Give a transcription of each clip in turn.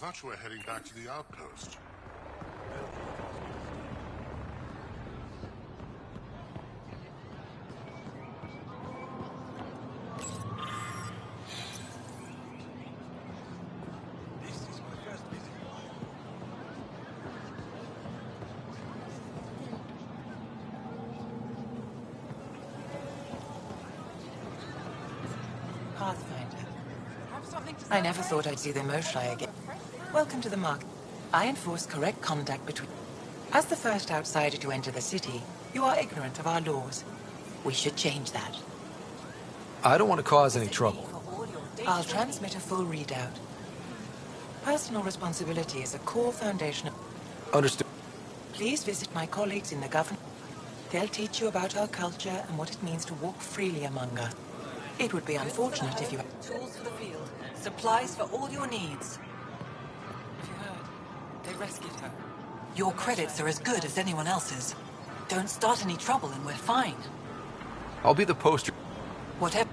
thought you were heading back to the outpost. Pathfinder. I never thought I'd see the Moshai again. Welcome to the market. I enforce correct conduct between... As the first outsider to enter the city, you are ignorant of our laws. We should change that. I don't want to cause any trouble. I'll transmit a full readout. Personal responsibility is a core foundation of... Understood. Please visit my colleagues in the government. They'll teach you about our culture and what it means to walk freely among us. It would be unfortunate if you... Tools for the field. Supplies for all your needs. Have you heard? They rescued her. Your credits are as good as anyone else's. Don't start any trouble and we're fine. I'll be the poster. Whatever.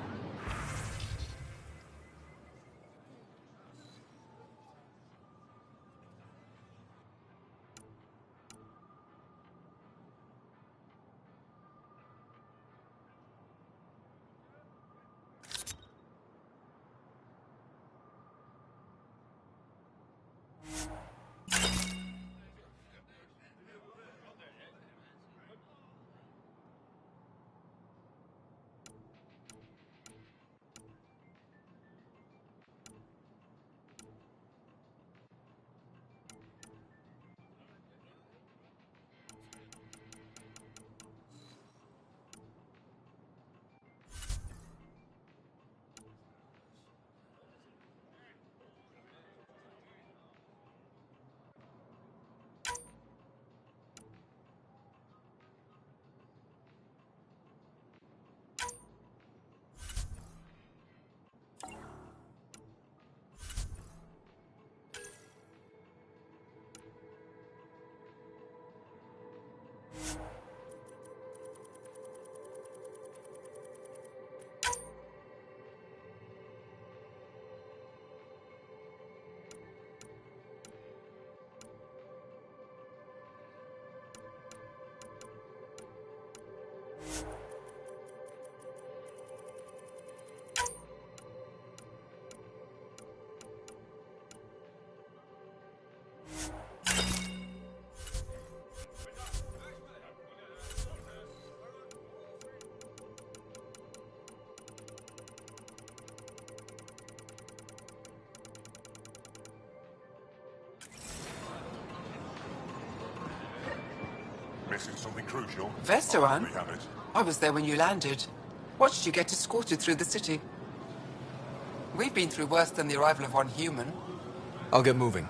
Missing something crucial? Vestaran? We have it. I was there when you landed. Watched you get escorted through the city. We've been through worse than the arrival of one human. I'll get moving.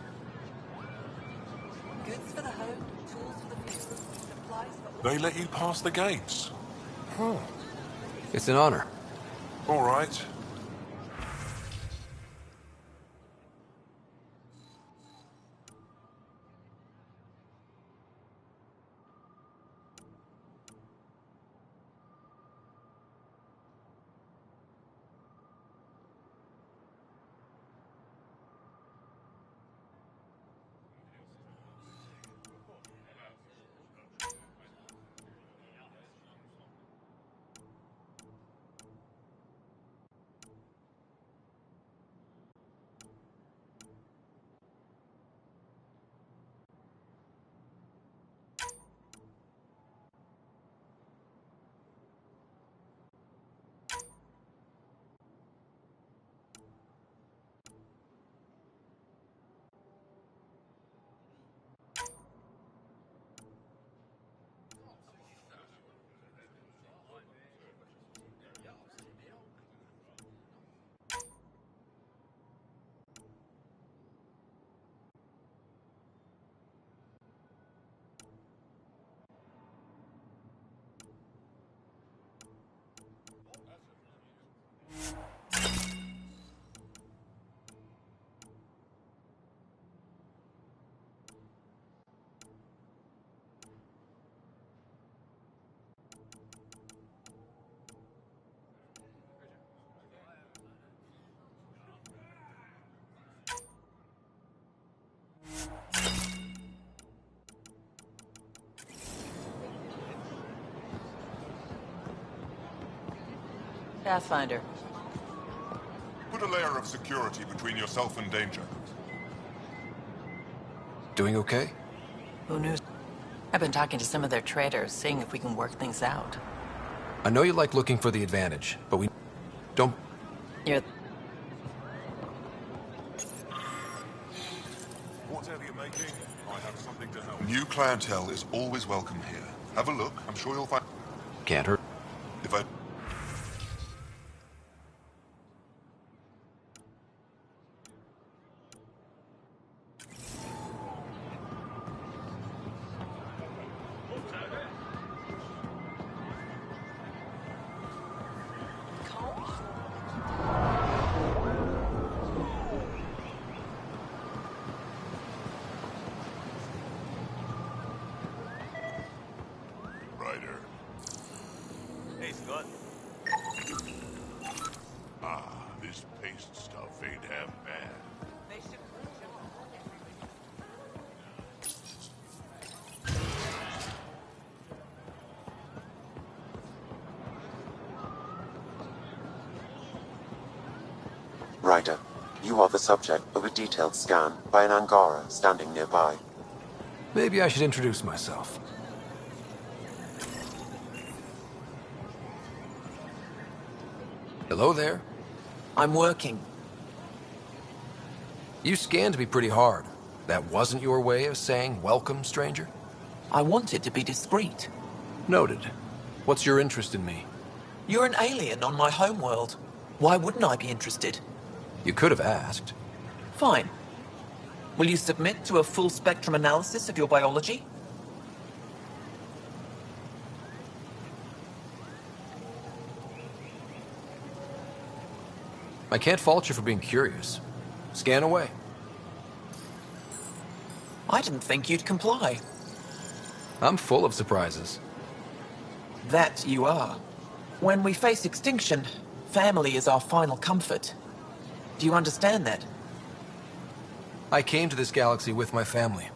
Goods for the home, tools for the field, supplies for all... They let you pass the gates? Huh. It's an honor. All right. Pathfinder. Put a layer of security between yourself and danger. Doing okay? Who knew? I've been talking to some of their traders, seeing if we can work things out. I know you like looking for the advantage, but we don't... You're... Whatever you're making, I have something to help. New clientele is always welcome here. Have a look. I'm sure you'll find... Can't hurt. If I... Ryder. Hey, Scott. This paste stuff ain't half bad. Ryder, you are the subject of a detailed scan by an Angara standing nearby. Maybe I should introduce myself. Hello there. I'm working. You scanned me pretty hard. That wasn't your way of saying welcome, stranger? I wanted to be discreet. Noted. What's your interest in me? You're an alien on my homeworld. Why wouldn't I be interested? You could have asked. Fine. Will you submit to a full spectrum analysis of your biology? I can't fault you for being curious. Scan away. I didn't think you'd comply. I'm full of surprises. That you are. When we face extinction, family is our final comfort. Do you understand that? I came to this galaxy with my family.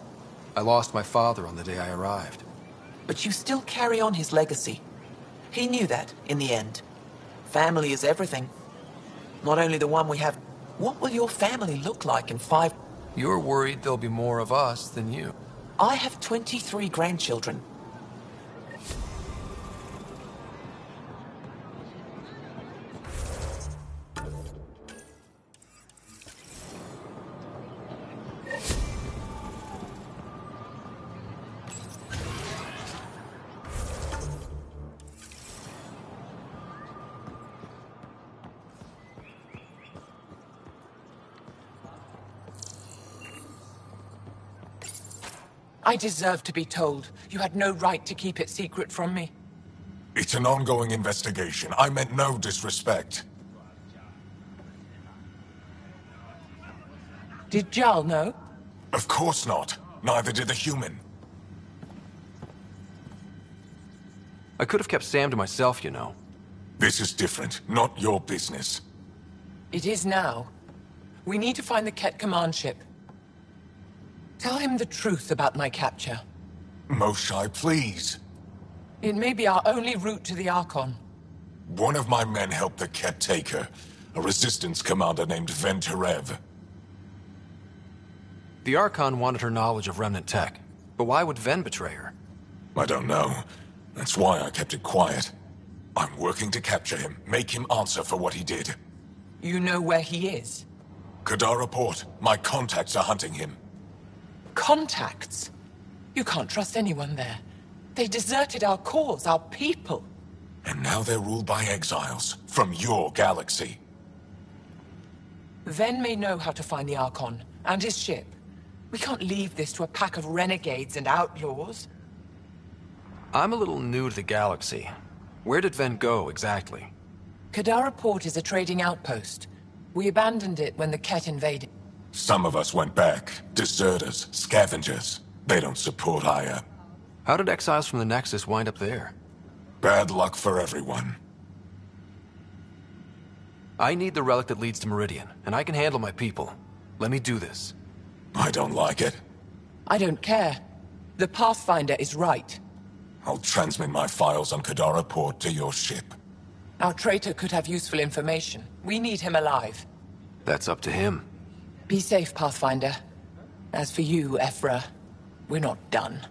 I lost my father on the day I arrived. But you still carry on his legacy. He knew that, in the end. Family is everything. Not only the one we have. What will your family look like in 5... You're worried there'll be more of us than you. I have 23 grandchildren. I deserve to be told. You had no right to keep it secret from me. It's an ongoing investigation. I meant no disrespect. Did Jarl know? Of course not. Neither did the human. I could have kept Sam to myself, you know. This is different. Not your business. It is now. We need to find the Ket command ship. Tell him the truth about my capture. Moshai, please. It may be our only route to the Archon. One of my men helped the Ket take her. A resistance commander named Venturev. The Archon wanted her knowledge of remnant tech. But why would Ven betray her? I don't know. That's why I kept it quiet. I'm working to capture him, make him answer for what he did. You know where he is? Kadara Port. My contacts are hunting him. Contacts? You can't trust anyone there. They deserted our cause, our people. And now they're ruled by exiles from your galaxy. Ven may know how to find the Archon and his ship. We can't leave this to a pack of renegades and outlaws. I'm a little new to the galaxy. Where did Ven go, exactly? Kadara Port is a trading outpost. We abandoned it when the Ket invaded. Some of us went back. Deserters, scavengers. They don't support Aya. How did exiles from the Nexus wind up there? Bad luck for everyone. I need the relic that leads to Meridian, and I can handle my people. Let me do this. I don't like it. I don't care. The Pathfinder is right. I'll transmit my files on Kadara Port to your ship. Our traitor could have useful information. We need him alive. That's up to him. Be safe, Pathfinder. As for you, Ephra, we're not done.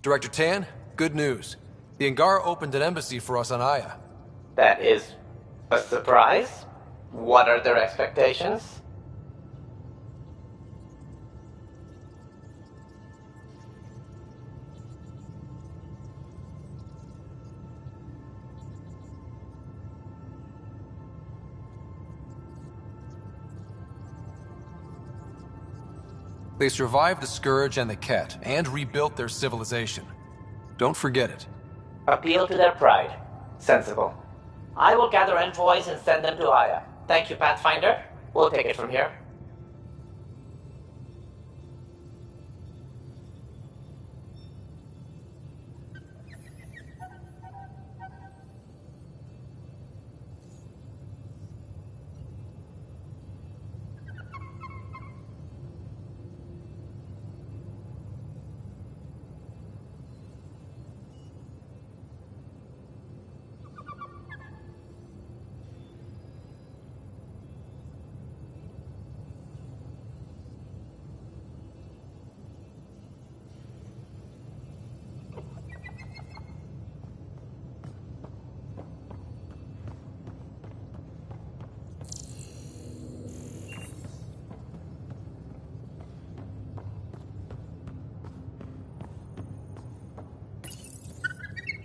Director Tan, good news. The Angara opened an embassy for us on Aya. That is a surprise? What are their expectations? They survived the Scourge and the Ket, and rebuilt their civilization. Don't forget it. Appeal to their pride. Sensible. I will gather envoys and send them to Aya. Thank you, Pathfinder. We'll take it from here.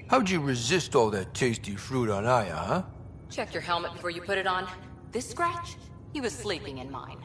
How'd you resist all that tasty fruit on Aya, huh? Check your helmet before you put it on. This scratch? He was sleeping in mine.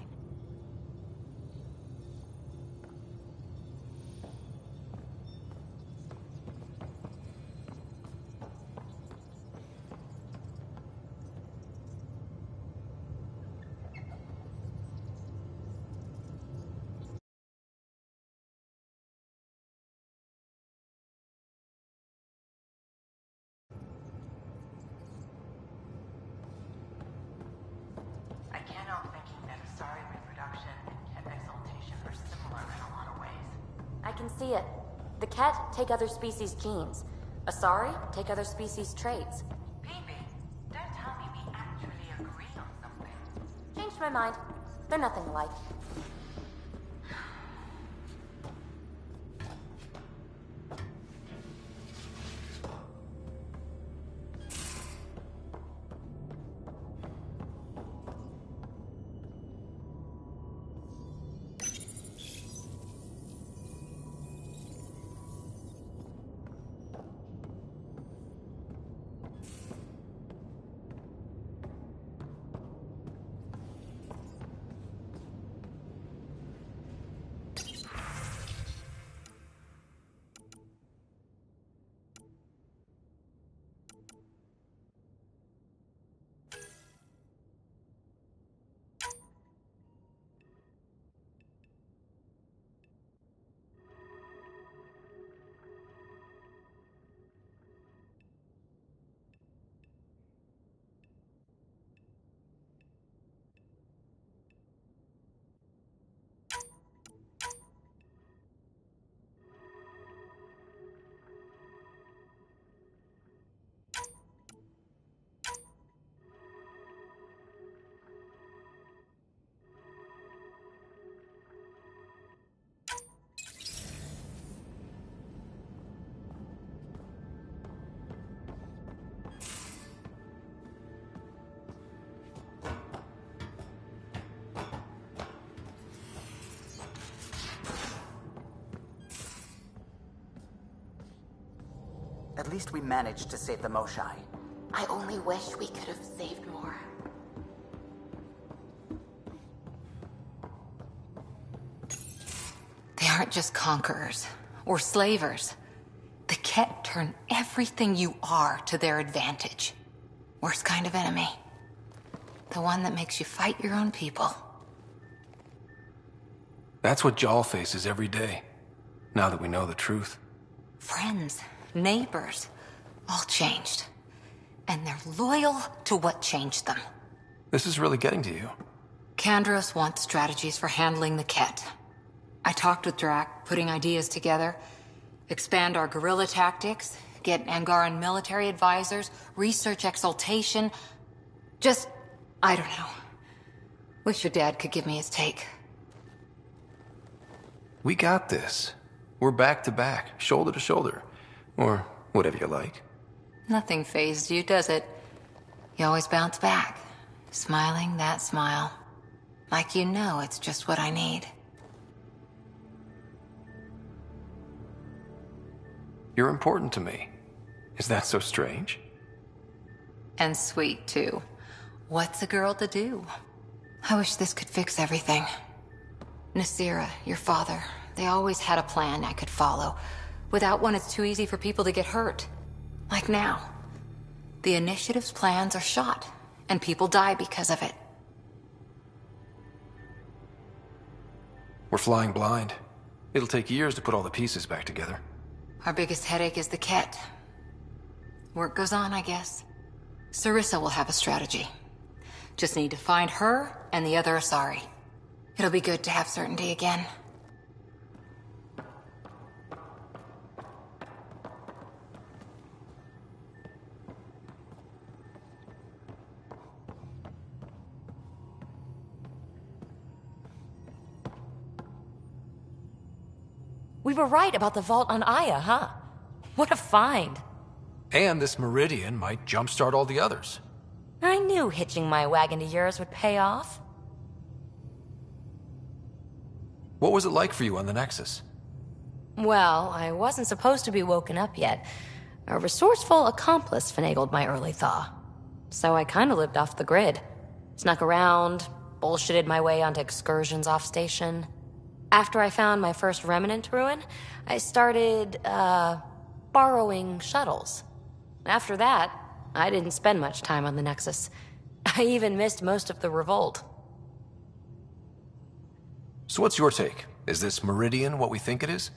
I can't help thinking that Asari reproduction and Ket exaltation are similar in a lot of ways. I can see it. The Ket take other species' genes. Asari take other species' traits. Maybe. Don't tell me we actually agree on something. Changed my mind. They're nothing alike. At least we managed to save the Moshai. I only wish we could have saved more. They aren't just conquerors or slavers. The Ket turn everything you are to their advantage. Worst kind of enemy. The one that makes you fight your own people. That's what Jal faces every day, now that we know the truth. Friends, neighbors, all changed. And they're loyal to what changed them. This is really getting to you. Kandros wants strategies for handling the Ket. I talked with Drac, putting ideas together. Expand our guerrilla tactics, get Angaran military advisors, research exaltation. Just, I don't know. Wish your dad could give me his take. We got this. We're back to back, shoulder to shoulder. Or whatever you like. Nothing fazed you, does it? You always bounce back, smiling that smile. Like you know it's just what I need. You're important to me. Is that so strange? And sweet, too. What's a girl to do? I wish this could fix everything. Nasira, your father, they always had a plan I could follow. Without one, it's too easy for people to get hurt. Like now. The Initiative's plans are shot, and people die because of it. We're flying blind. It'll take years to put all the pieces back together. Our biggest headache is the Ket. Work goes on, I guess. Sarissa will have a strategy. Just need to find her and the other Asari. It'll be good to have certainty again. We were right about the vault on Aya, huh? What a find. And this Meridian might jumpstart all the others. I knew hitching my wagon to yours would pay off. What was it like for you on the Nexus? Well, I wasn't supposed to be woken up yet. A resourceful accomplice finagled my early thaw. So I kinda lived off the grid. Snuck around, bullshitted my way onto excursions off station. After I found my first remnant ruin, I started, borrowing shuttles. After that, I didn't spend much time on the Nexus. I even missed most of the revolt. So what's your take? Is this Meridian what we think it is?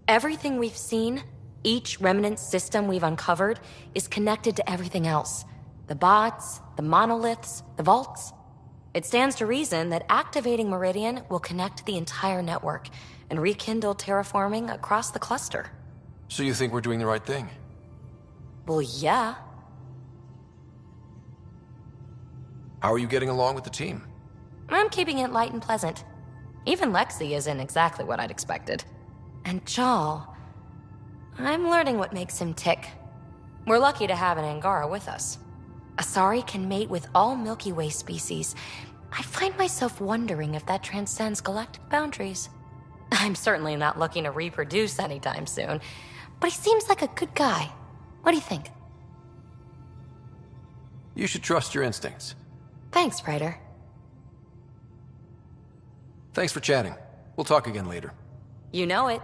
Everything we've seen, each remnant system we've uncovered, is connected to everything else. The bots, the monoliths, the vaults. It stands to reason that activating Meridian will connect the entire network and rekindle terraforming across the cluster. So you think we're doing the right thing? Well, yeah. How are you getting along with the team? I'm keeping it light and pleasant. Even Lexi isn't exactly what I'd expected. And Jal, I'm learning what makes him tick. We're lucky to have an Angara with us. Asari can mate with all Milky Way species. I find myself wondering if that transcends galactic boundaries. I'm certainly not looking to reproduce anytime soon, but he seems like a good guy. What do you think? You should trust your instincts. Thanks, Praetor. Thanks for chatting. We'll talk again later. You know it.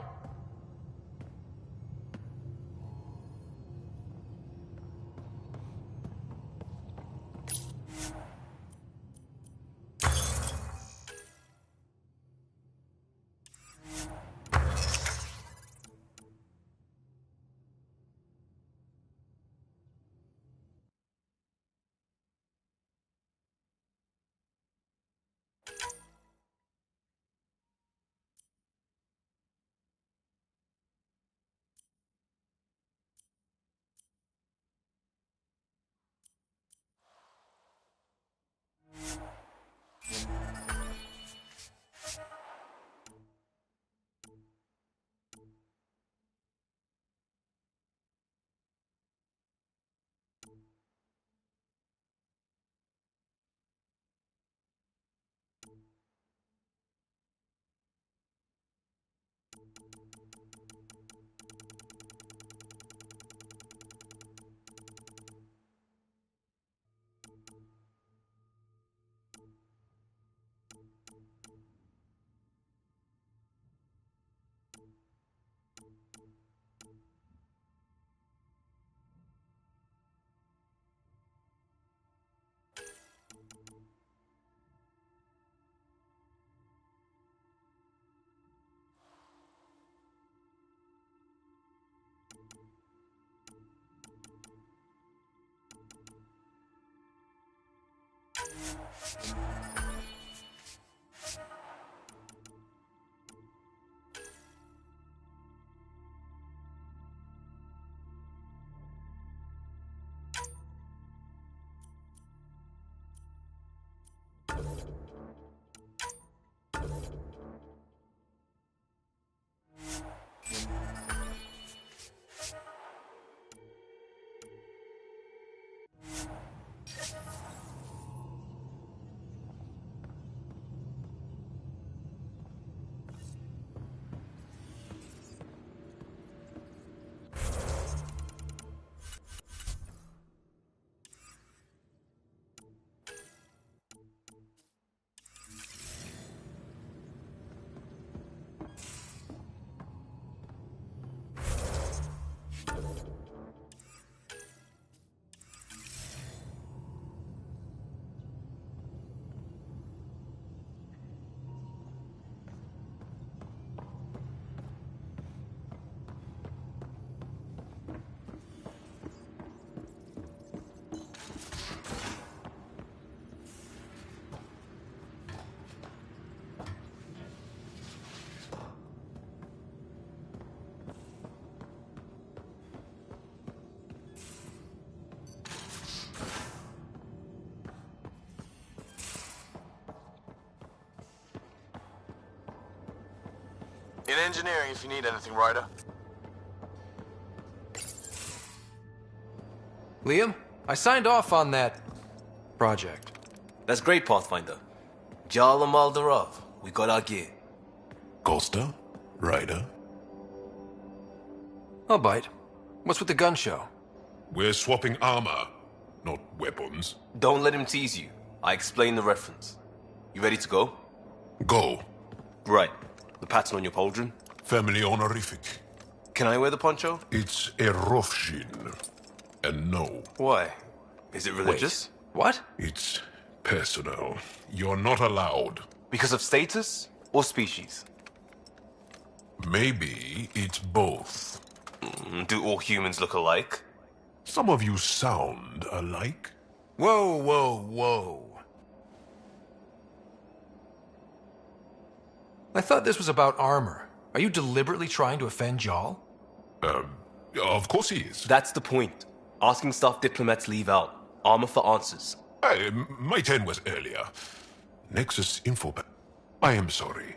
In engineering if you need anything, Ryder. Liam, I signed off on that project. That's great, Pathfinder. Jarl and Maldarov, we got our gear. Costa? Ryder? I'll bite. What's with the gun show? We're swapping armor, not weapons. Don't let him tease you. I explained the reference. You ready to go? Go. Right. The pattern on your pauldron? Family honorific. Can I wear the poncho? It's a Rofshin. And no. Why? Is it religious? Wait. What? It's personal. You're not allowed. Because of status or species? Maybe it's both. Do all humans look alike? Some of you sound alike. Whoa, whoa, whoa. I thought this was about armor. Are you deliberately trying to offend Jarl? Of course he is. That's the point. Asking stuff diplomats leave out. Armor for answers. My turn was earlier. Nexus info. I am sorry.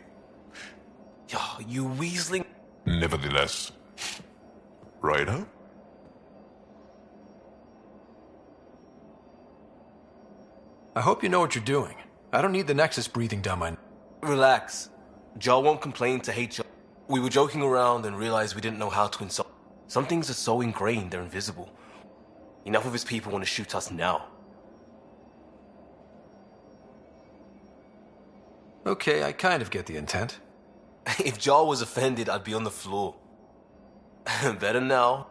You weaseling. Nevertheless. Ryder? I hope you know what you're doing. I don't need the Nexus breathing down my... Relax. Jarl won't complain to hate Jarl. We were joking around and realized we didn't know how to insult. Some things are so ingrained they're invisible. Enough of his people want to shoot us now. Okay, I kind of get the intent. If Jarl was offended, I'd be on the floor. Better now.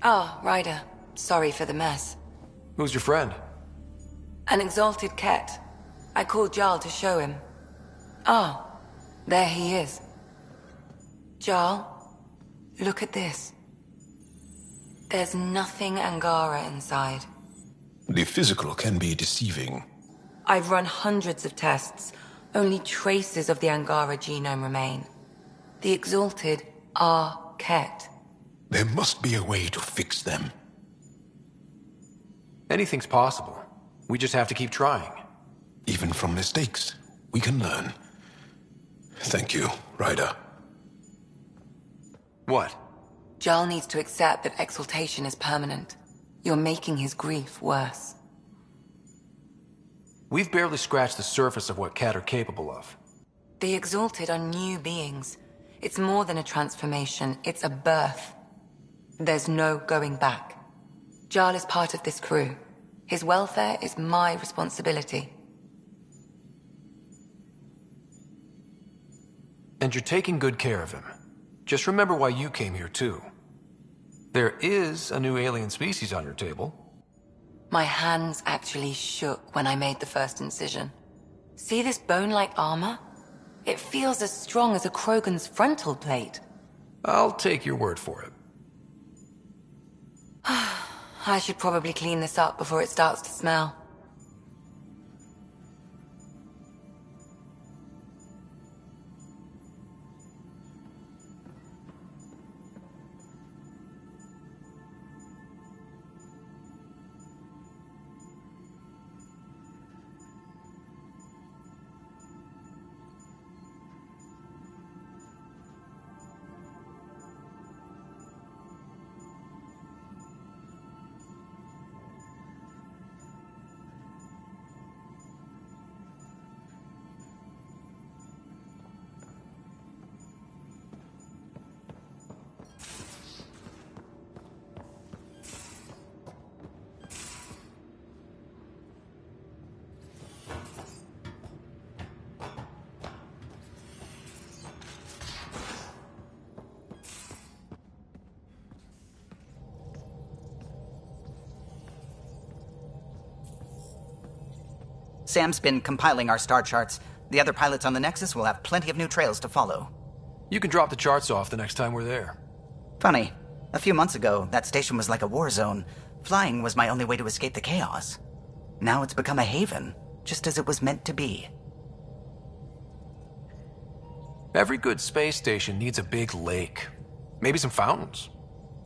Ah, Ryder. Sorry for the mess. Who's your friend? An exalted cat. I called Jarl to show him. Ah, there he is. Jarl, look at this. There's nothing Angara inside. The physical can be deceiving. I've run hundreds of tests. Only traces of the Angara genome remain. The exalted are Ket. There must be a way to fix them. Anything's possible. We just have to keep trying. Even from mistakes, we can learn. Thank you, Ryder. What? Jarl needs to accept that exaltation is permanent. You're making his grief worse. We've barely scratched the surface of what Ket are capable of. The exalted are new beings. It's more than a transformation, it's a birth. There's no going back. Jarl is part of this crew. His welfare is my responsibility. And you're taking good care of him. Just remember why you came here, too. There is a new alien species on your table. My hands actually shook when I made the first incision. See this bone-like armor? It feels as strong as a Krogan's frontal plate. I'll take your word for it. I should probably clean this up before it starts to smell. Sam's been compiling our star charts. The other pilots on the Nexus will have plenty of new trails to follow. You can drop the charts off the next time we're there. Funny. A few months ago, that station was like a war zone. Flying was my only way to escape the chaos. Now it's become a haven, just as it was meant to be. Every good space station needs a big lake. Maybe some fountains.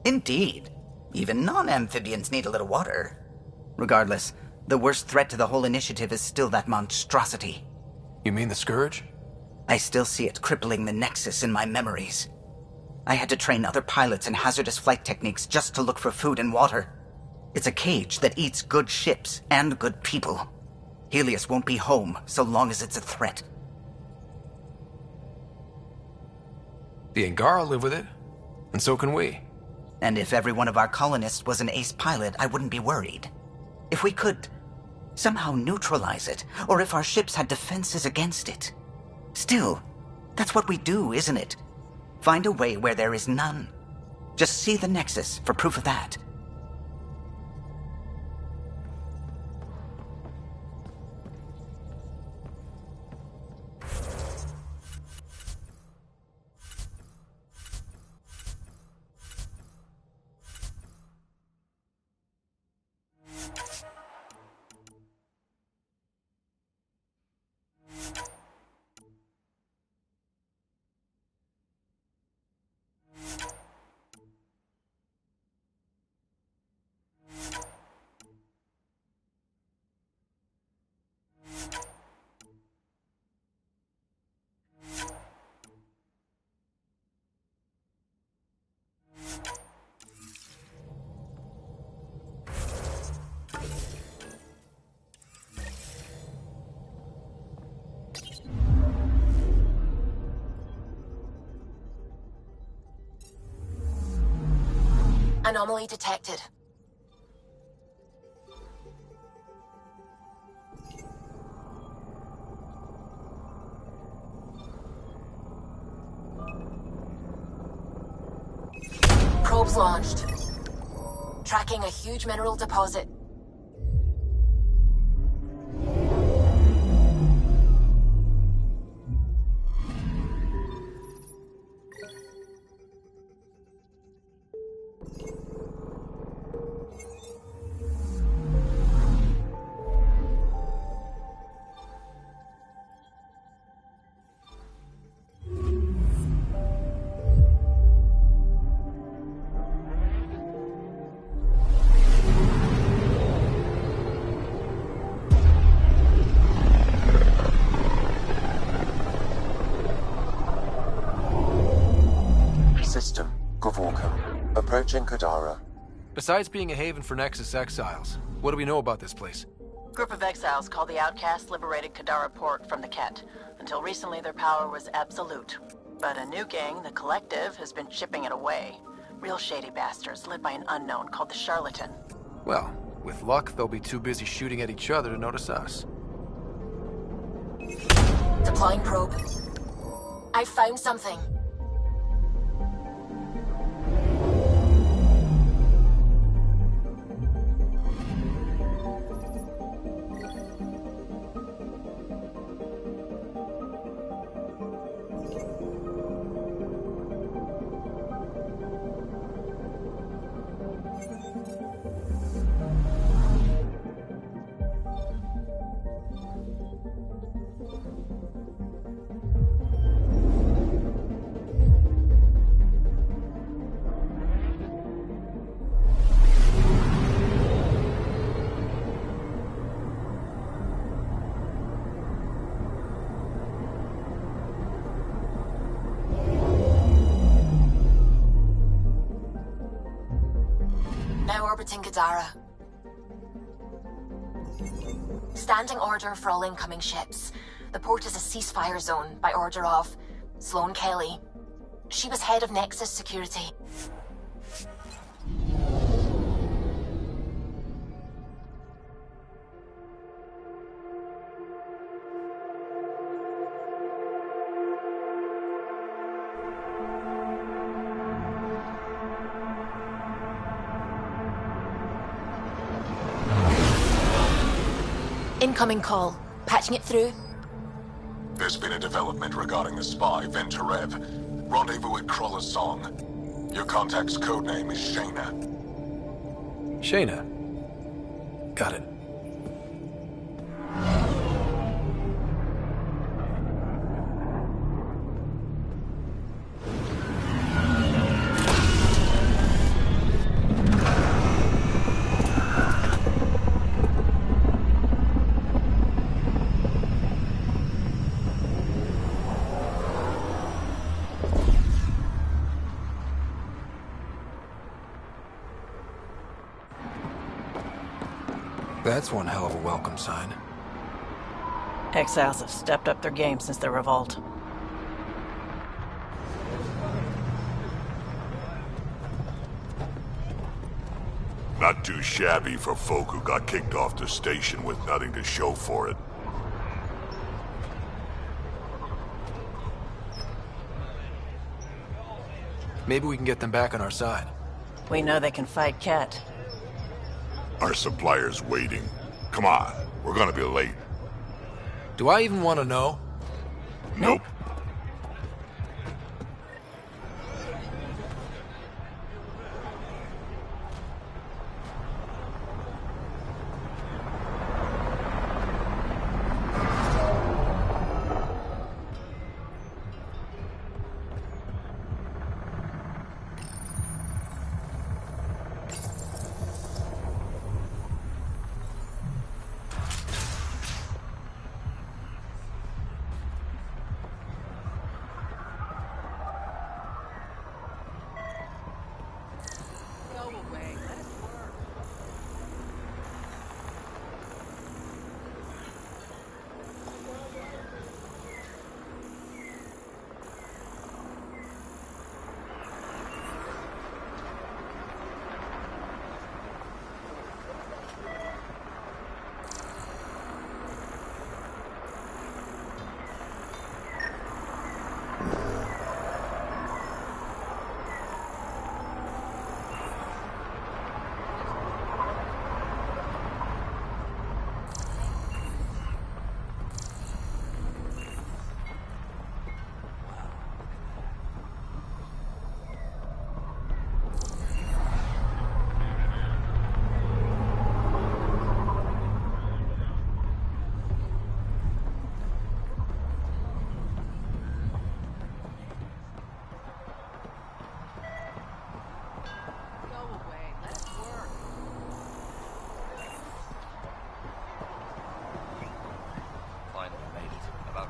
Indeed. Even non-amphibians need a little water. Regardless, the worst threat to the whole initiative is still that monstrosity. You mean the Scourge? I still see it crippling the Nexus in my memories. I had to train other pilots in hazardous flight techniques just to look for food and water. It's a cage that eats good ships and good people. Helios won't be home so long as it's a threat. The Angara live with it, and so can we. And if every one of our colonists was an ace pilot, I wouldn't be worried. If we could somehow neutralize it, or if our ships had defenses against it. Still, that's what we do, isn't it? Find a way where there is none. Just see the Nexus for proof of that. Anomaly detected. Probes launched. Tracking a huge mineral deposit. Approaching Kadara. Besides being a haven for Nexus exiles, what do we know about this place? Group of exiles called the Outcasts liberated Kadara Port from the Ket. Until recently, their power was absolute. But a new gang, the Collective, has been chipping it away. Real shady bastards, led by an unknown called the Charlatan. Well, with luck, they'll be too busy shooting at each other to notice us. Deploying probe. I found something. Now orbiting Kadara. Standing order for all incoming ships. The port is a ceasefire zone by order of Sloane Kelly. She was head of Nexus security. Incoming call. Patching it through. There's been a development regarding the spy, Venturev. Rendezvous at Kroller's Song. Your contact's codename is Shayna. Shayna. Got it. That's one hell of a welcome sign. Exiles have stepped up their game since the revolt. Not too shabby for folk who got kicked off the station with nothing to show for it. Maybe we can get them back on our side. We know they can fight Ket. Our supplier's waiting. Come on, we're gonna be late. Do I even want to know? Nope.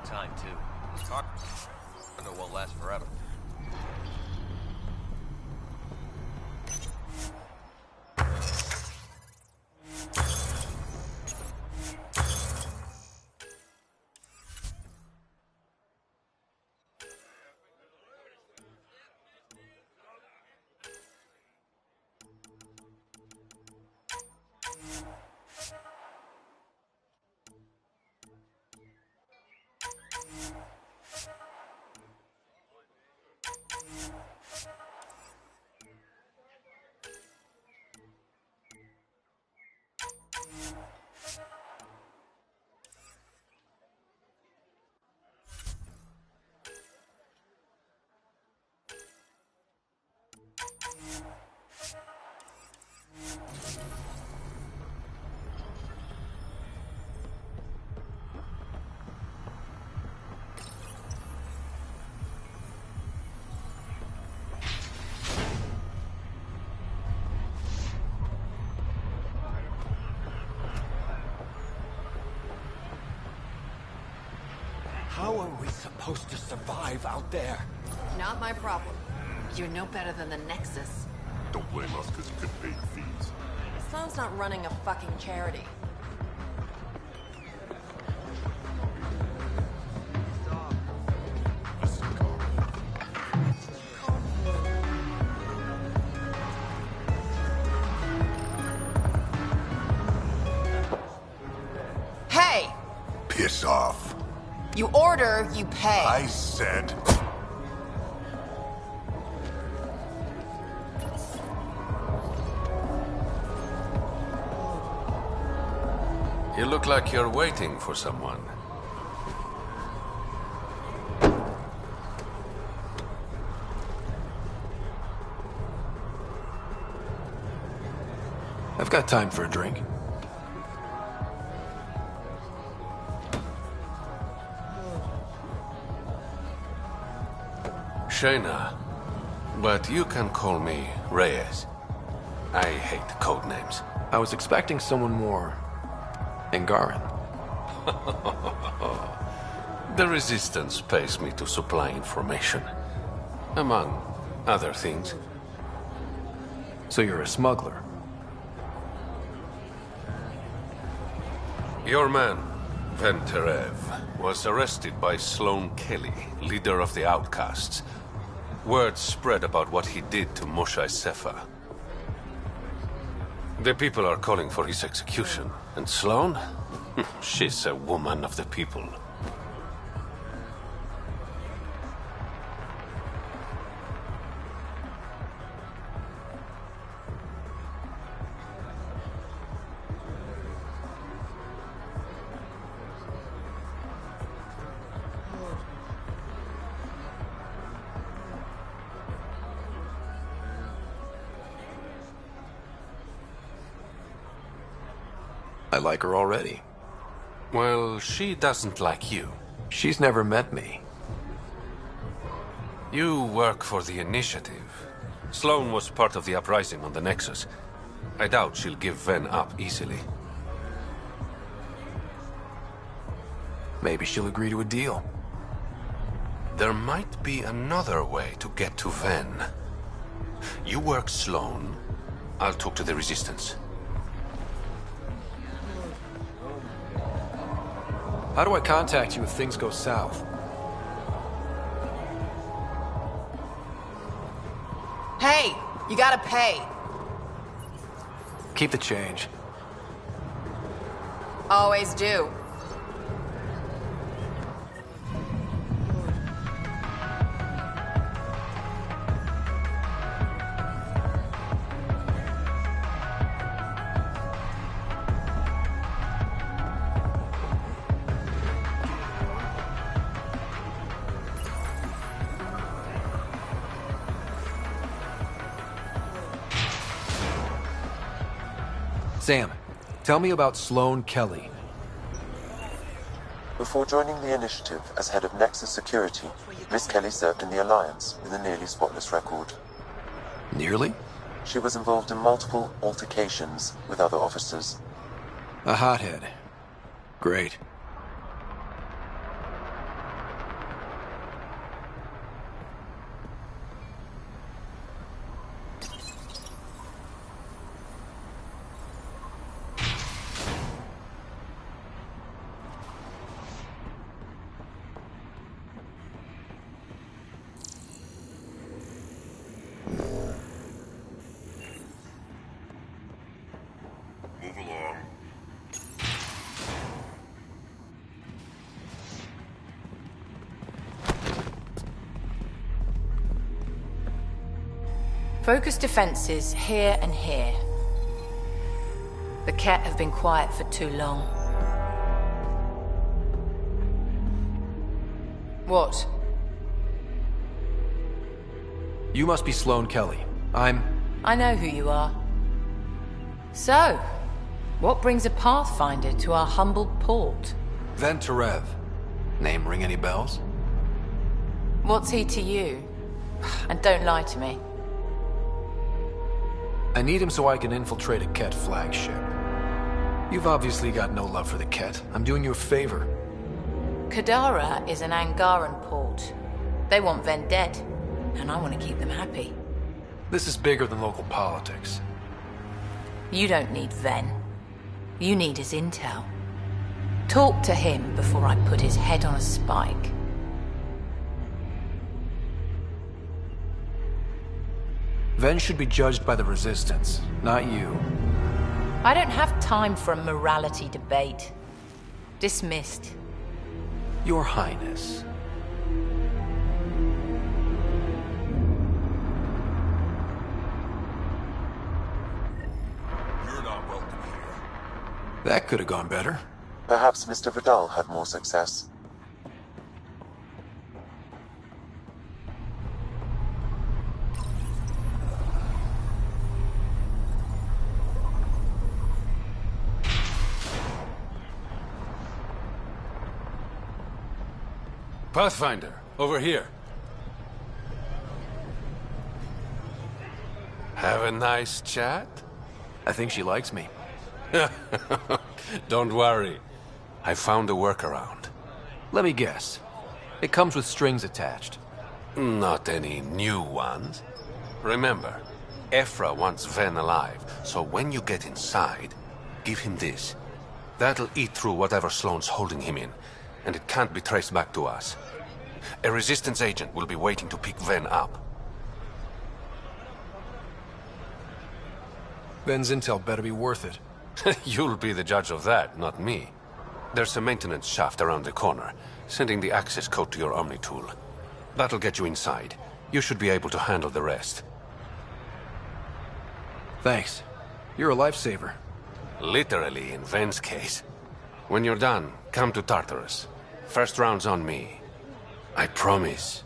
Time, too. Talk. I know it won't last forever. How are we supposed to survive out there? Not my problem. You're no better than the Nexus. Don't blame us because you couldn't pay your fees. Sloan's not running a fucking charity. Hey! Piss off. You order, you pay. I said... You look like you're waiting for someone. I've got time for a drink. Shayna, but you can call me Reyes. I hate code names. I was expecting someone more Angaran. The Resistance pays me to supply information, among other things. So you're a smuggler? Your man, Venterev, was arrested by Sloane Kelly, leader of the Outcasts. Word spread about what he did to Moshe Sefer. The people are calling for his execution. And Sloane? She's a woman of the people. I like her already. Well, she doesn't like you. She's never met me. You work for the Initiative. Sloane was part of the uprising on the Nexus. I doubt she'll give Ven up easily. Maybe she'll agree to a deal. There might be another way to get to Ven. You work Sloane. I'll talk to the Resistance. How do I contact you if things go south? Hey, you gotta pay. Keep the change. Always do. Sam, tell me about Sloane Kelly. Before joining the Initiative as head of Nexus Security, Miss Kelly served in the Alliance with a nearly spotless record. Nearly? She was involved in multiple altercations with other officers. A hothead. Great. Move along. Focus defenses here and here. The Ket have been quiet for too long. What? You must be Sloane Kelly. I know who you are. So, what brings a Pathfinder to our humble port? Venterev. Name ring any bells? What's he to you? And don't lie to me. I need him so I can infiltrate a Ket flagship. You've obviously got no love for the Ket. I'm doing you a favor. Kadara is an Angaran port. They want Ven dead, and I want to keep them happy. This is bigger than local politics. You don't need Ven. You need his intel. Talk to him before I put his head on a spike. Ven should be judged by the Resistance, not you. I don't have time for a morality debate. Dismissed. Your Highness. You're not welcome here. That could have gone better. Perhaps Mr. Vidal had more success. Pathfinder, over here. Have a nice chat? I think she likes me. Don't worry. I found a workaround. Let me guess. It comes with strings attached. Not any new ones. Remember, Ephra wants Ven alive, so when you get inside, give him this. That'll eat through whatever Sloane's holding him in, and it can't be traced back to us. A Resistance agent will be waiting to pick Ven up. Ven's intel better be worth it. You'll be the judge of that, not me. There's a maintenance shaft around the corner, sending the access code to your Omni tool. That'll get you inside. You should be able to handle the rest. Thanks. You're a lifesaver. Literally, in Ven's case. When you're done, come to Tartarus. First round's on me. I promise.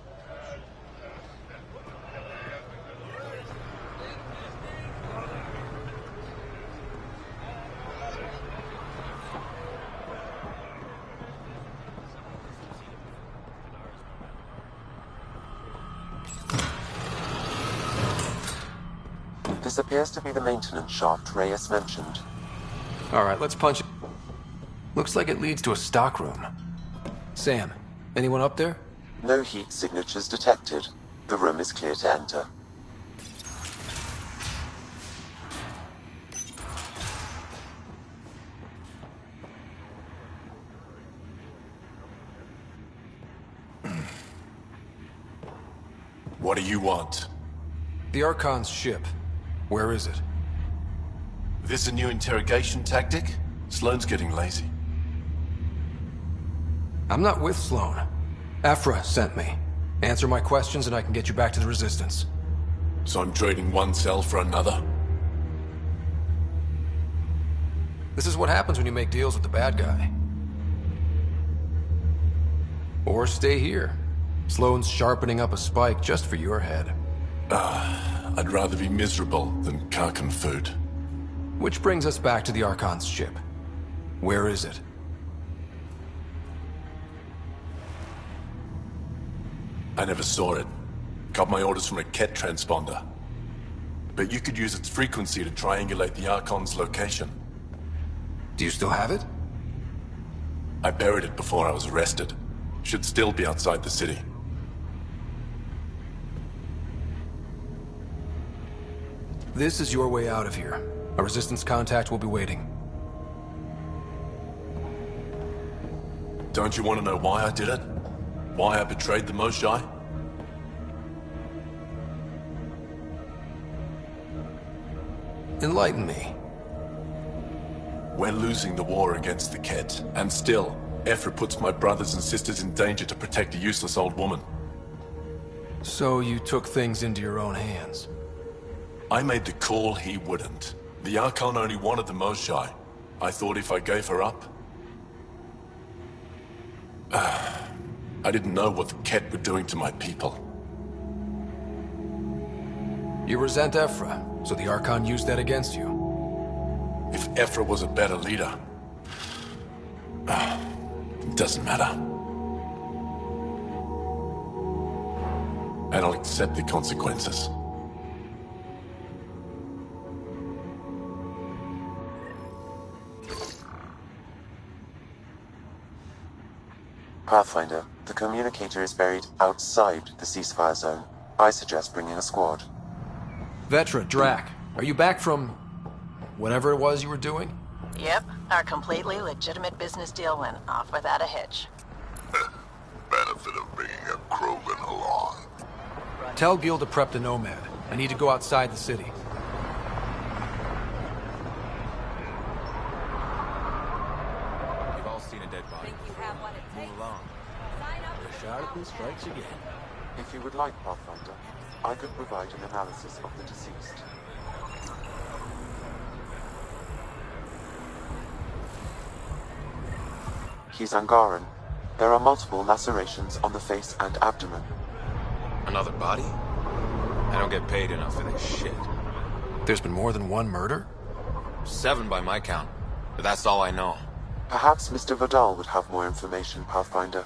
This appears to be the maintenance shaft Reyes mentioned. Alright, let's punch it. Looks like it leads to a stockroom. Sam, anyone up there? No heat signatures detected. The room is clear to enter. What do you want? The Archon's ship. Where is it? This a new interrogation tactic? Sloane's getting lazy. I'm not with Sloane. Ephra sent me. Answer my questions and I can get you back to the Resistance. So I'm trading one cell for another? This is what happens when you make deals with the bad guy. Or stay here. Sloane's sharpening up a spike just for your head. I'd rather be miserable than Karkan food. Which brings us back to the Archon's ship. Where is it? I never saw it. Got my orders from a Ket transponder. But you could use its frequency to triangulate the Archon's location. Do you still have it? I buried it before I was arrested. Should still be outside the city. This is your way out of here. A Resistance contact will be waiting. Don't you want to know why I did it? Why I betrayed the Moshae? Enlighten me. We're losing the war against the Ket, and still, Ephra puts my brothers and sisters in danger to protect a useless old woman. So you took things into your own hands? I made the call he wouldn't. The Archon only wanted the Moshae. I thought if I gave her up... I didn't know what the Ket were doing to my people. You resent Ephra, so the Archon used that against you. If Ephra was a better leader... it doesn't matter. And I'll accept the consequences. Pathfinder, the communicator is buried outside the ceasefire zone. I suggest bringing a squad. Vetra, Drac, are you back from... whatever it was you were doing? Yep, our completely legitimate business deal went off without a hitch. Benefit of bringing a Krogan along. Tell Gil to prep the Nomad. I need to go outside the city. You've all seen a dead body. Move along. The Charlatan strikes again. If you would like, Pathfinder, I could provide an analysis of the deceased. he's Angaran. There are multiple lacerations on the face and abdomen. Another body? I don't get paid enough for this shit. There's been more than one murder? 7 by my count, but that's all I know. Perhaps Mr. Vidal would have more information, Pathfinder.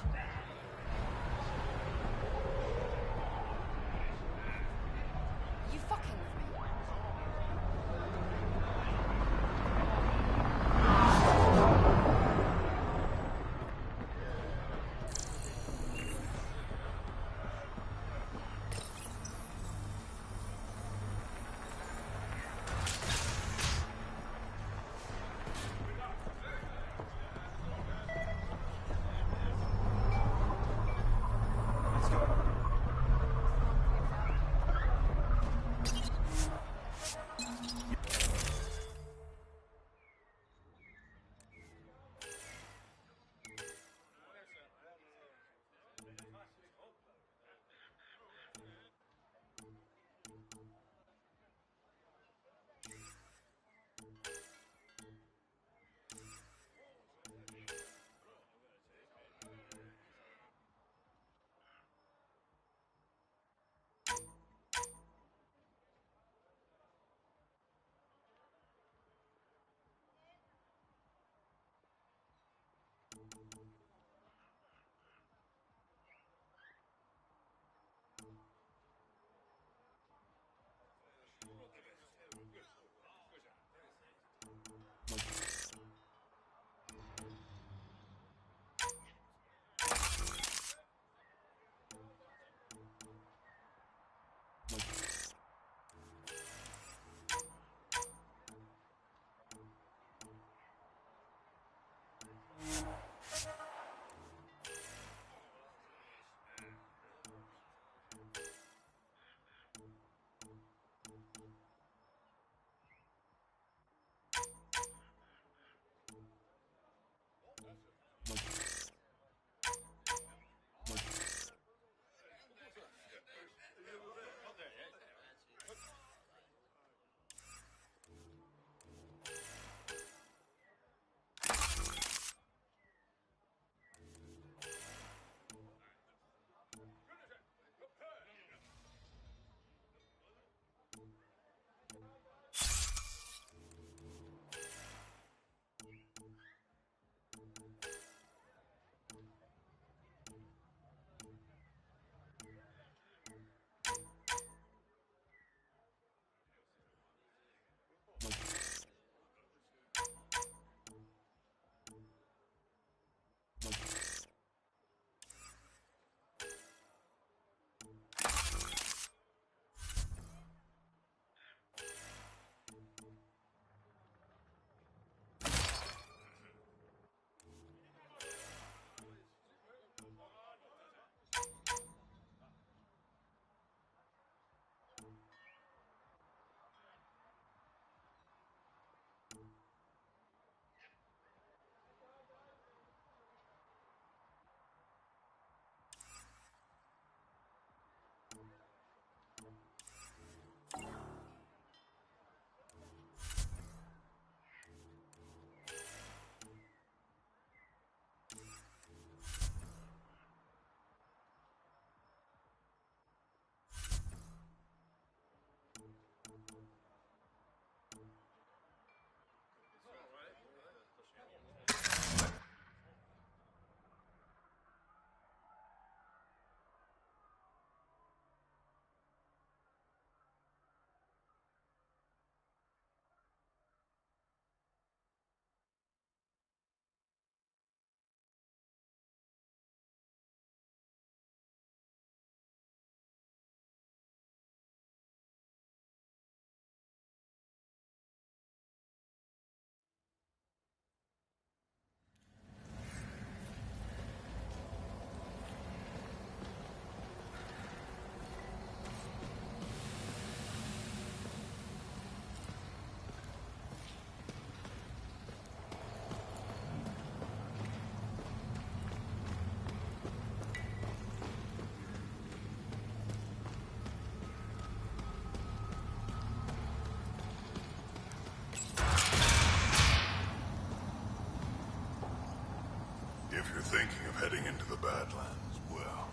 into the Badlands, well.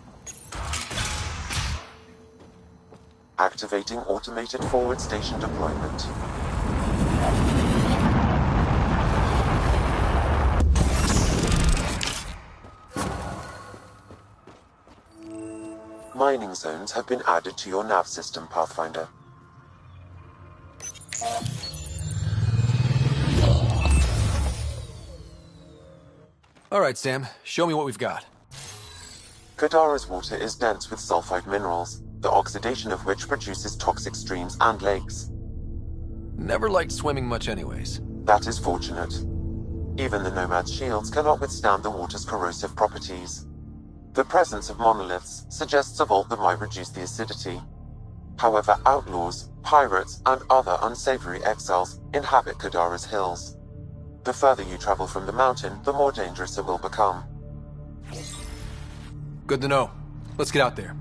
Activating automated forward station deployment. Mining zones have been added to your nav system, Pathfinder. All right, Sam. Show me what we've got. Kadara's water is dense with sulfide minerals, the oxidation of which produces toxic streams and lakes. Never liked swimming much anyways. That is fortunate. Even the Nomad's shields cannot withstand the water's corrosive properties. The presence of monoliths suggests a vault that might reduce the acidity. However, outlaws, pirates, and other unsavory exiles inhabit Kadara's hills. The further you travel from the mountain, the more dangerous it will become. Good to know. Let's get out there.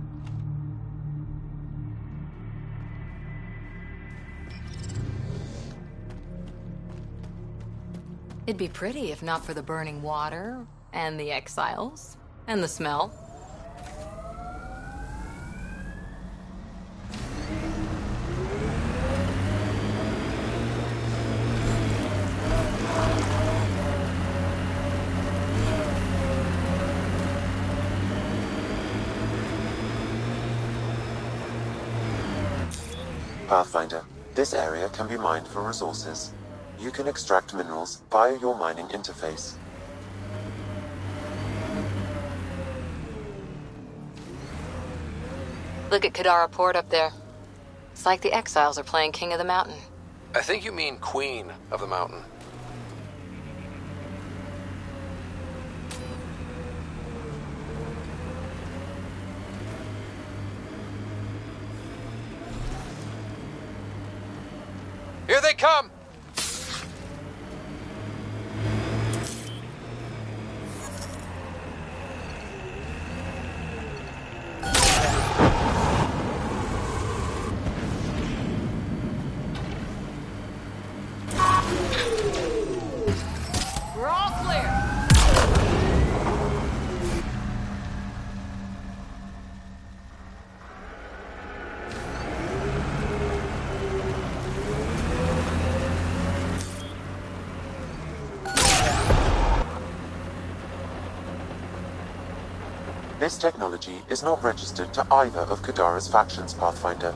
It'd be pretty if not for the burning water, and the exiles, and the smell. Pathfinder, this area can be mined for resources. You can extract minerals via your mining interface. Look at Kadara Port up there. It's like the exiles are playing King of the Mountain. I think you mean Queen of the Mountain. Here they come! We're all clear. This technology is not registered to either of Kadara's factions, Pathfinder.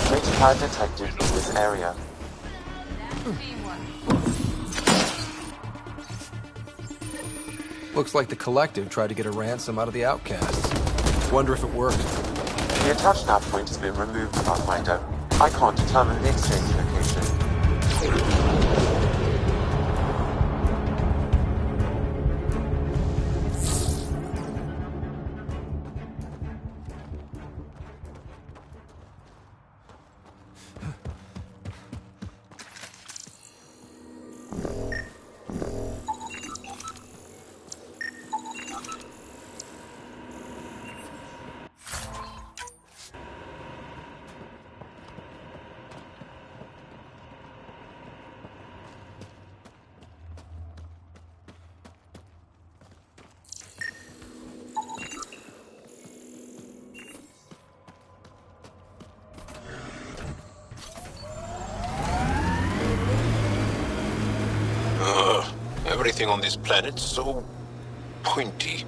Metapad detected in this area. Looks like the Collective tried to get a ransom out of the outcasts. Wonder if it worked. The attached nav point has been removed, Pathfinder. I can't determine the exchange location. Everything on this planet's so pointy.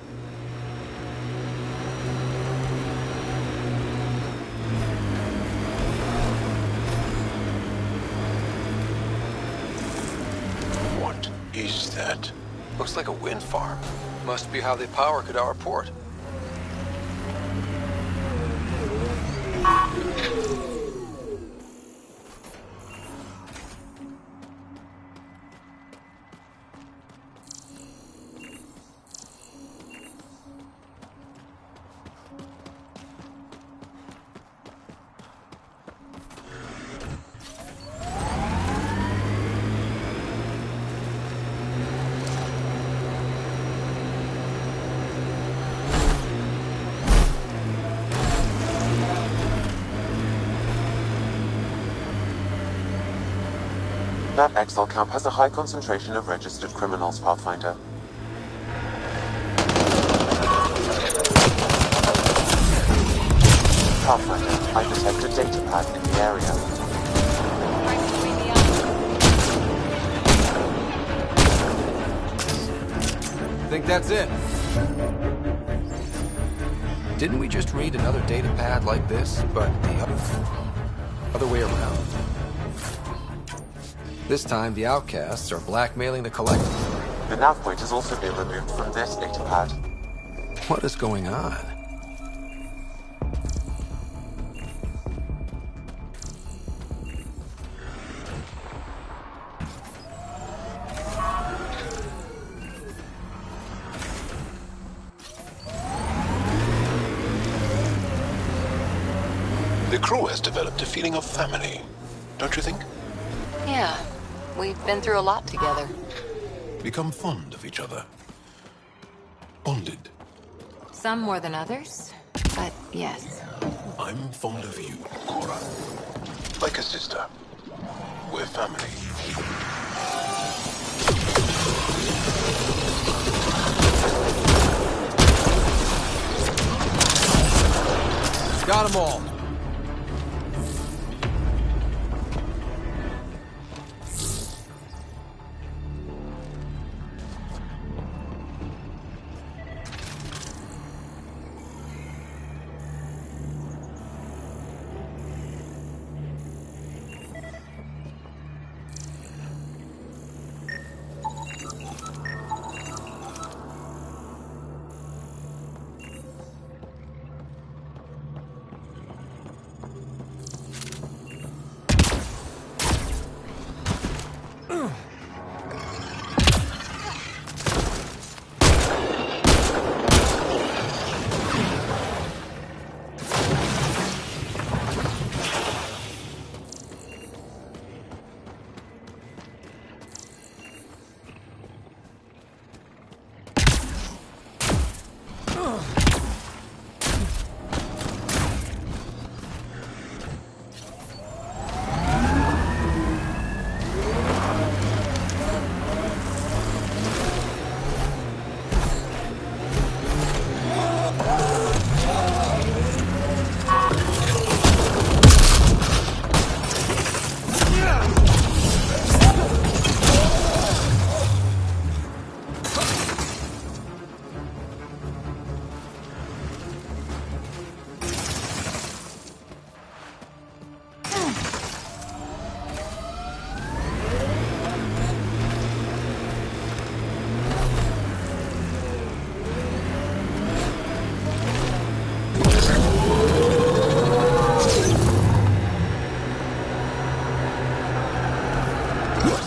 What is that? Looks like a wind farm. Must be how they power Kadara Port. That exile camp has a high concentration of registered criminals, Pathfinder. Pathfinder, I detect a data pad in the area. Think that's it? Didn't we just read another data pad like this, but the other way around? This time, the outcasts are blackmailing the collective. The nav point has also been removed from this data pad. What is going on? The crew has developed a feeling of family, don't you think? Yeah, we've been through a lot together. Become fond of each other. Bonded. Some more than others, but yes. I'm fond of you, Cora. Like a sister. We're family. Got them all.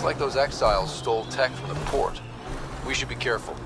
Like those exiles stole tech from the port. We should be careful.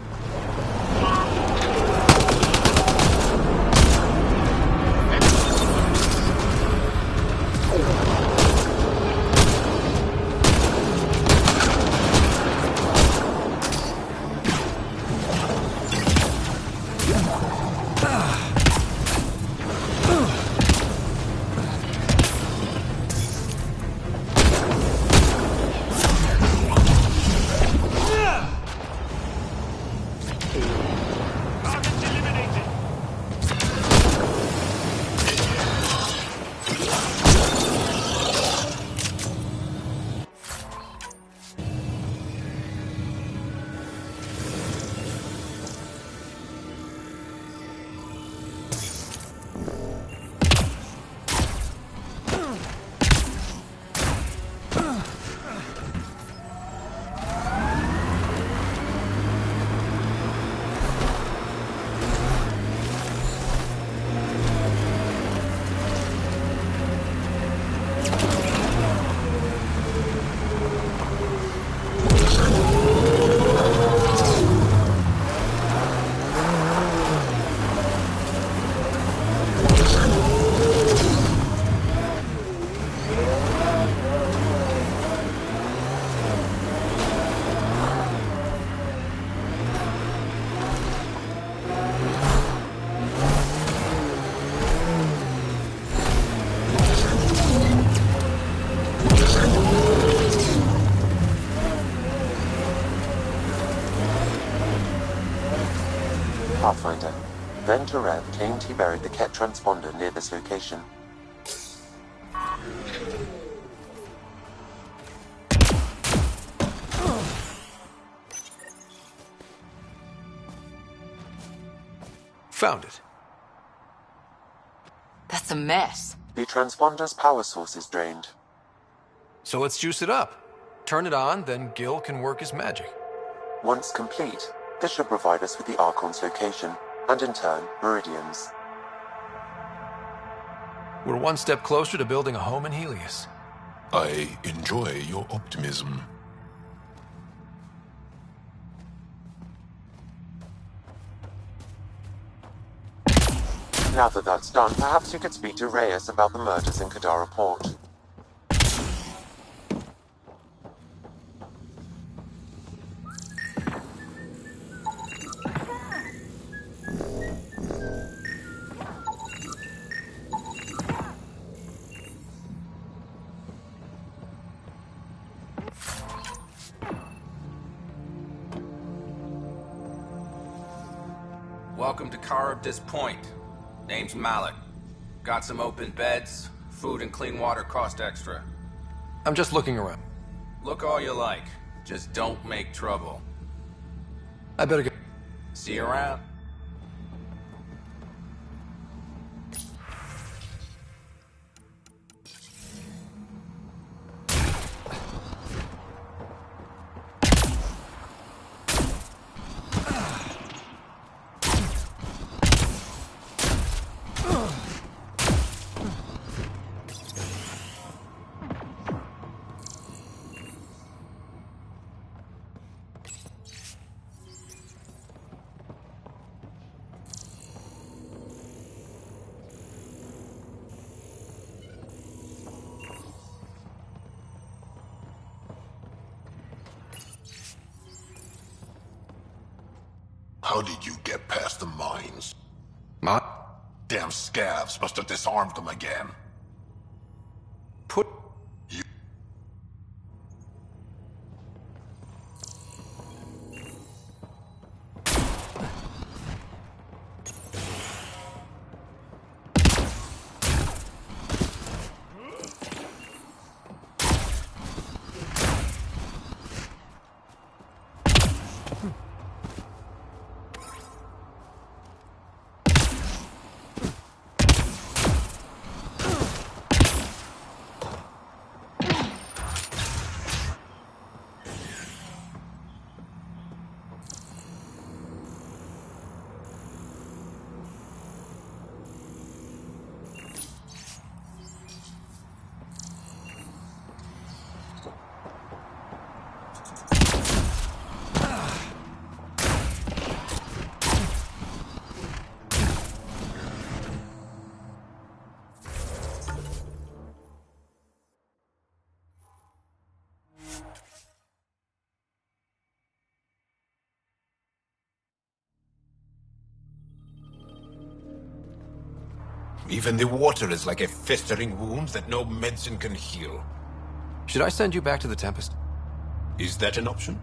Pathfinder. Venturev claimed he buried the Ket transponder near this location. Found it. That's a mess. The transponder's power source is drained. So let's juice it up. Turn it on, then Gil can work his magic. Once complete, this should provide us with the Archon's location, and in turn, Meridian's. We're one step closer to building a home in Helios. I enjoy your optimism. Now that that's done, perhaps you could speak to Reyes about the murders in Kadara Port. Welcome to Charybdis Point. Name's Malik. Got some open beds. Food and clean water cost extra. I'm just looking around. Look all you like. Just don't make trouble. I better go. See you around. How did you get past the mines? Ma? Damn scavs must have disarmed them again. Put... You... Even the water is like a festering wound that no medicine can heal. Should I send you back to the Tempest? Is that an option?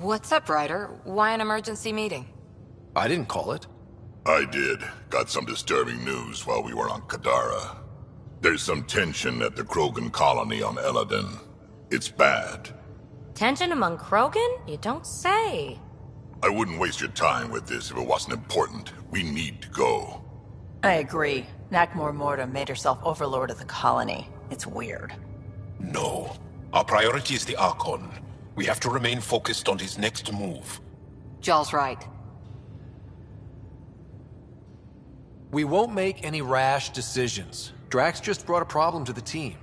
What's up, Ryder? Why an emergency meeting? I didn't call it. I did. Got some disturbing news while we were on Kadara. There's some tension at the Krogan colony on Eladon. It's bad. Tension among Krogan? You don't say. I wouldn't waste your time with this if it wasn't important. We need to go. I agree. Nakmor Morta made herself overlord of the colony. It's weird. No. Our priority is the Archon. We have to remain focused on his next move. Jaal's right. We won't make any rash decisions. Drax just brought a problem to the team.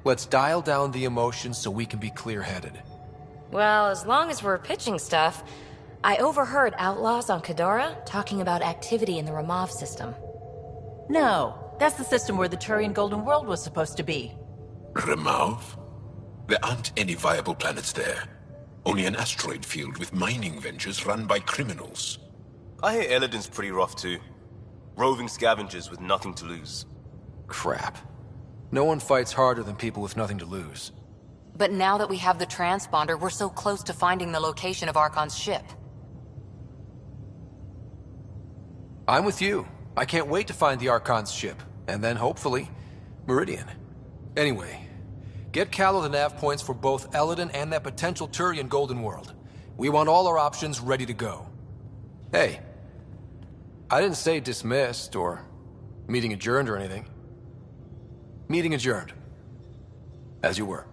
Let's dial down the emotions so we can be clear-headed. Well, as long as we're pitching stuff, I overheard outlaws on Kadara talking about activity in the Ramov system. No, that's the system where the Turian Golden World was supposed to be. Ramov? There aren't any viable planets there. Only an asteroid field with mining ventures run by criminals. I hear Eladon's pretty rough too. Roving scavengers with nothing to lose. Crap. No one fights harder than people with nothing to lose. But now that we have the transponder, we're so close to finding the location of Archon's ship. I'm with you. I can't wait to find the Archon's ship. And then, hopefully, Meridian. Anyway, get Callow the nav points for both Eladon and that potential Turian Golden World. We want all our options ready to go. Hey, I didn't say dismissed or meeting adjourned or anything. Meeting adjourned. As you were.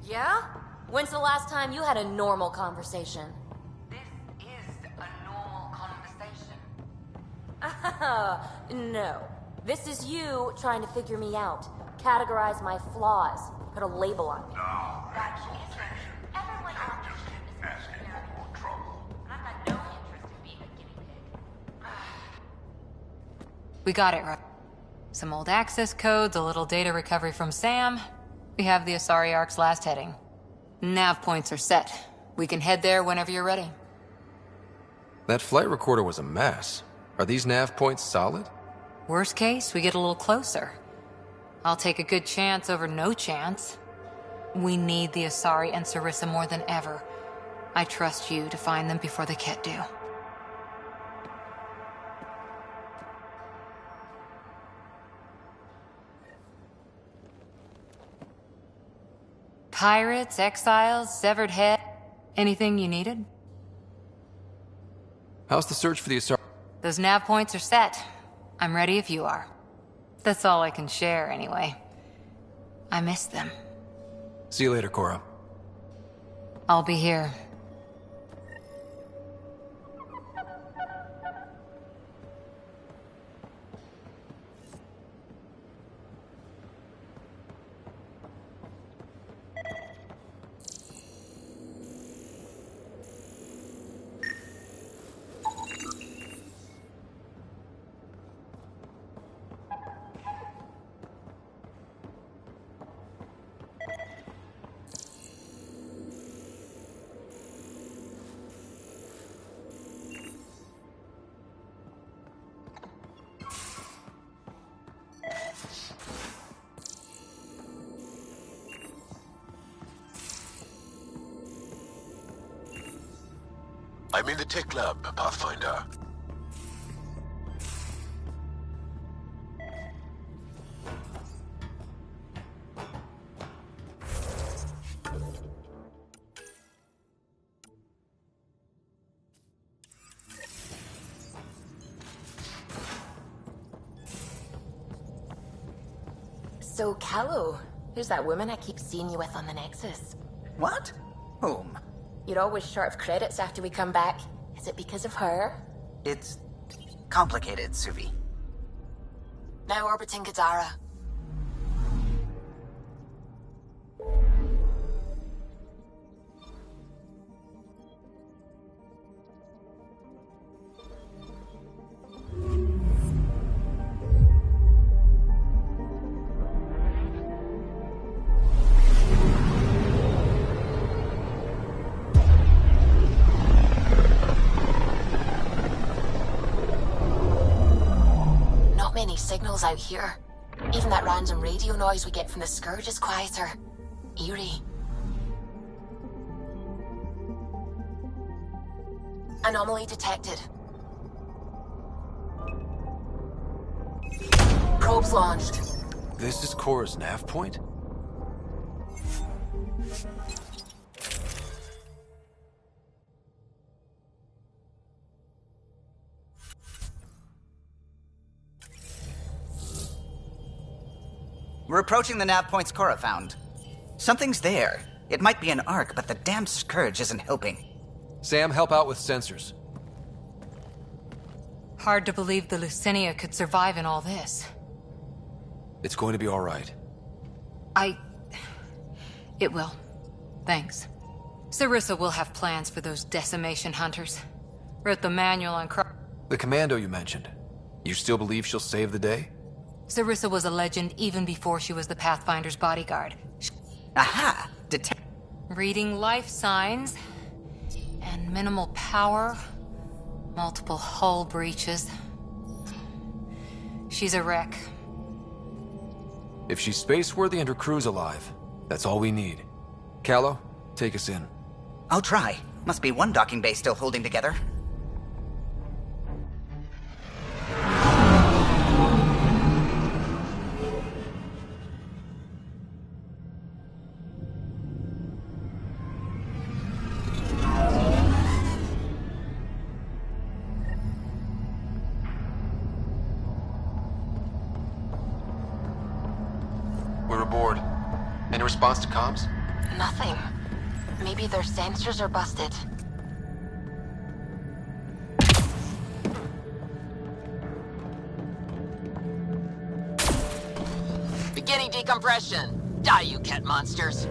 Yeah? When's the last time you had a normal conversation? This is a normal conversation. No. This is you trying to figure me out. Categorize my flaws. Put a label on me. That isn't. Everyone else Just keep asking for more trouble. I've got no interest in being a guinea pig. We got it right. Some old access codes, a little data recovery from Sam. We have the Asari Ark's last heading. Nav points are set. We can head there whenever you're ready. That flight recorder was a mess. Are these nav points solid? Worst case, we get a little closer. I'll take a good chance over no chance. We need the Asari and Sarissa more than ever. I trust you to find them before the Ket do. Pirates, exiles, severed head. Anything you needed? How's the search for the Asari? Those nav points are set. I'm ready if you are. That's all I can share, anyway. I miss them. See you later, Cora. I'll be here. I'm in the tech lab, Pathfinder. So, Callow, who's that woman I keep seeing you with on the Nexus? What? Whom? You're always short of credits after we come back. Is it because of her? It's complicated, Suvi. Now orbiting Kadara. signals out here. Even that random radio noise we get from the Scourge is quieter. Eerie. Anomaly detected. Probes launched. This is Cora's nav point? We're approaching the nav points Cora found. Something's there. It might be an arc, but the damn Scourge isn't helping. Sam, help out with sensors. Hard to believe the Lucinia could survive in all this. It's going to be all right. It will. Thanks. Sarissa will have plans for those decimation hunters. Wrote the manual on The commando you mentioned. You still believe she'll save the day? Sarissa was a legend even before she was the Pathfinder's bodyguard. Aha! Reading life signs. And minimal power. Multiple hull breaches. She's a wreck. If she's space-worthy and her crew's alive, that's all we need. Callow, take us in. I'll try. Must be one docking bay still holding together. We're aboard. Any response to comms? Nothing. Maybe their sensors are busted. Beginning decompression. Die, you cat monsters.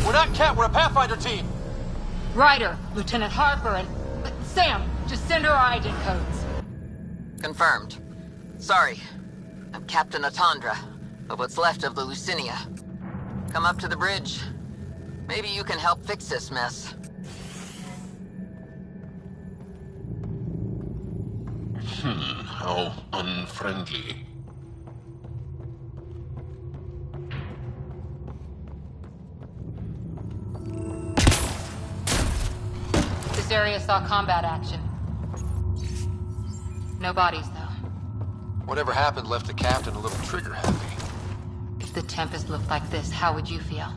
We're not Cat, we're a Pathfinder team! Ryder, Lieutenant Harper, and... Sam, just send her ident codes. Confirmed. Sorry. I'm Captain Atandra, of what's left of the Lucinia. Come up to the bridge. Maybe you can help fix this mess. How unfriendly. This area saw combat action. No bodies, though. Whatever happened left the captain a little trigger-happy. If the Tempest looked like this, how would you feel?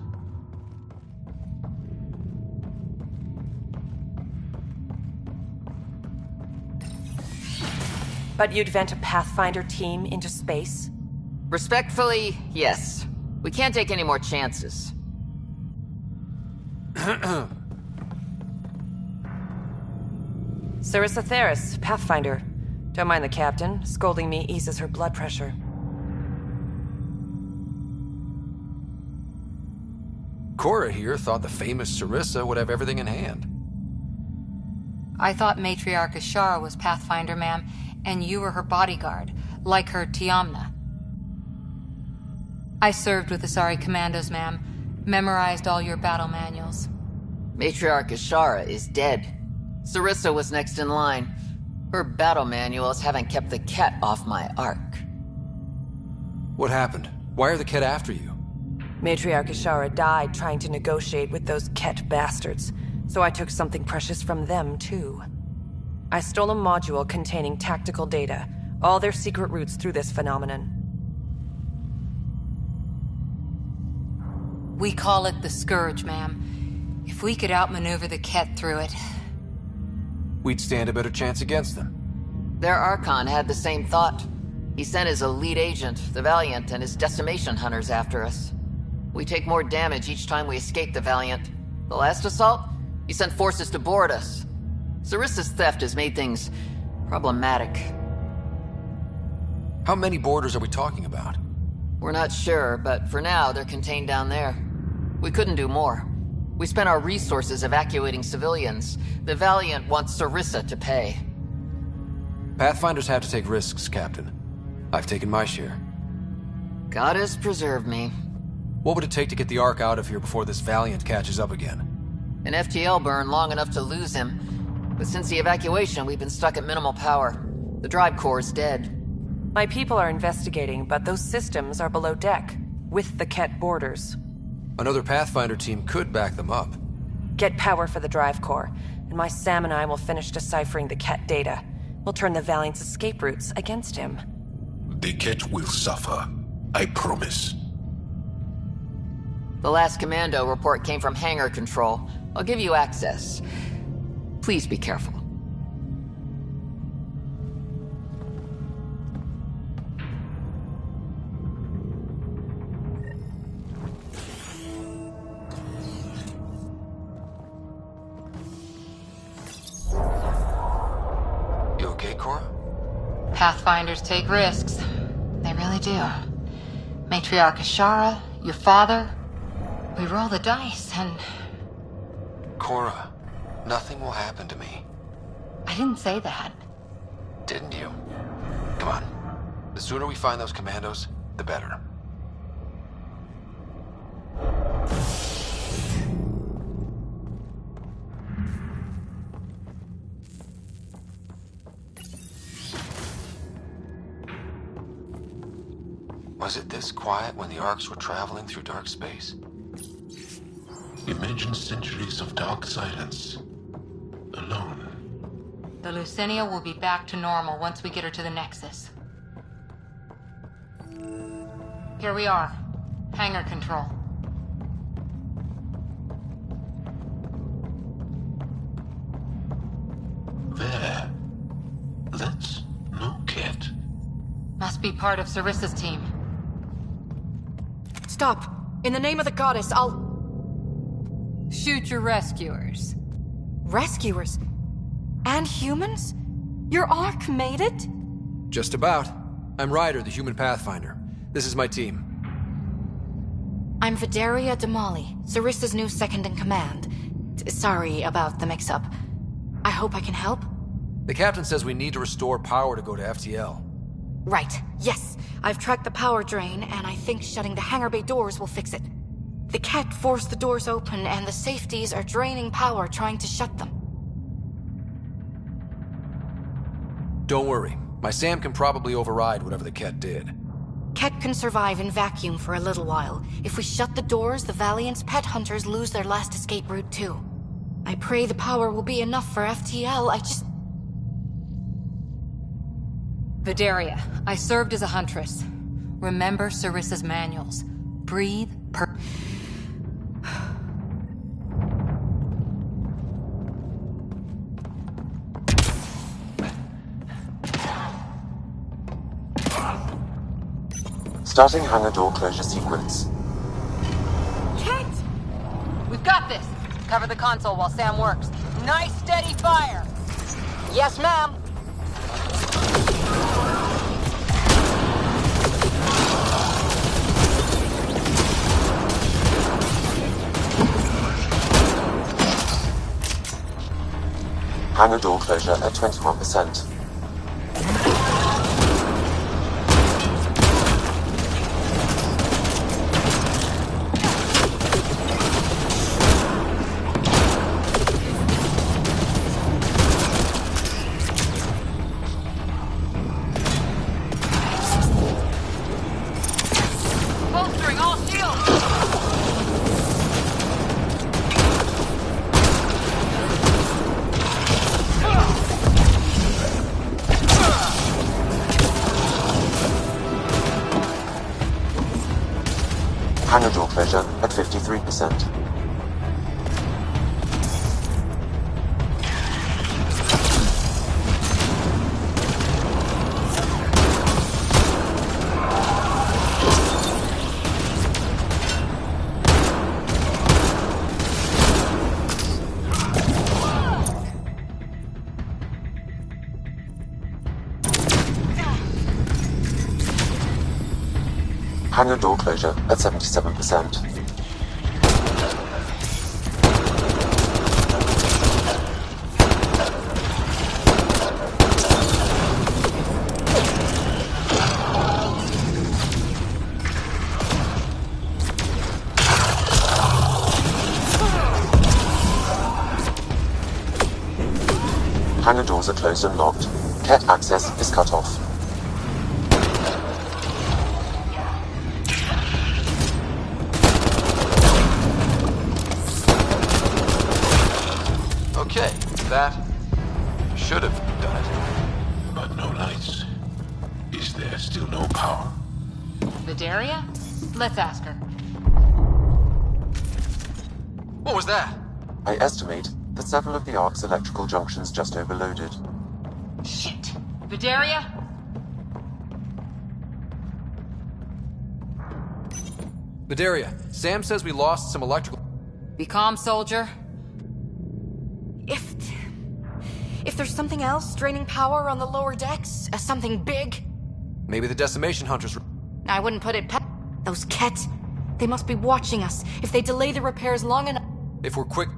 But you'd vent a Pathfinder team into space? Respectfully, yes. We can't take any more chances. Sarissa Theris, Pathfinder. Don't mind the captain. Scolding me eases her blood pressure. Cora here thought the famous Sarissa would have everything in hand. I thought Matriarch Ashara was Pathfinder, ma'am, and you were her bodyguard, like her Tiamna. I served with the Asari Commandos, ma'am. Memorized all your battle manuals. Matriarch Ashara is dead. Sarissa was next in line. Her battle manuals haven't kept the Ket off my ark. What happened? Why are the Ket after you? Matriarch Ashara died trying to negotiate with those Ket bastards, so I took something precious from them, too. I stole a module containing tactical data, all their secret routes through this phenomenon. We call it the Scourge, ma'am. If we could outmaneuver the Ket through it... We'd stand a better chance against them. Their Archon had the same thought. He sent his elite agent, the Valiant, and his decimation hunters after us. We take more damage each time we escape the Valiant. The last assault, he sent forces to board us. Sarissa's theft has made things problematic. How many boarders are we talking about? We're not sure, but for now, they're contained down there. We couldn't do more. We spent our resources evacuating civilians. The Valiant wants Sarissa to pay. Pathfinders have to take risks, Captain. I've taken my share. God has preserved me. What would it take to get the Ark out of here before this Valiant catches up again? An FTL burn long enough to lose him. But since the evacuation, we've been stuck at minimal power. The drive core is dead. My people are investigating, but those systems are below deck, with the Ket borders. Another Pathfinder team could back them up. Get power for the drive core, and my Sam and I will finish deciphering the Ket data. We'll turn the Valiant's escape routes against him. The Ket will suffer. I promise. The last commando report came from hangar control. I'll give you access. Please be careful. You okay, Cora? Pathfinders take risks. They really do. Matriarch Ashara, your father, we roll the dice and... Cora, nothing will happen to me. I didn't say that. Didn't you? Come on. The sooner we find those commandos, the better. Was it this quiet when the Arks were traveling through dark space? Imagine centuries of dark silence. Alone. The Lucinia will be back to normal once we get her to the Nexus. Here we are. Hangar control. There. That's no Ket. Must be part of Sarissa's team. Stop! In the name of the goddess, I'll... Shoot your rescuers. Rescuers? And humans? Your Ark made it? Just about. I'm Ryder, the human Pathfinder. This is my team. I'm Vidaria Damali, Sarissa's new second-in-command. Sorry about the mix-up. I hope I can help? The captain says we need to restore power to go to FTL. Right, yes. I've tracked the power drain, and I think shutting the hangar bay doors will fix it. The Ket forced the doors open, and the safeties are draining power trying to shut them. Don't worry. My Sam can probably override whatever the Ket did. Ket can survive in vacuum for a little while. If we shut the doors, the Valiant's pet hunters lose their last escape route too. I pray the power will be enough for FTL, Vidaria, I served as a huntress. Remember Sarissa's manuals. Breathe, Starting hangar door closure sequence. Ket! We've got this. Cover the console while Sam works. Nice steady fire. Yes, ma'am. Hangar door closure at 21%. Bolstering all shields. Hangar door closure at 53%. Hangar door closure at 77%. Hangar doors are closed and locked. Ket access is cut off. Okay, that should have done it. But no lights. Is there still no power? Vidaria? Let's ask her. What was that? I estimate that several of the Ark's electrical junctions just overloaded. Shit. Vidaria? Vidaria, Sam says we lost some electrical... Be calm, soldier. If there's something else draining power on the lower decks, something big... Maybe the decimation hunters... I wouldn't put it past... Those Kett, they must be watching us. If they delay the repairs long enough... If we're quick,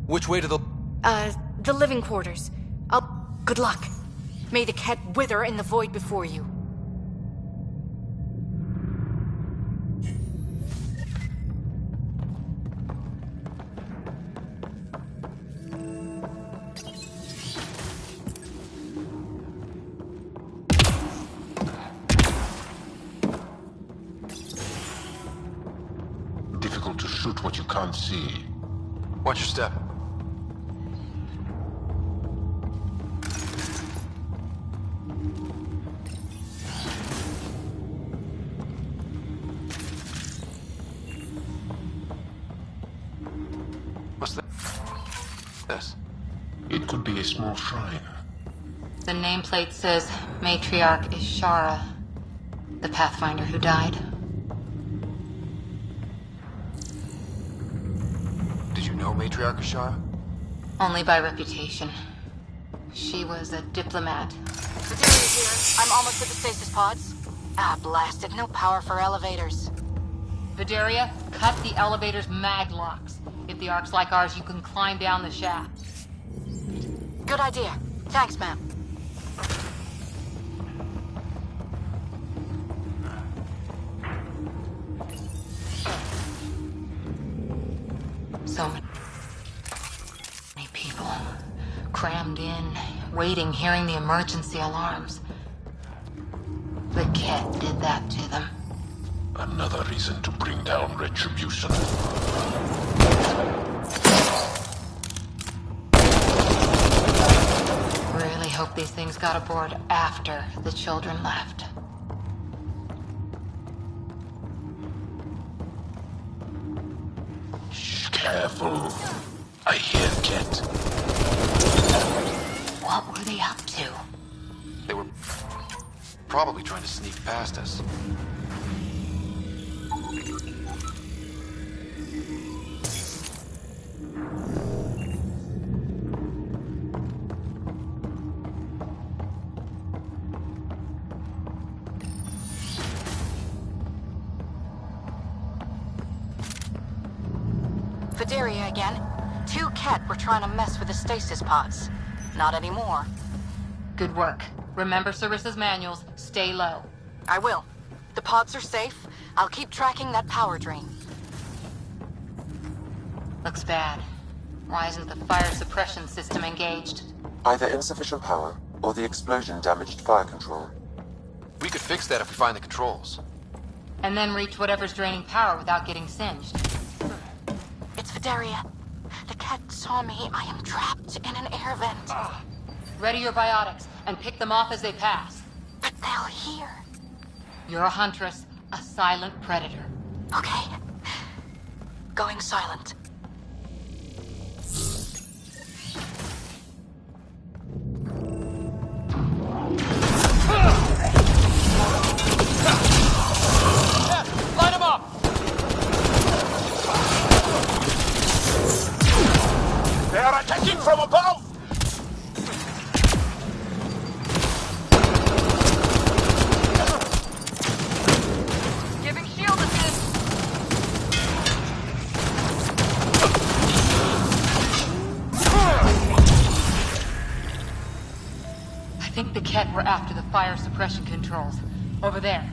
which way to the... The living quarters. Good luck. May the Kett wither in the void before you. Difficult to shoot what you can't see. Watch your step. What's that? This? It could be a small shrine. The nameplate says Matriarch Ishara, the Pathfinder who died. Did you know Matriarch Ishara? Only by reputation. She was a diplomat. Vidaria's here. I'm almost at the stasis pods. Ah, blasted. No power for elevators. Vidaria, cut the elevator's mag locks. If the Ark's like ours, you can climb down the shaft. Good idea. Thanks, ma'am. So many people crammed in, waiting, hearing the emergency alarms. The Kett did that to them. Another reason to bring down retribution. Really hope these things got aboard after the children left. Careful. I hear Kett. What were they up to? They were probably trying to sneak past us. Vidaria again. 2 Kett were trying to mess with the stasis pods. Not anymore. Good work. Remember Sarissa's manuals. Stay low. I will. The pods are safe. I'll keep tracking that power drain. Looks bad. Why isn't the fire suppression system engaged? Either insufficient power, or the explosion damaged fire control. We could fix that if we find the controls. And then reach whatever's draining power without getting singed. It's Vidaria. The Kett saw me. I am trapped in an air vent. Ready your biotics, and pick them off as they pass. But they'll hear. You're a huntress, a silent predator. Okay. Going silent. Line them up! They are attacking from above! Giving shield assist! I think the Kett were after the fire suppression controls. Over there.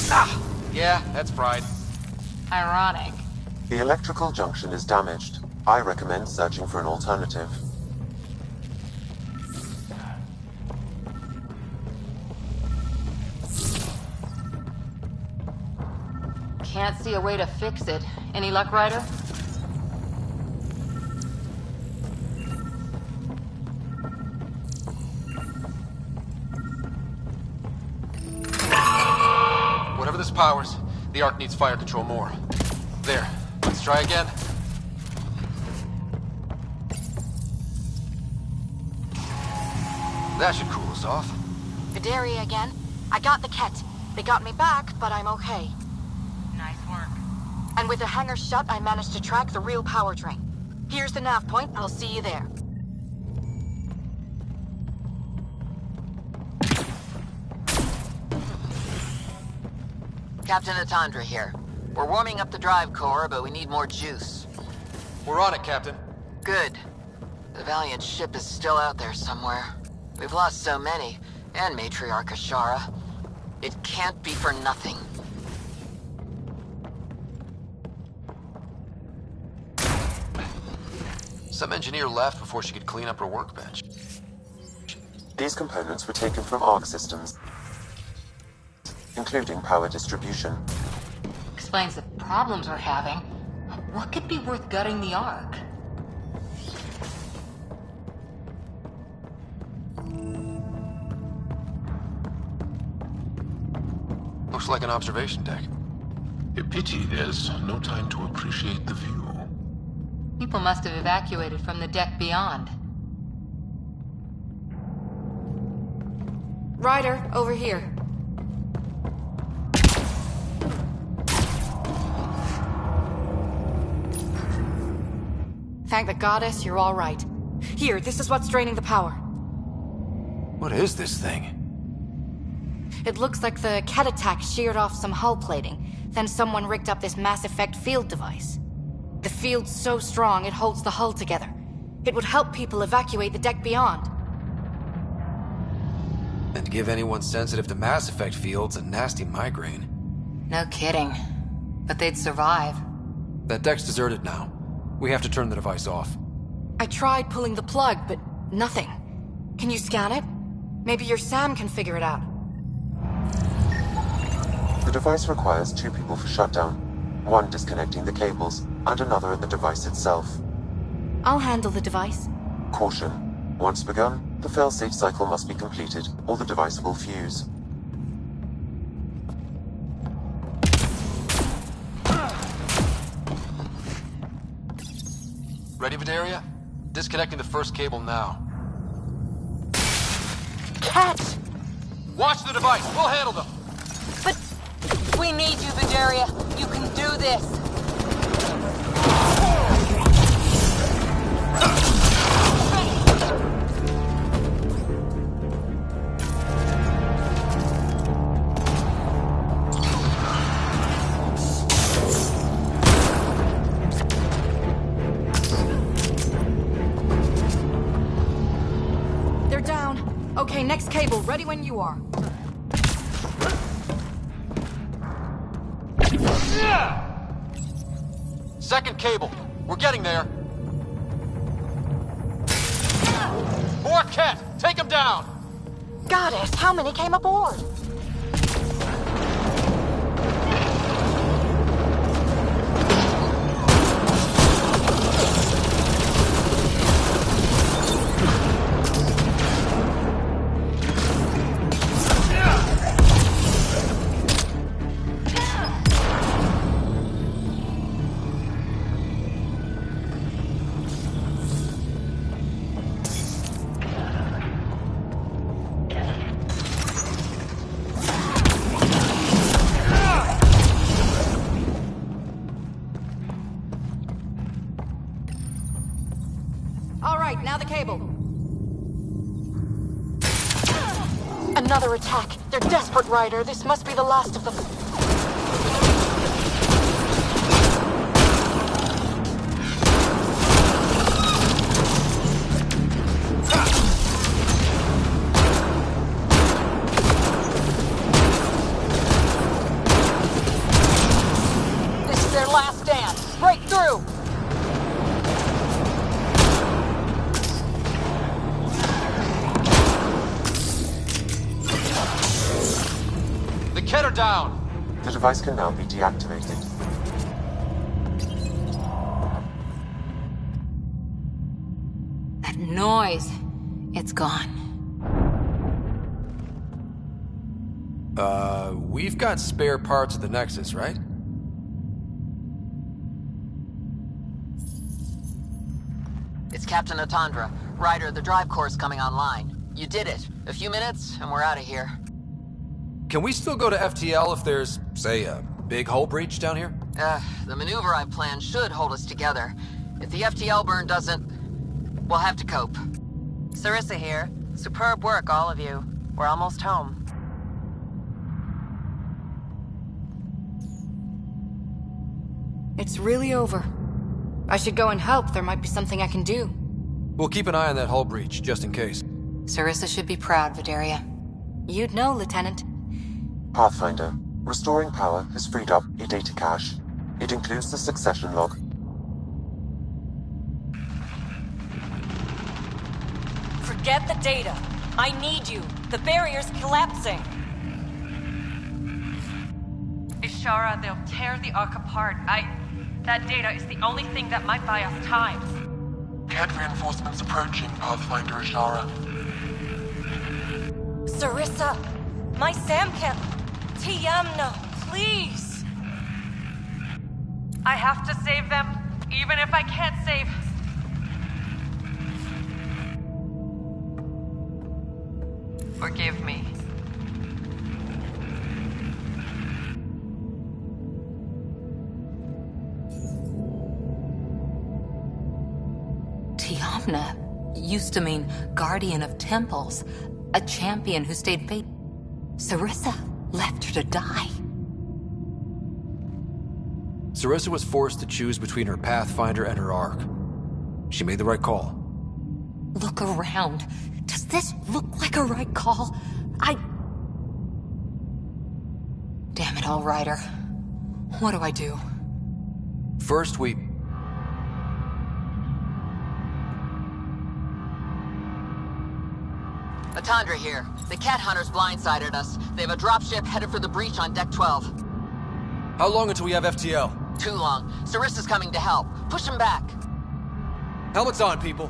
Ah! Yeah, that's Pride. Ironic. The electrical junction is damaged. I recommend searching for an alternative. Can't see a way to fix it. Any luck, Ryder? powers. The Ark needs fire control more. There. Let's try again. That should cool us off. Vidaria again. I got the Ket. They got me back, but I'm okay. Nice work. And with the hangar shut, I managed to track the real power drain. Here's the nav point. I'll see you there. Captain Atandra here. We're warming up the drive core, but we need more juice. We're on it, Captain. Good. The Valiant ship is still out there somewhere. We've lost so many, and Matriarch Ashara. It can't be for nothing. Some engineer left before she could clean up her workbench. These components were taken from Ark systems, including power distribution. Explains the problems we're having. What could be worth gutting the Ark? Looks like an observation deck. A pity there's no time to appreciate the view. People must have evacuated from the deck beyond. Ryder, over here. Thank the goddess you're all right. Here, this is what's draining the power. What is this thing? It looks like the Ket attack sheared off some hull plating. Then someone rigged up this Mass Effect field device. The field's so strong it holds the hull together. It would help people evacuate the deck beyond. And to give anyone sensitive to Mass Effect fields a nasty migraine. No kidding. But they'd survive. That deck's deserted now. We have to turn the device off. I tried pulling the plug, but nothing. Can you scan it? Maybe your Sam can figure it out. The device requires 2 people for shutdown, one disconnecting the cables, and another at the device itself. I'll handle the device. Caution. Once begun, the failsafe cycle must be completed, or the device will fuse. Ready, Vidaria? Disconnecting the first cable now. Ket! Watch the device! We'll handle them! But we need you, Vidaria. You can do this. They're down. Okay, next cable, ready when you are. Second cable. We're getting there. More Ket! Take him down! Goddess, how many came aboard? All right, now the cable. Another attack. They're desperate, Ryder. This must be the last of them. This is their last stand. Break through! The Ket are down! The device can now be deactivated. That noise. It's gone. we've got spare parts at the Nexus, right? It's Captain Atandra. Ryder, the drive core's coming online. You did it. A few minutes, and we're out of here. Can we still go to FTL if there's, say, a big hull breach down here? The maneuver I've planned should hold us together. If the FTL burn doesn't, we'll have to cope. Sarissa here. Superb work, all of you. We're almost home. It's really over. I should go and help. There might be something I can do. We'll keep an eye on that hull breach, just in case. Sarissa should be proud, Vidaria. You'd know, Lieutenant. Pathfinder, restoring power has freed up a data cache. It includes the succession log. Forget the data. I need you. The barrier's collapsing. Ishara, they'll tear the Ark apart. That data is the only thing that might buy us time. CAD reinforcements approaching, Pathfinder Ishara. Sarissa! My Samcat! Tiamna, please! I have to save them, even if I can't save... Forgive me. Tiamna used to mean guardian of temples, a champion who stayed faithful. Sarissa left her to die. Sarissa was forced to choose between her Pathfinder and her Ark. She made the right call. Look around. Does this look like a right call? Damn it all, Ryder. What do I do? First, we... Atandra here. The cat hunters blindsided us. They have a dropship headed for the breach on Deck 12. How long until we have FTL? Too long. Sarissa's coming to help. Push him back. Helmets on, people.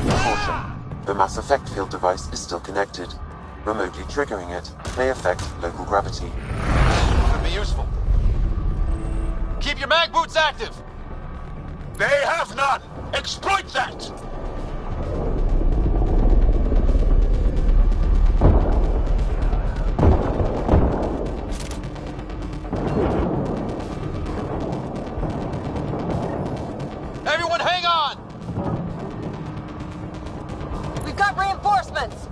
Caution. The mass effect field device is still connected. Remotely triggering it may affect local gravity. Could be useful. Keep your mag boots active! They have none! Exploit that! Everyone hang on! We've got reinforcements!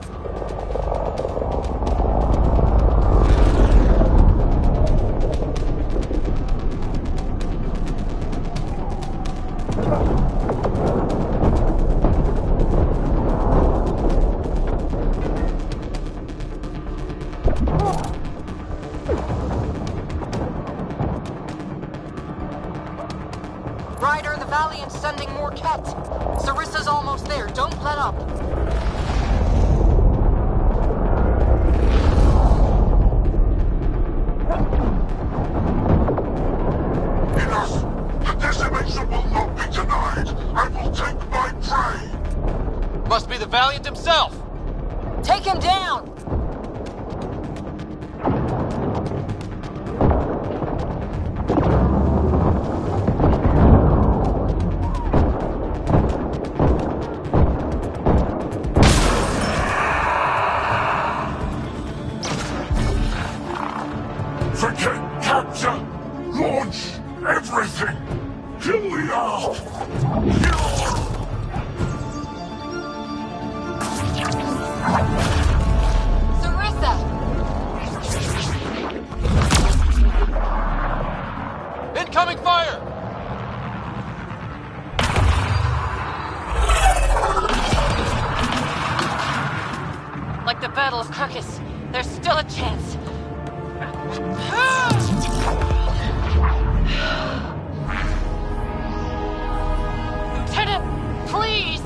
Ryder, the Valiant's sending more Ket. Sarissa's almost there. Don't let up. Enough! The decimation will not be denied! I will take my prey! Must be the Valiant himself! Take him down! Forget capture! Launch everything! Kill the Ark! Sarissa! Incoming fire! Like the Battle of Kirkus, there's still a chance. Lieutenant, please!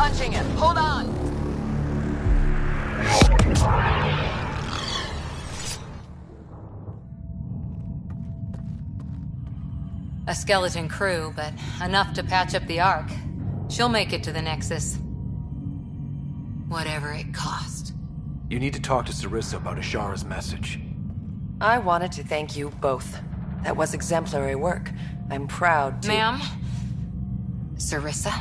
punching him. Hold on. A skeleton crew, but enough to patch up the Ark. She'll make it to the Nexus. Whatever it cost. You need to talk to Sarissa about Ashara's message. I wanted to thank you both. That was exemplary work. I'm proud to— Ma'am? Sarissa?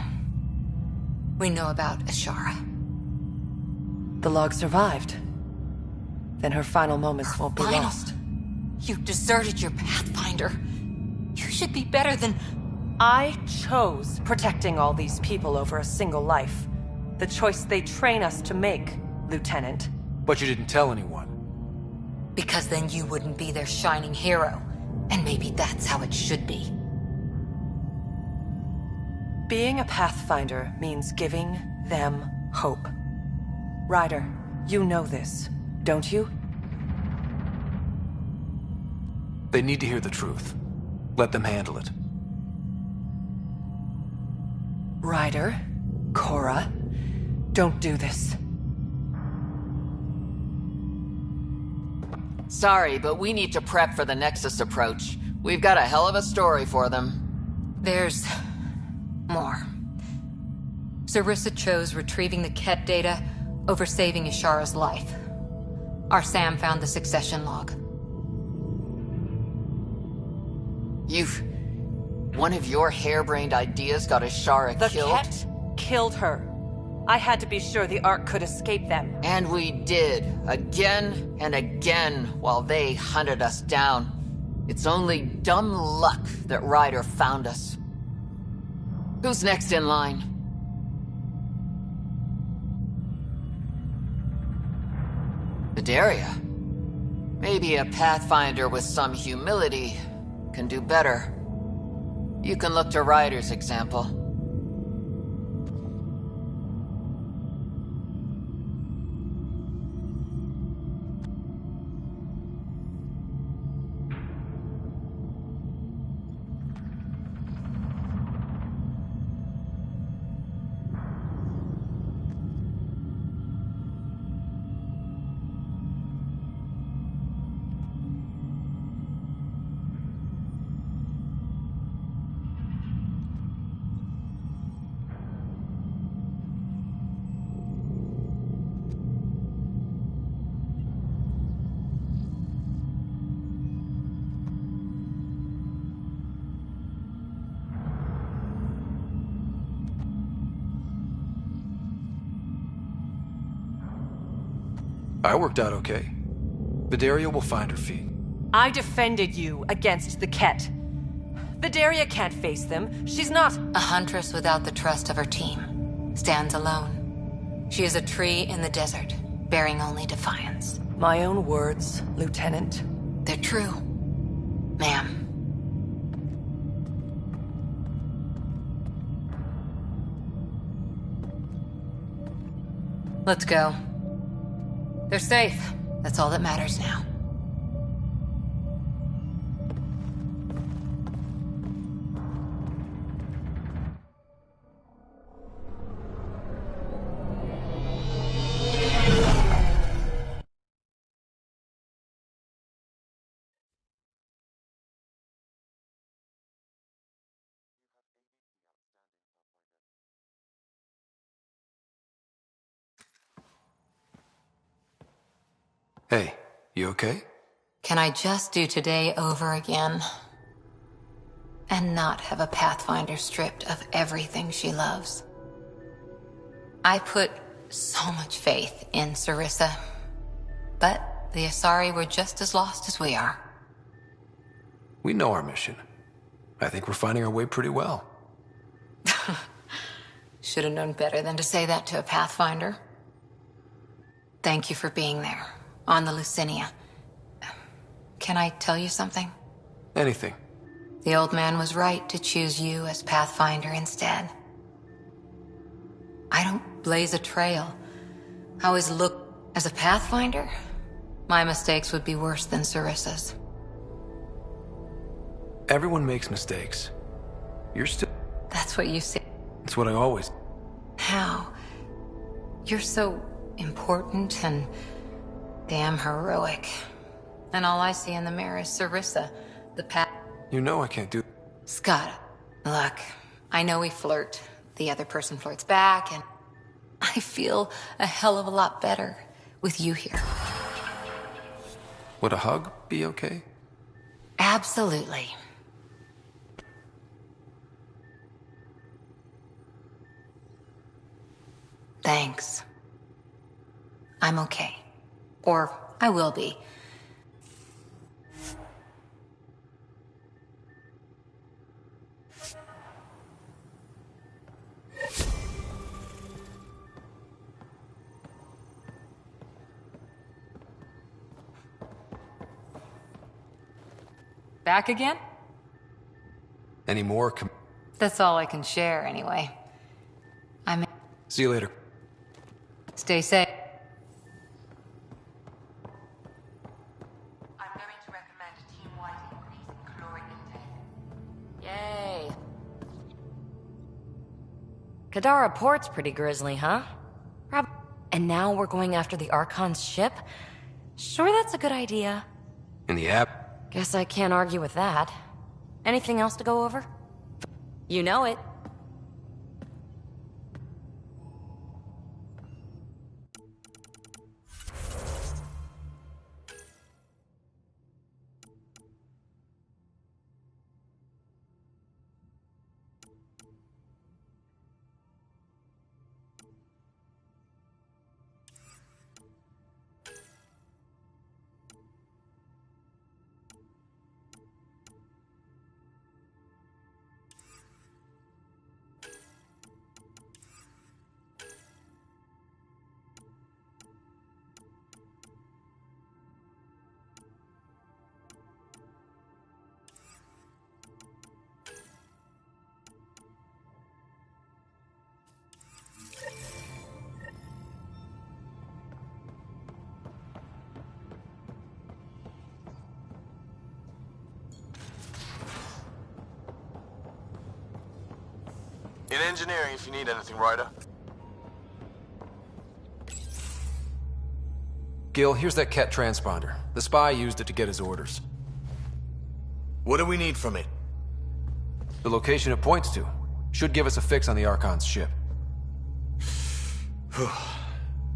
We know about Ashara. The log survived. Then her final moments won't be Final? lost. You deserted your Pathfinder. You should be better than... I chose protecting all these people over a single life. The choice they train us to make, Lieutenant. But you didn't tell anyone. Because then you wouldn't be their shining hero. And maybe that's how it should be. Being a Pathfinder means giving them hope. Ryder, you know this, don't you? They need to hear the truth. Let them handle it. Ryder, Cora, don't do this. Sorry, but we need to prep for the Nexus approach. We've got a hell of a story for them. There's... more. Sarissa chose retrieving the Ket data over saving Ashara's life. Our Sam found the succession log. One of your harebrained ideas got Ashara killed? The Ket killed her. I had to be sure the Ark could escape them. And we did, again and again, while they hunted us down. It's only dumb luck that Ryder found us. Who's next in line? Bedaria. Maybe a Pathfinder with some humility can do better. You can look to Ryder's example. I worked out okay. Bedaria will find her feet. I defended you against the Ket. Bedaria can't face them. She's not— A huntress without the trust of her team. Stands alone. She is a tree in the desert, bearing only defiance. My own words, Lieutenant. They're true, ma'am. Let's go. They're safe. That's all that matters now. Hey, you okay? Can I just do today over again? And not have a Pathfinder stripped of everything she loves? I put so much faith in Sarissa, but the Asari were just as lost as we are. We know our mission. I think we're finding our way pretty well. Should have known better than to say that to a Pathfinder. Thank you for being there. On the Lucinia. Can I tell you something? Anything. The old man was right to choose you as Pathfinder instead. I don't blaze a trail. I always look as a Pathfinder. My mistakes would be worse than Sarissa's. Everyone makes mistakes. You're still... That's what you say. It's what I always... how. You're so important and damn heroic. And all I see in the mirror is Sarissa, the You know I can't do... Scott, look, I know we flirt. The other person flirts back, and I feel a hell of a lot better with you here. Would a hug be okay? Absolutely. Thanks. I'm okay. Or I will be. Back again? Any more That's all I can share, anyway. See you later. Stay safe. I'm going to recommend a team-wide increase in caloric intake. Yay. Kadara Port's pretty grisly, huh? And now we're going after the Archon's ship? Sure, that's a good idea. In the app? Guess I can't argue with that. Anything else to go over? You know it. In engineering, if you need anything, Ryder. Gil, here's that Ket transponder. The spy used it to get his orders. What do we need from it? The location it points to. Should give us a fix on the Archon's ship.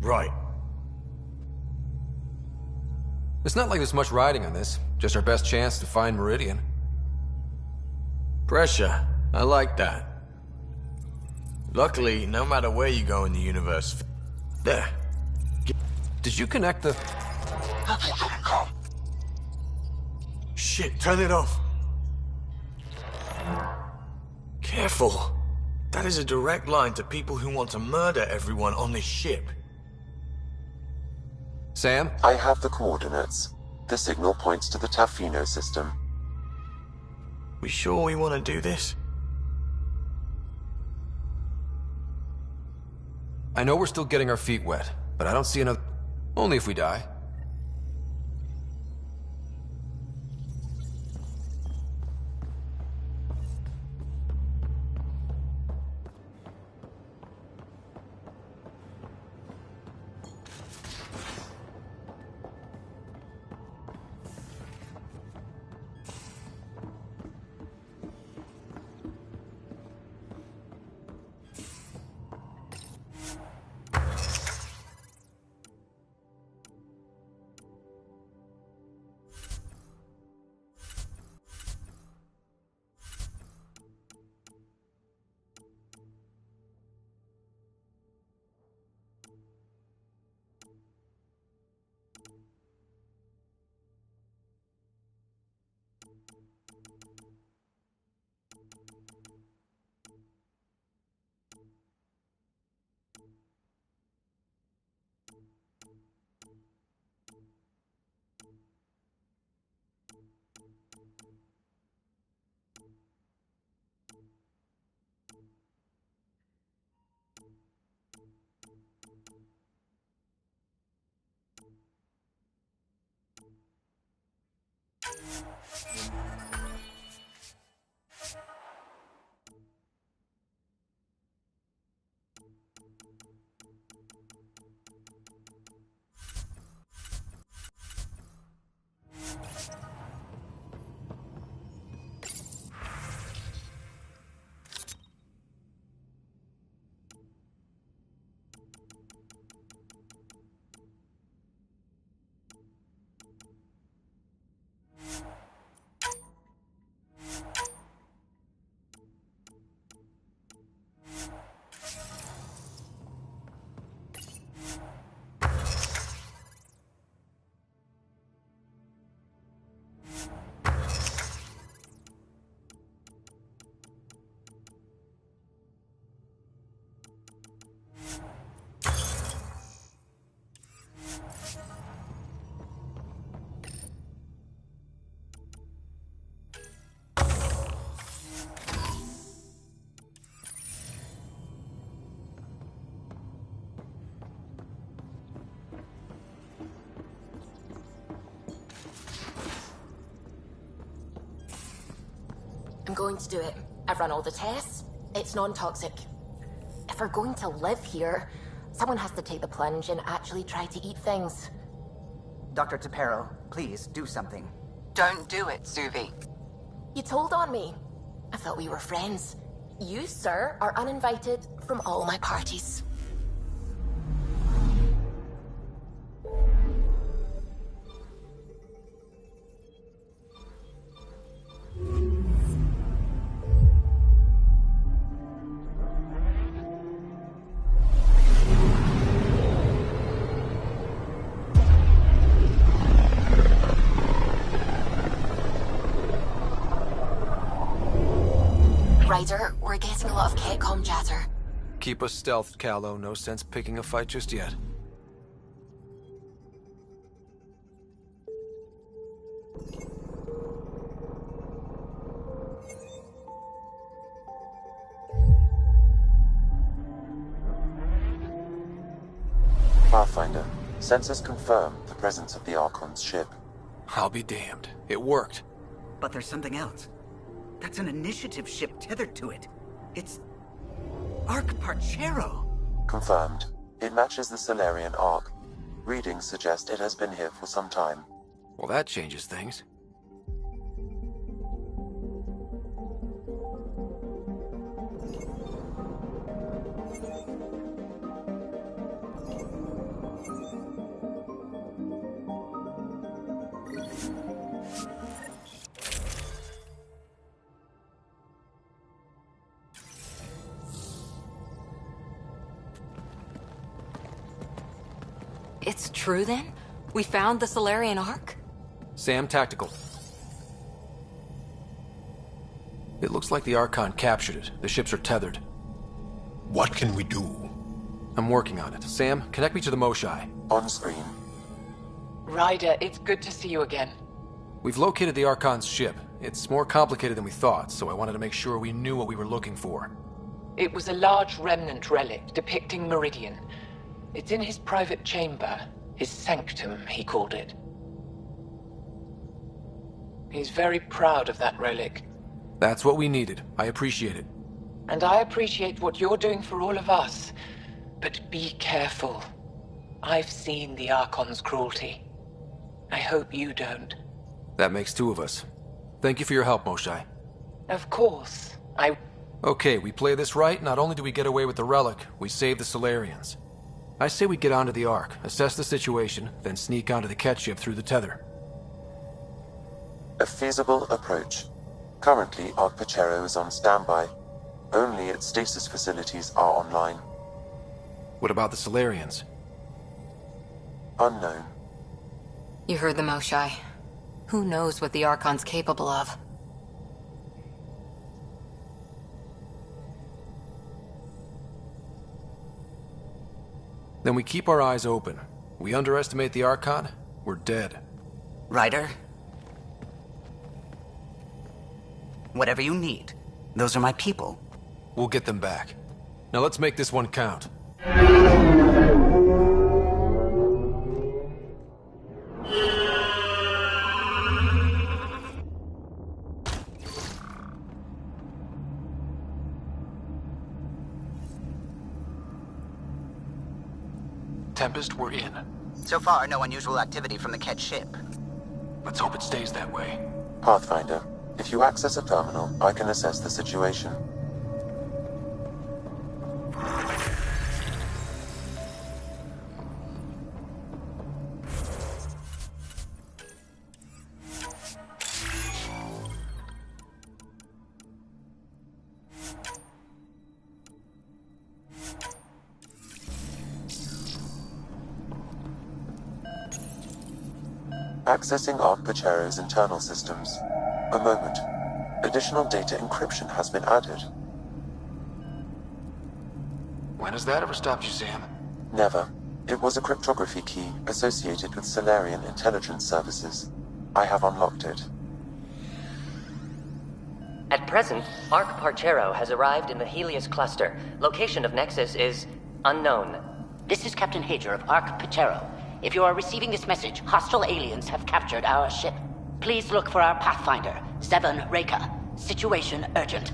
Right. It's not like there's much riding on this. Just our best chance to find Meridian. Pressure. I like that. Luckily, no matter where you go in the universe... There. Did you connect the... Shit, turn it off. Careful. That is a direct line to people who want to murder everyone on this ship. Sam? I have the coordinates. The signal points to the Tafino system. We sure we want to do this? I know we're still getting our feet wet, but I don't see another... Only if we die. going to do it. I've run all the tests. It's non-toxic. If we're going to live here, someone has to take the plunge and actually try to eat things. Dr. Tapero, please do something. Don't do it, Suvi. You told on me. I thought we were friends. You, sir, are uninvited from all my parties. Ryder, we're getting a lot of Ketcom chatter. Keep us stealthed, Callow. No sense picking a fight just yet. Pathfinder, sensors confirm the presence of the Archon's ship. I'll be damned. It worked. But there's something else. That's an initiative ship tethered to it. It's... Arc Parchero. Confirmed. It matches the Solarian Arc. Readings suggest it has been here for some time. Well, that changes things. It's true then? We found the Solarian Ark? Sam, tactical. It looks like the Archon captured it. The ships are tethered. What can we do? I'm working on it. Sam, connect me to the Moshai. On screen. Ryder, it's good to see you again. We've located the Archon's ship. It's more complicated than we thought, so I wanted to make sure we knew what we were looking for. It was a large remnant relic depicting Meridian. It's in his private chamber. His sanctum, he called it. He's very proud of that relic. That's what we needed. I appreciate it. And I appreciate what you're doing for all of us. But be careful. I've seen the Archon's cruelty. I hope you don't. That makes two of us. Thank you for your help, Moshai. Of course. Okay, we play this right. Not only do we get away with the relic, we save the Solarians. I say we get onto the Ark, assess the situation, then sneak onto the Ket ship through the tether. A feasible approach. Currently, Arc Parchero is on standby. Only its stasis facilities are online. What about the Solarians? Unknown. You heard the Moshai. Who knows what the Archon's capable of? Then we keep our eyes open. We underestimate the Archon, we're dead. Ryder? Whatever you need. Those are my people. We'll get them back. Now let's make this one count. Tempest, we're in. So far, no unusual activity from the Ket ship. Let's hope it stays that way. Pathfinder, if you access a terminal, I can assess the situation. Accessing Arc Parchero's internal systems. A moment. Additional data encryption has been added. When has that ever stopped you, Sam? Never. It was a cryptography key associated with Solarian intelligence services. I have unlocked it. At present, Arc Parchero has arrived in the Helios cluster. Location of Nexus is unknown. This is Captain Hager of Arc Parchero. If you are receiving this message, hostile aliens have captured our ship. Please look for our Pathfinder, Zevon Reka. Situation urgent.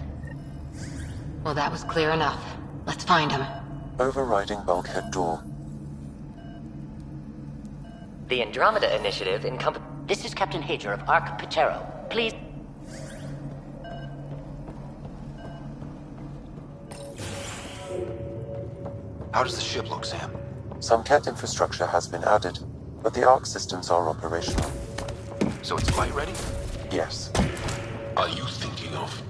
Well, that was clear enough. Let's find him. Overriding bulkhead door. The Andromeda Initiative This is Captain Hager of Ark Patero. Please... How does the ship look, Sam? Some Ket infrastructure has been added, but the Ark systems are operational. So it's flight ready? Yes. Are you thinking of?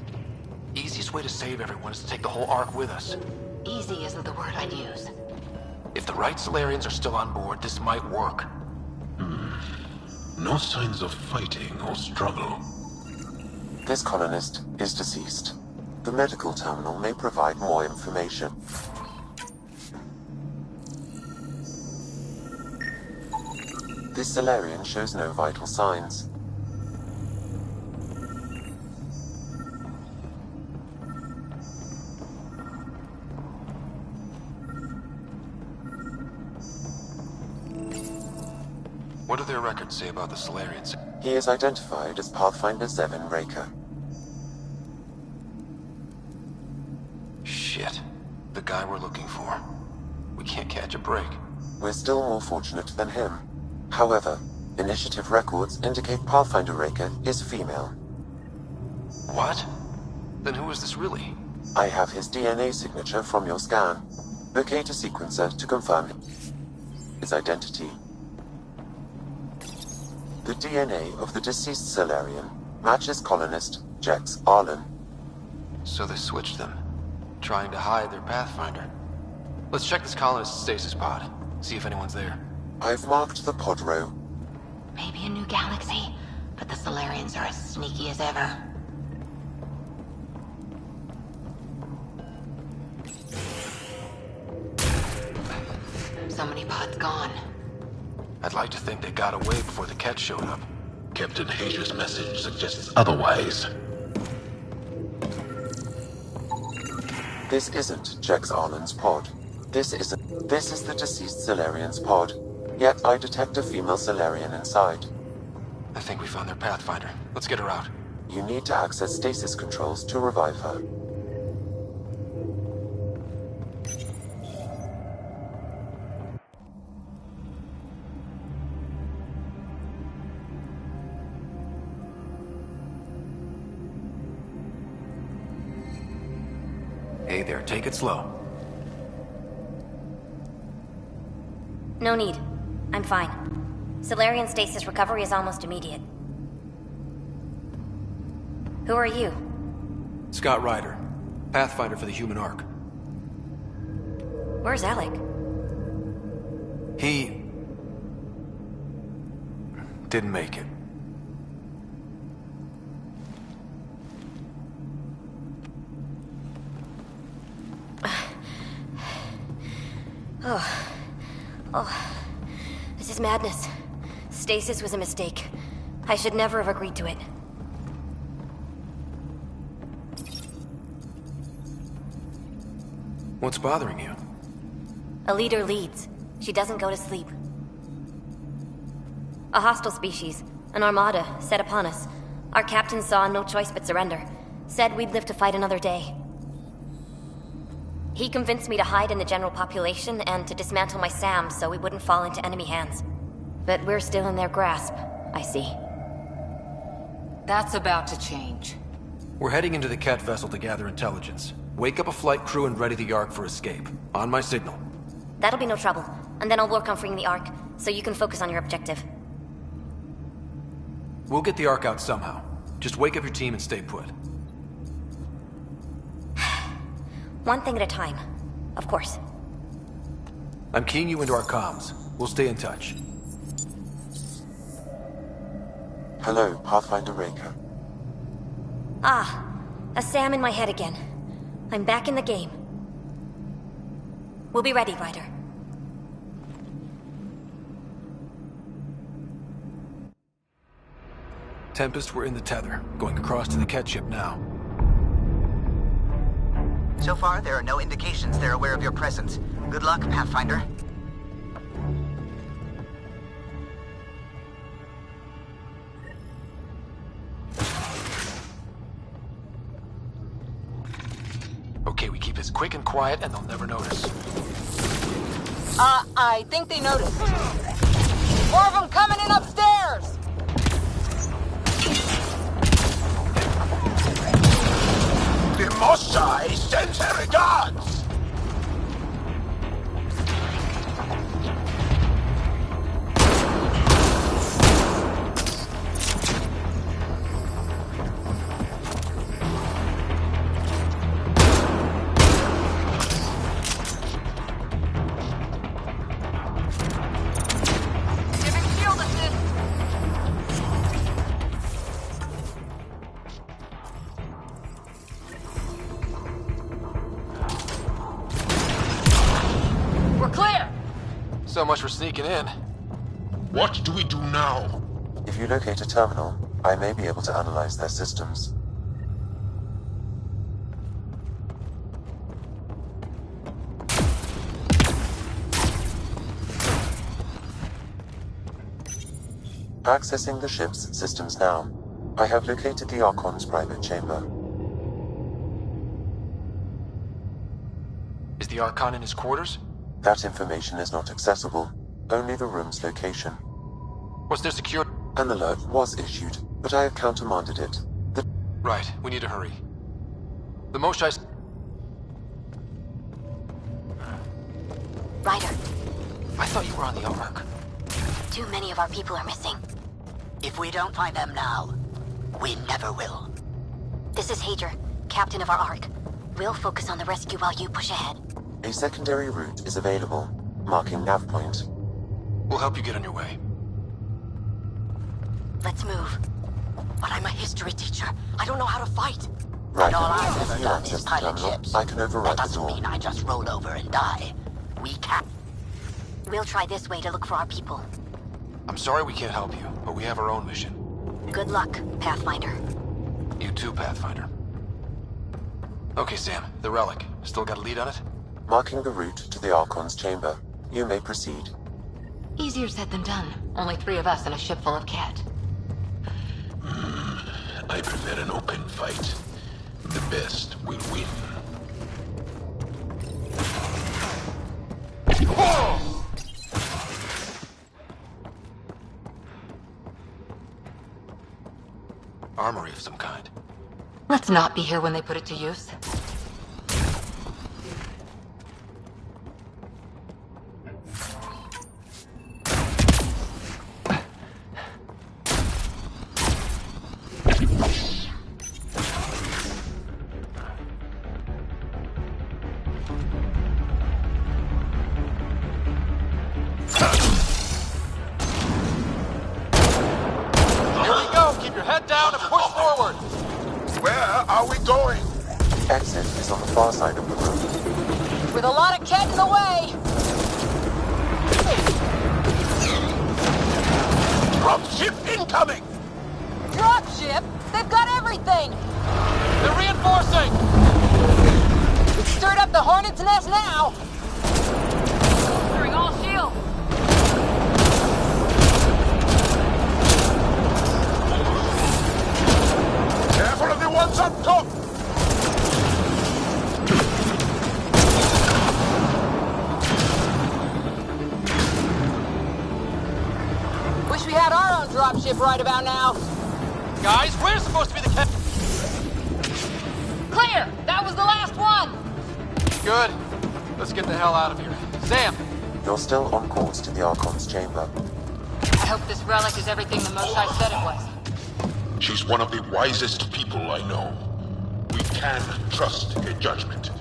Easiest way to save everyone is to take the whole Ark with us. Easy isn't the word I'd use. If the right Solarians are still on board, this might work. No signs of fighting or struggle. This colonist is deceased. The medical terminal may provide more information. This Solarian shows no vital signs. What do their records say about the Solarians? He is identified as Pathfinder Zevin Raker. Shit. The guy we're looking for. We can't catch a break. We're still more fortunate than him. However, initiative records indicate Pathfinder Raker is female. What? Then who is this really? I have his DNA signature from your scan. Locate a sequencer to confirm his identity. The DNA of the deceased Solarian matches colonist Jex Arlen. So they switched them, trying to hide their Pathfinder. Let's check this colonist's stasis pod, see if anyone's there. I've marked the pod row. Maybe a new galaxy, but the Solarians are as sneaky as ever. So many pods gone. I'd like to think they got away before the Ket showed up. Captain Hager's message suggests otherwise. This isn't Jex Arlen's pod. This is the deceased Solarian's pod. Yet I detect a female Solarian inside. I think we found their Pathfinder. Let's get her out. You need to access stasis controls to revive her. Hey there, take it slow. No need. I'm fine. Solarian stasis recovery is almost immediate. Who are you? Scott Ryder, Pathfinder for the Human Ark. Where's Alec? He... didn't make it. Oh, this is madness. Stasis was a mistake. I should never have agreed to it. What's bothering you? A leader leads. She doesn't go to sleep. A hostile species, an armada, set upon us. Our captain saw no choice but surrender. Said we'd live to fight another day. He convinced me to hide in the general population and to dismantle my SAM so we wouldn't fall into enemy hands. But we're still in their grasp, I see. That's about to change. We're heading into the Ket vessel to gather intelligence. Wake up a flight crew and ready the Ark for escape. On my signal. That'll be no trouble. And then I'll work on freeing the Ark, so you can focus on your objective. We'll get the Ark out somehow. Just wake up your team and stay put. One thing at a time, of course. I'm keying you into our comms. We'll stay in touch. Hello, Pathfinder Raker. Ah, a SAM in my head again. I'm back in the game. We'll be ready, Ryder. Tempest, we're in the tether. Going across to the Ket ship now. So far, there are no indications they're aware of your presence. Good luck, Pathfinder. quick and quiet and they'll never notice. I think they noticed. More of them coming in upstairs! The Moshai sends her regards! So much for sneaking in. What do we do now? If you locate a terminal, I may be able to analyze their systems. Accessing the ship's systems now. I have located the Archon's private chamber. Is the Archon in his quarters? That information is not accessible. Only the room's location. Was there secure? An alert was issued, but I have countermanded it. Right, we need to hurry. The Moshai... Ryder. I thought you were on the Ark. Too many of our people are missing. If we don't find them now, we never will. This is Hager, captain of our Ark. We'll focus on the rescue while you push ahead. A secondary route is available, marking nav point. We'll help you get on your way. Let's move. But I'm a history teacher. I don't know how to fight. Right. And all I've If ever you done access is the pilot terminal, ships. I can override That the doesn't door. mean I just roll over and die. We can't. We'll try this way to look for our people. I'm sorry we can't help you, but we have our own mission. Good luck, Pathfinder. You too, Pathfinder. Okay, Sam, the relic. Still got a lead on it? Marking the route to the Archon's chamber. You may proceed. Easier said than done. Only 3 of us in a ship full of cat. I prefer an open fight. The best will win. Armory of some kind. Let's not be here when they put it to use. Exit is on the far side of the room. With a lot of cat in the way! Dropship incoming! Dropship? They've got everything! They're reinforcing! We've stirred up the hornet's nest now! Clearing all shields! Careful of the ones up top! Wish we had our own dropship right about now. Guys, we're supposed to be the Clear! That was the last one! Good. Let's get the hell out of here. Sam! You're still on course to the Archon's chamber. I hope this relic is everything the Moshai said it was. She's one of the wisest people I know. We can trust her judgment.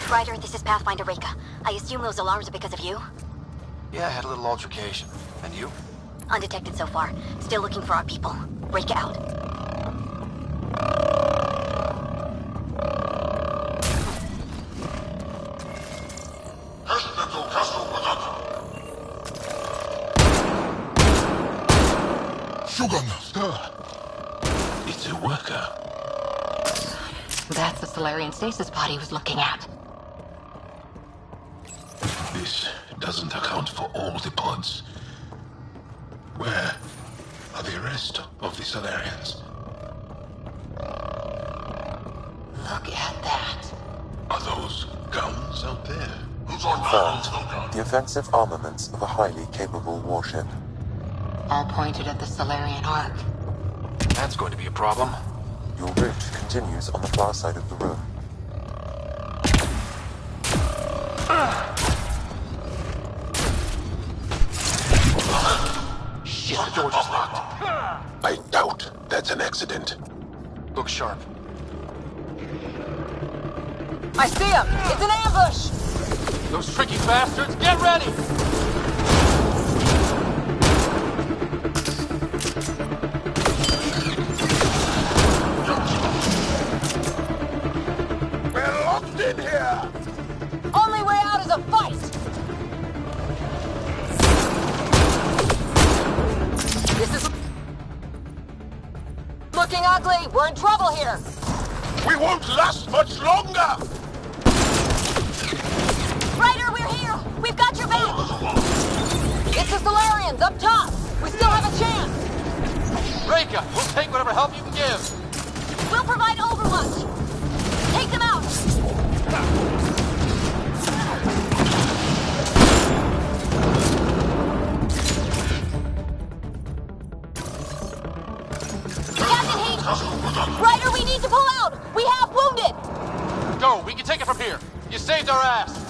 Ryder, this is Pathfinder Reka. I assume those alarms are because of you? Yeah, I had a little altercation. And you? Undetected so far. Still looking for our people. Reka out. It's a worker. That's the Solarian stasis pod he was looking at. This doesn't account for all the pods. Where are the rest of the Solarians? Look at that. Are those guns out there? Confirmed. The offensive armaments of a highly capable warship. All pointed at the Solarian Ark. That's going to be a problem. Your route continues on the far side of the room. Shit, the door just locked. I doubt that's an accident. Look sharp. I see him! It's an ambush! Those tricky bastards, get ready! We're locked in here! Only way out is a fight! This is looking ugly. We're in trouble here. We won't last much longer! Ryder, we're here! We've got your back! It's the Solarians, up top! We still have a chance! Reka, we'll take whatever help you can give! We'll provide overwatch! Take them out! Captain Heat! Ryder, we need to pull out! We have wounded! Go, we can take it from here! You saved our ass!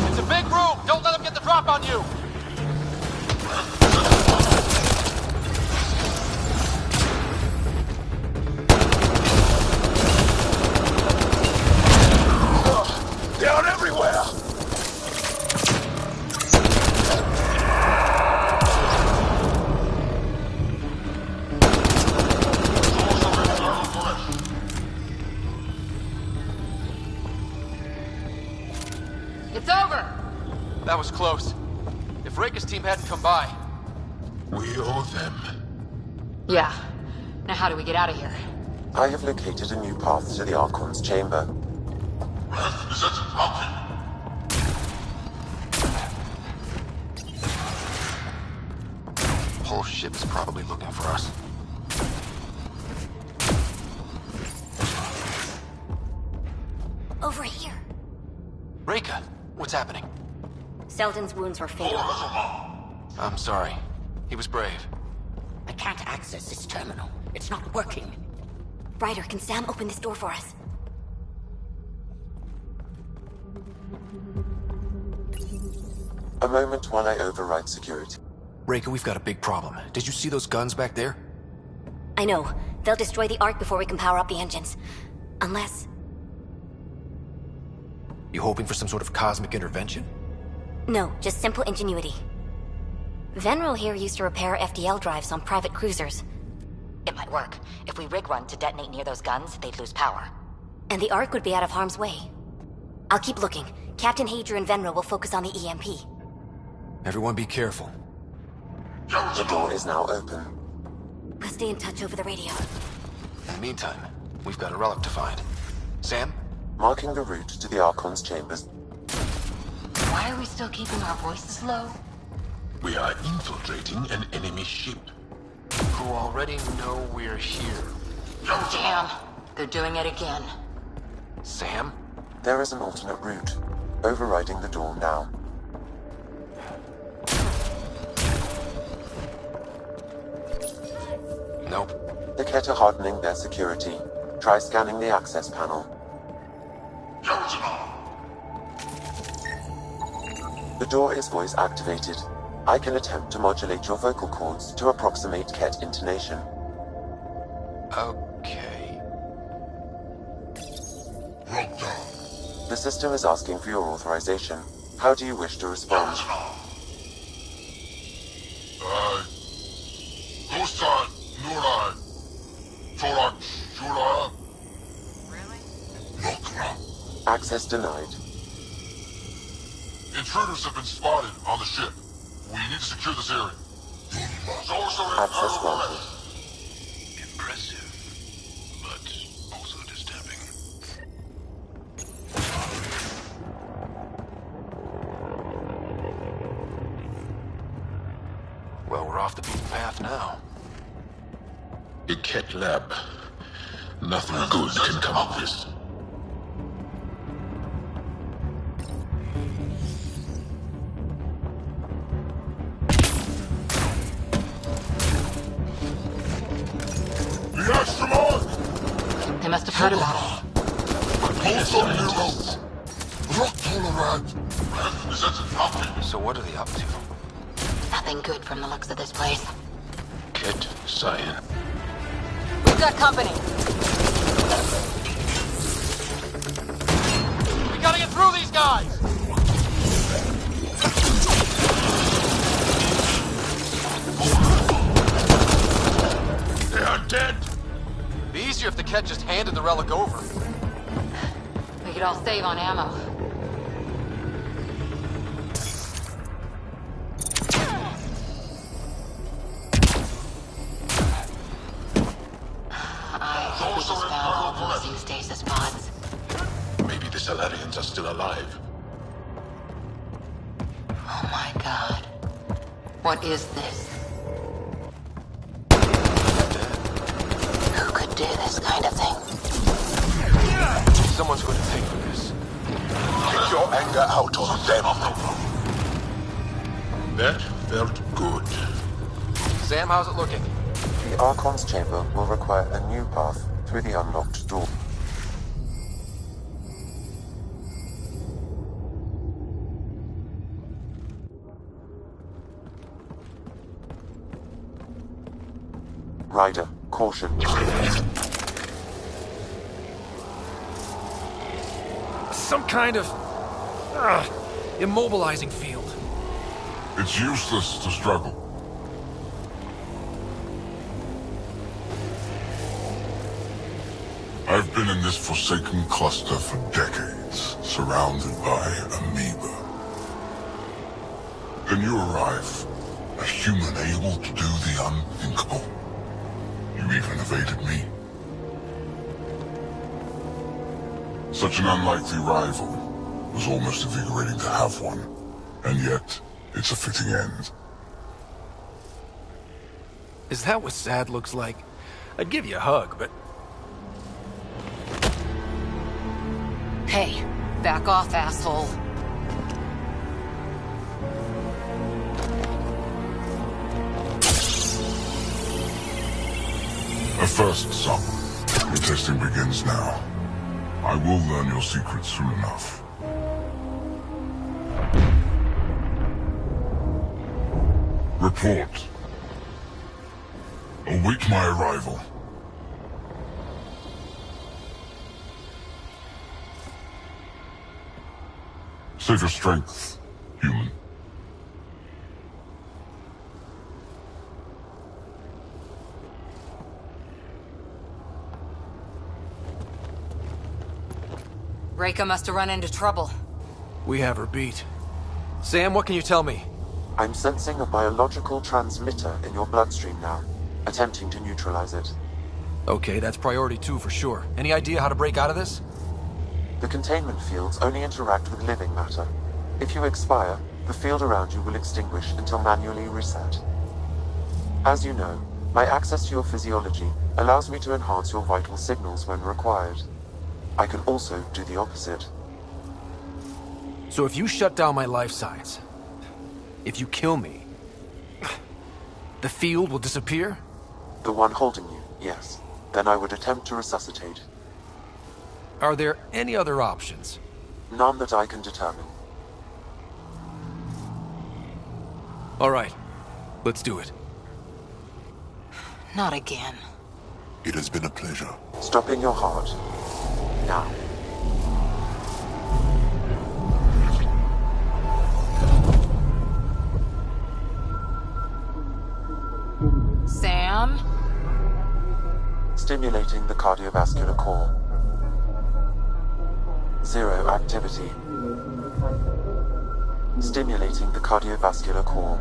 It's a big room! Don't let them get the drop on you! Down everywhere! It's over! That was close. If Reka's team hadn't come by... We owe them. Yeah. Now how do we get out of here? I have located a new path to the Archon's chamber. Whole ship is probably looking for us. Over here. Reka, what's happening? Selden's wounds were fatal. I'm sorry. He was brave. I can't access this terminal. It's not working. Ryder, can Sam open this door for us? A moment while I override security. Reka, we've got a big problem. Did you see those guns back there? I know. They'll destroy the Ark before we can power up the engines. Unless... You hoping for some sort of cosmic intervention? No, just simple ingenuity. Venril here used to repair FDL drives on private cruisers. It might work. If we rig one to detonate near those guns, they'd lose power. And the Ark would be out of harm's way. I'll keep looking. Captain Hadrian and Venril will focus on the EMP. Everyone be careful. The door is now open. We'll stay in touch over the radio. In the meantime, we've got a relic to find. Sam? Marking the route to the Archon's chambers. Why are we still keeping our voices low? We are infiltrating an enemy ship. Who already know we're here. Damn. They're doing it again. Sam? There is an alternate route. Overriding the door now. Nope. The Kett are hardening their security. Try scanning the access panel. The door is voice activated. I can attempt to modulate your vocal cords to approximate Kett intonation. Okay. The system is asking for your authorization. How do you wish to respond? Access denied. Intruders have been spotted on the ship. We need to secure this area. Access granted. Impressive, but also disturbing. off the beaten path now. A Ket lab. Nothing good can come of this. The astronaut! They must have heard about it. So what are they up to? Nothing good from the looks of this place. Ket Cyan. We've got company. We gotta get through these guys! They are dead! It'd be easier if the Ket just handed the relic over. We could all save on ammo. I think we just found all the missing stasis pods. Maybe the Salarians are still alive. Oh my god. What is this? Who could do this kind of thing? Someone's going to pay for this. Get your anger out on them. That felt good. Sam, how's it looking? The Archon's chamber will require a new path through the unlocked door. Ryder, caution. Some kind of immobilizing field. It's useless to struggle. I've been in this forsaken cluster for decades, surrounded by amoeba. Then you arrive, a human able to do the unthinkable. You even evaded me. Such an unlikely rival. Was almost invigorating to have one. And yet, it's a fitting end. Is that what sad looks like? I'd give you a hug, but... Hey, back off, asshole. A first, son. Your testing begins now. I will learn your secrets soon enough. Report. Await my arrival. Save your strength, human. Reika must have run into trouble. We have her beat. Sam, what can you tell me? I'm sensing a biological transmitter in your bloodstream now, attempting to neutralize it. Okay, that's priority 2 for sure. Any idea how to break out of this? The containment fields only interact with living matter. If you expire, the field around you will extinguish until manually reset. As you know, my access to your physiology allows me to enhance your vital signals when required. I can also do the opposite. So if you shut down my life signs, if you kill me, the field will disappear? The one holding you, yes. Then I would attempt to resuscitate. Are there any other options? None that I can determine. All right, let's do it. Not again. It has been a pleasure. Stopping your heart. Now. Sam? Stimulating the cardiovascular core. 0 activity. Stimulating the cardiovascular core.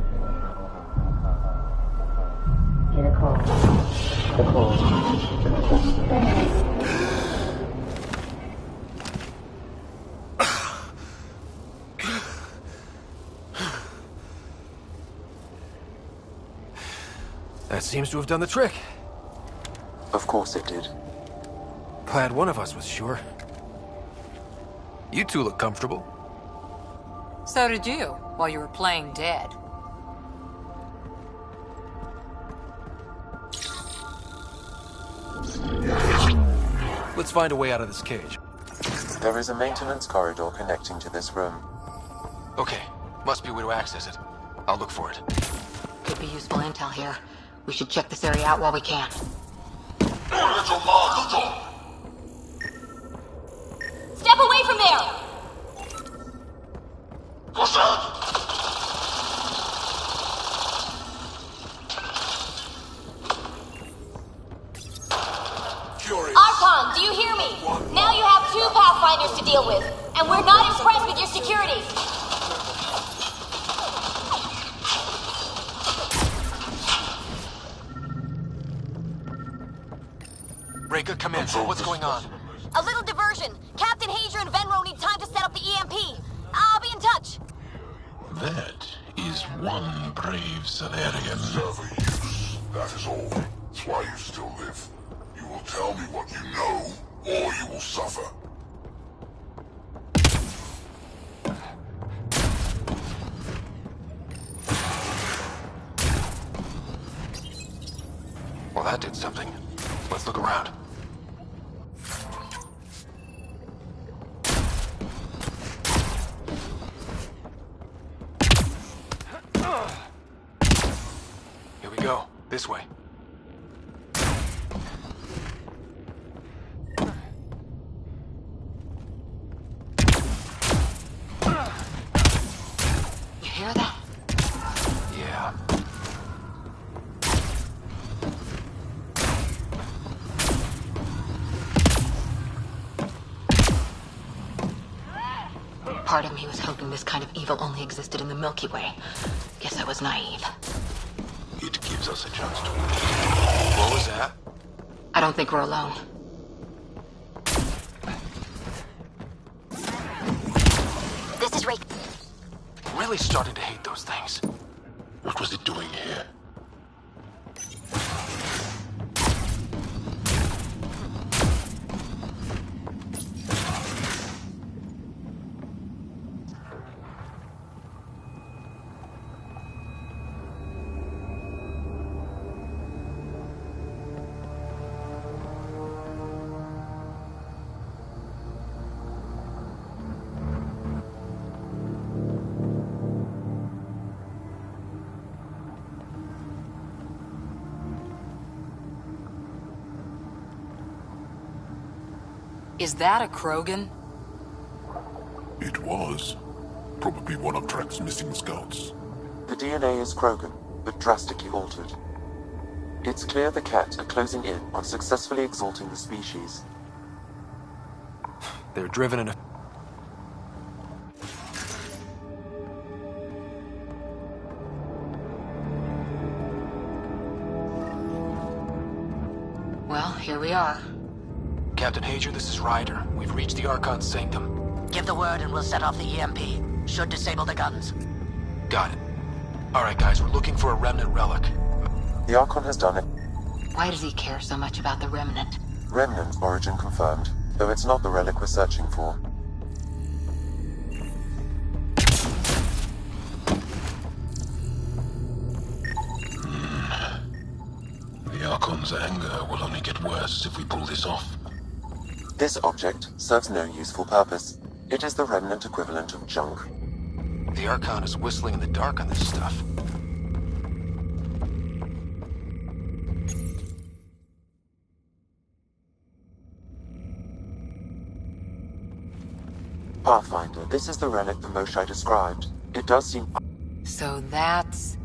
That seems to have done the trick. Of course it did. Glad one of us was sure. You two look comfortable. So did you, while you were playing dead. Let's find a way out of this cage. There is a maintenance corridor connecting to this room. Okay, must be a way to access it. I'll look for it. Could be useful intel here. We should check this area out while we can. Step away from there! Archon, do you hear me? Now you have 2 Pathfinders to deal with, and we're not impressed with your security. Reka, come in. What's going on? A little diversion. Captain Hager and Venro need time to set up the EMP. I'll be in touch. That is one brave Salarian. That is all. That's why you still live. You will tell me what you know, or you will suffer. Well, that did something. Let's look around. Here we go. This way. You hear that? Yeah. Part of me was hoping this kind of evil only existed in the Milky Way. Guess I was naive. It gives us a chance to... What was that? I don't think we're alone. This is Rake. Really starting to hate those things. What was it doing here? Is that a Krogan? It was. Probably one of Drax's missing scouts. The DNA is Krogan, but drastically altered. It's clear the Ket are closing in on successfully exalting the species. They're driven in a... Well, here we are. Captain Hager, this is Ryder. We've reached the Archon's sanctum. Give the word and we'll set off the EMP. Should disable the guns. Got it. Alright guys, we're looking for a remnant relic. The Archon has done it. Why does he care so much about the Remnant? Remnant origin confirmed, though it's not the relic we're searching for. The Archon's anger will only get worse if we pull this off. This object serves no useful purpose. It is the Remnant equivalent of junk. The Archon is whistling in the dark on this stuff. Pathfinder, this is the relic the Moshai described. It does seem... So that's...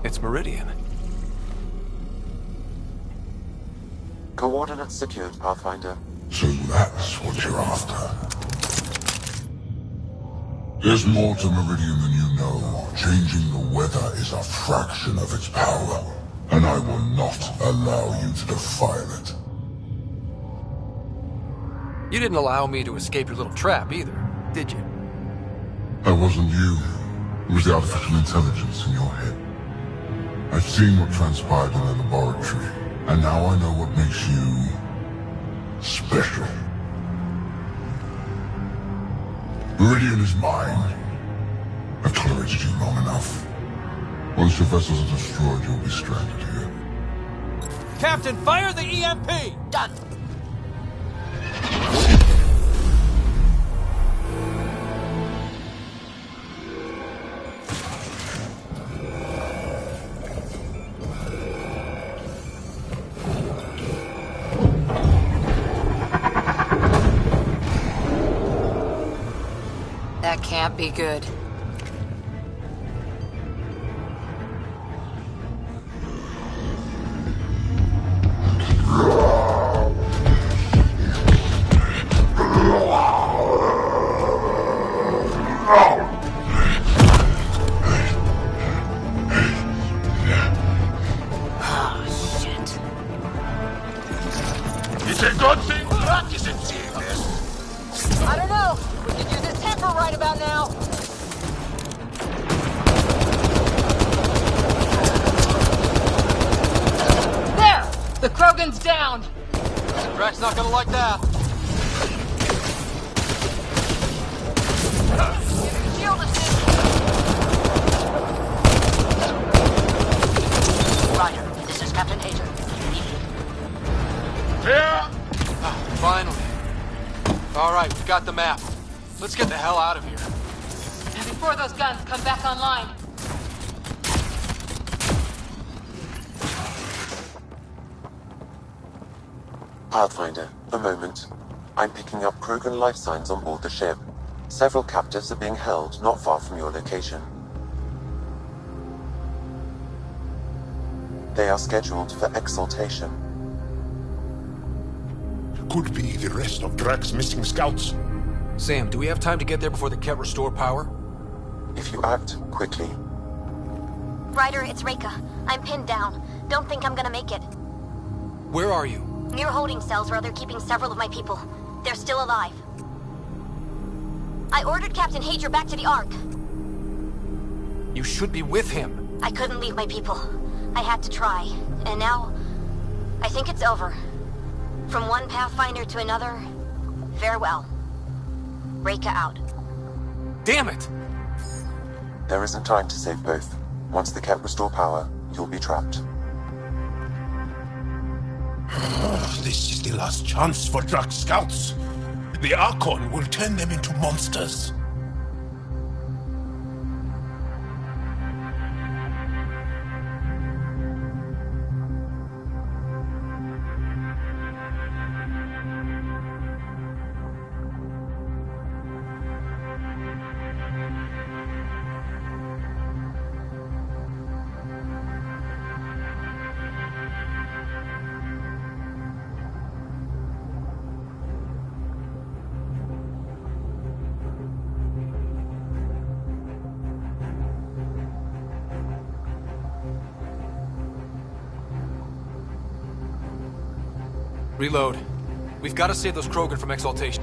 It's Meridian. Coordinates secured, Pathfinder. So that's what you're after. There's more to Meridian than you know. Changing the weather is a fraction of its power. and I will not allow you to defile it. You didn't allow me to escape your little trap either, did you? That wasn't you. It was the artificial intelligence in your head. I've seen what transpired in the laboratory, and now I know what makes you special. Meridian is mine. I've tolerated you long enough. Once your vessels are destroyed, you'll be stranded here. Captain, fire the EMP! Done. That can't be good. It's a good thing Drac isn't seeing this. I don't know. We could use his temper right about now. There! The Krogan's down. Drac's not gonna like that. Shield assist. Ryder, this is Captain Hager. Yeah? Finally. Alright, we've got the map. Let's get the hell out of here. And before those guns come back online. Pathfinder, a moment. I'm picking up Krogan life signs on board the ship. Several captives are being held not far from your location. They are scheduled for exaltation. Could be the rest of Drac's missing scouts. Sam, do we have time to get there before the Ket restore power? If you act quickly. Ryder, it's Reika. I'm pinned down. Don't think I'm gonna make it. Where are you? Near holding cells where they're keeping several of my people. They're still alive. I ordered Captain Hager back to the Ark. You should be with him. I couldn't leave my people. I had to try. And now, I think it's over. From one Pathfinder to another, farewell. Reika out. Damn it! There isn't time to save both. Once the Ket restore power, you'll be trapped. This is the last chance for Drac's scouts. The Archon will turn them into monsters. Reload. We've got to save those Krogan from exaltation.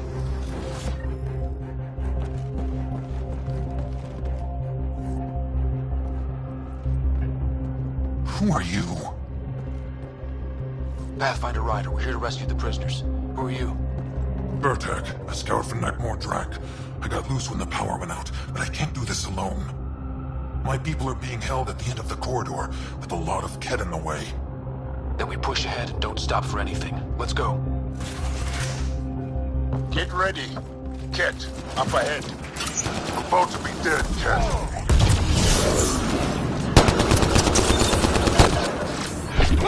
Who are you? Pathfinder Ryder, we're here to rescue the prisoners. Who are you? Burtak, a scout from Nightmare Drac. I got loose when the power went out, but I can't do this alone. My people are being held at the end of the corridor, with a lot of Ket in the way. Then we push ahead and don't stop for anything. Let's go. Get ready. Ket, up ahead. About to be dead, Ket. We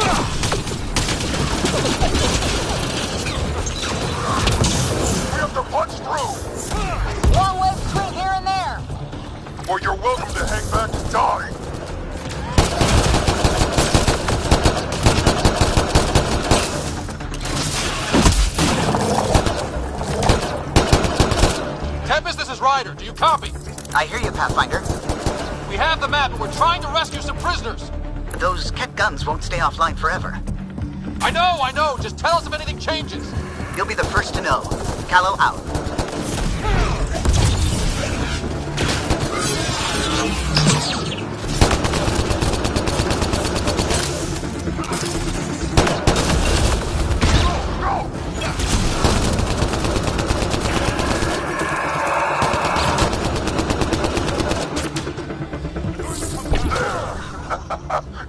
have to punch through! Long way between here and there! Or you're welcome to hang back and die! Tempest, this is Ryder. Do you copy? I hear you, Pathfinder. We have the map and we're trying to rescue some prisoners. Those Ket guns won't stay offline forever. I know! Just tell us if anything changes! You'll be the first to know. Callow out.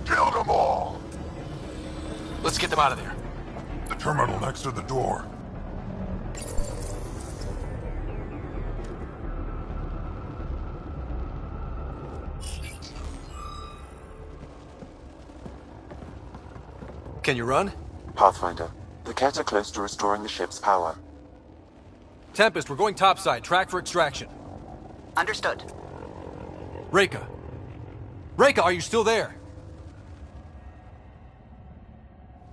Kill them all! Let's get them out of there. The terminal next to the door. Can you run? Pathfinder, the Ket are close to restoring the ship's power. Tempest, we're going topside. Track for extraction. Understood. Reika! Reika, are you still there?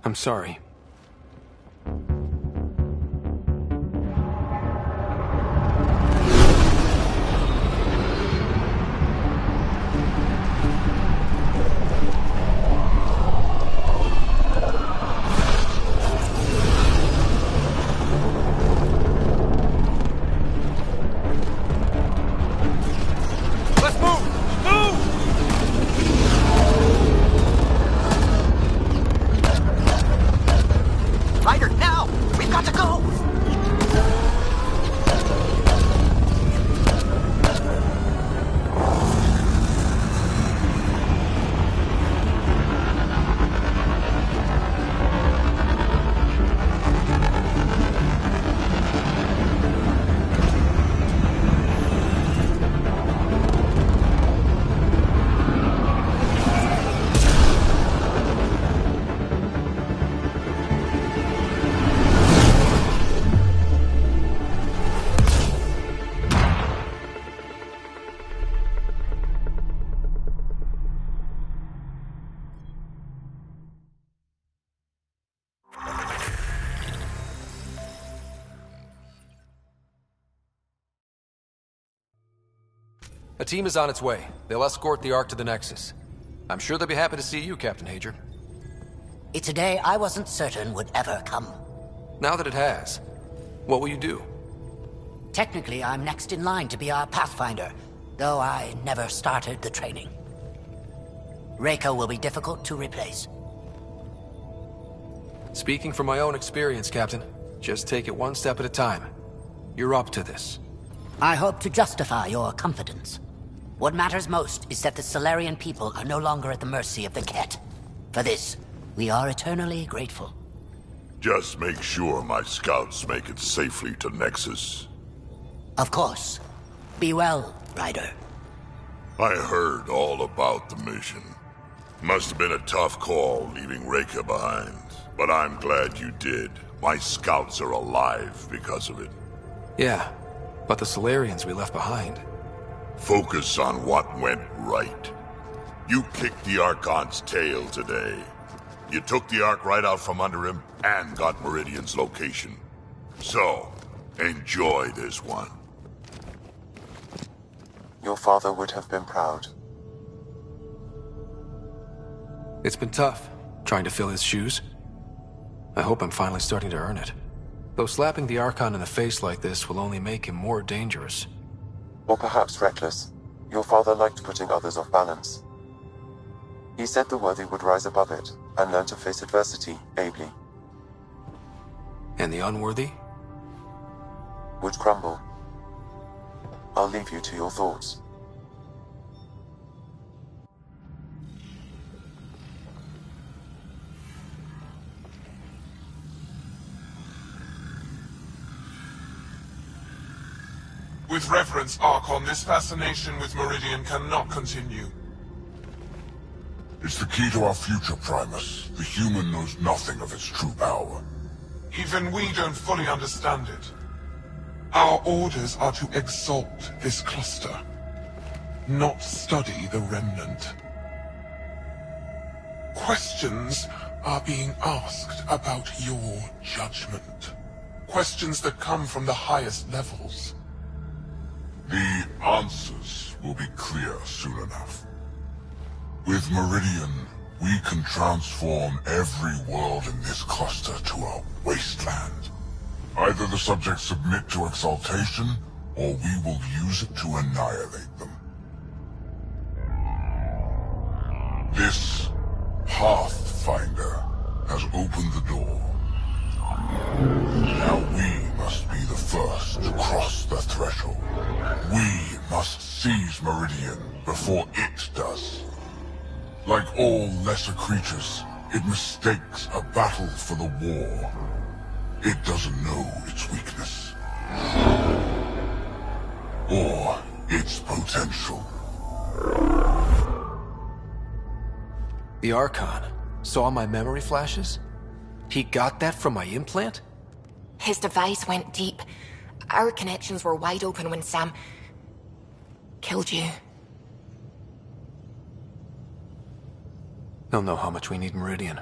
I'm sorry. Ryder, now! We've got to go! A team is on its way. They'll escort the Ark to the Nexus. I'm sure they'll be happy to see you, Captain Hager. It's a day I wasn't certain would ever come. Now that it has, what will you do? Technically, I'm next in line to be our Pathfinder, though I never started the training. Reika will be difficult to replace. Speaking from my own experience, Captain, just take it one step at a time. You're up to this. I hope to justify your confidence. What matters most is that the Solarian people are no longer at the mercy of the Ket. For this, we are eternally grateful. Just make sure my scouts make it safely to Nexus. Of course. Be well, Ryder. I heard all about the mission. Must have been a tough call leaving Reika behind, but I'm glad you did. My scouts are alive because of it. Yeah, but the Solarians we left behind. Focus on what went right. You kicked the Archon's tail today. You took the Ark right out from under him and got Meridian's location. So, enjoy this one. Your father would have been proud. It's been tough, trying to fill his shoes. I hope I'm finally starting to earn it. Though slapping the Archon in the face like this will only make him more dangerous. Or perhaps reckless. Your father liked putting others off balance. He said the worthy would rise above it, and learn to face adversity ably. And the unworthy? Would crumble. I'll leave you to your thoughts. With reverence, Archon, this fascination with Meridian cannot continue. It's the key to our future, Primus. The human knows nothing of its true power. Even we don't fully understand it. Our orders are to exalt this cluster, not study the remnant. Questions are being asked about your judgment. Questions that come from the highest levels. The answers will be clear soon enough. With Meridian, we can transform every world in this cluster to a wasteland. Either the subjects submit to exaltation, or we will use it to annihilate them. This Pathfinder has opened the door. Now we must be the first to cross the threshold. We must seize Meridian before it does. Like all lesser creatures, it mistakes a battle for the war. It doesn't know its weakness. Or its potential. The Archon saw my memory flashes? He got that from my implant? His device went deep. Our connections were wide open when Sam killed you. They'll know how much we need Meridian.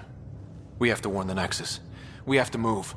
We have to warn the Nexus. We have to move.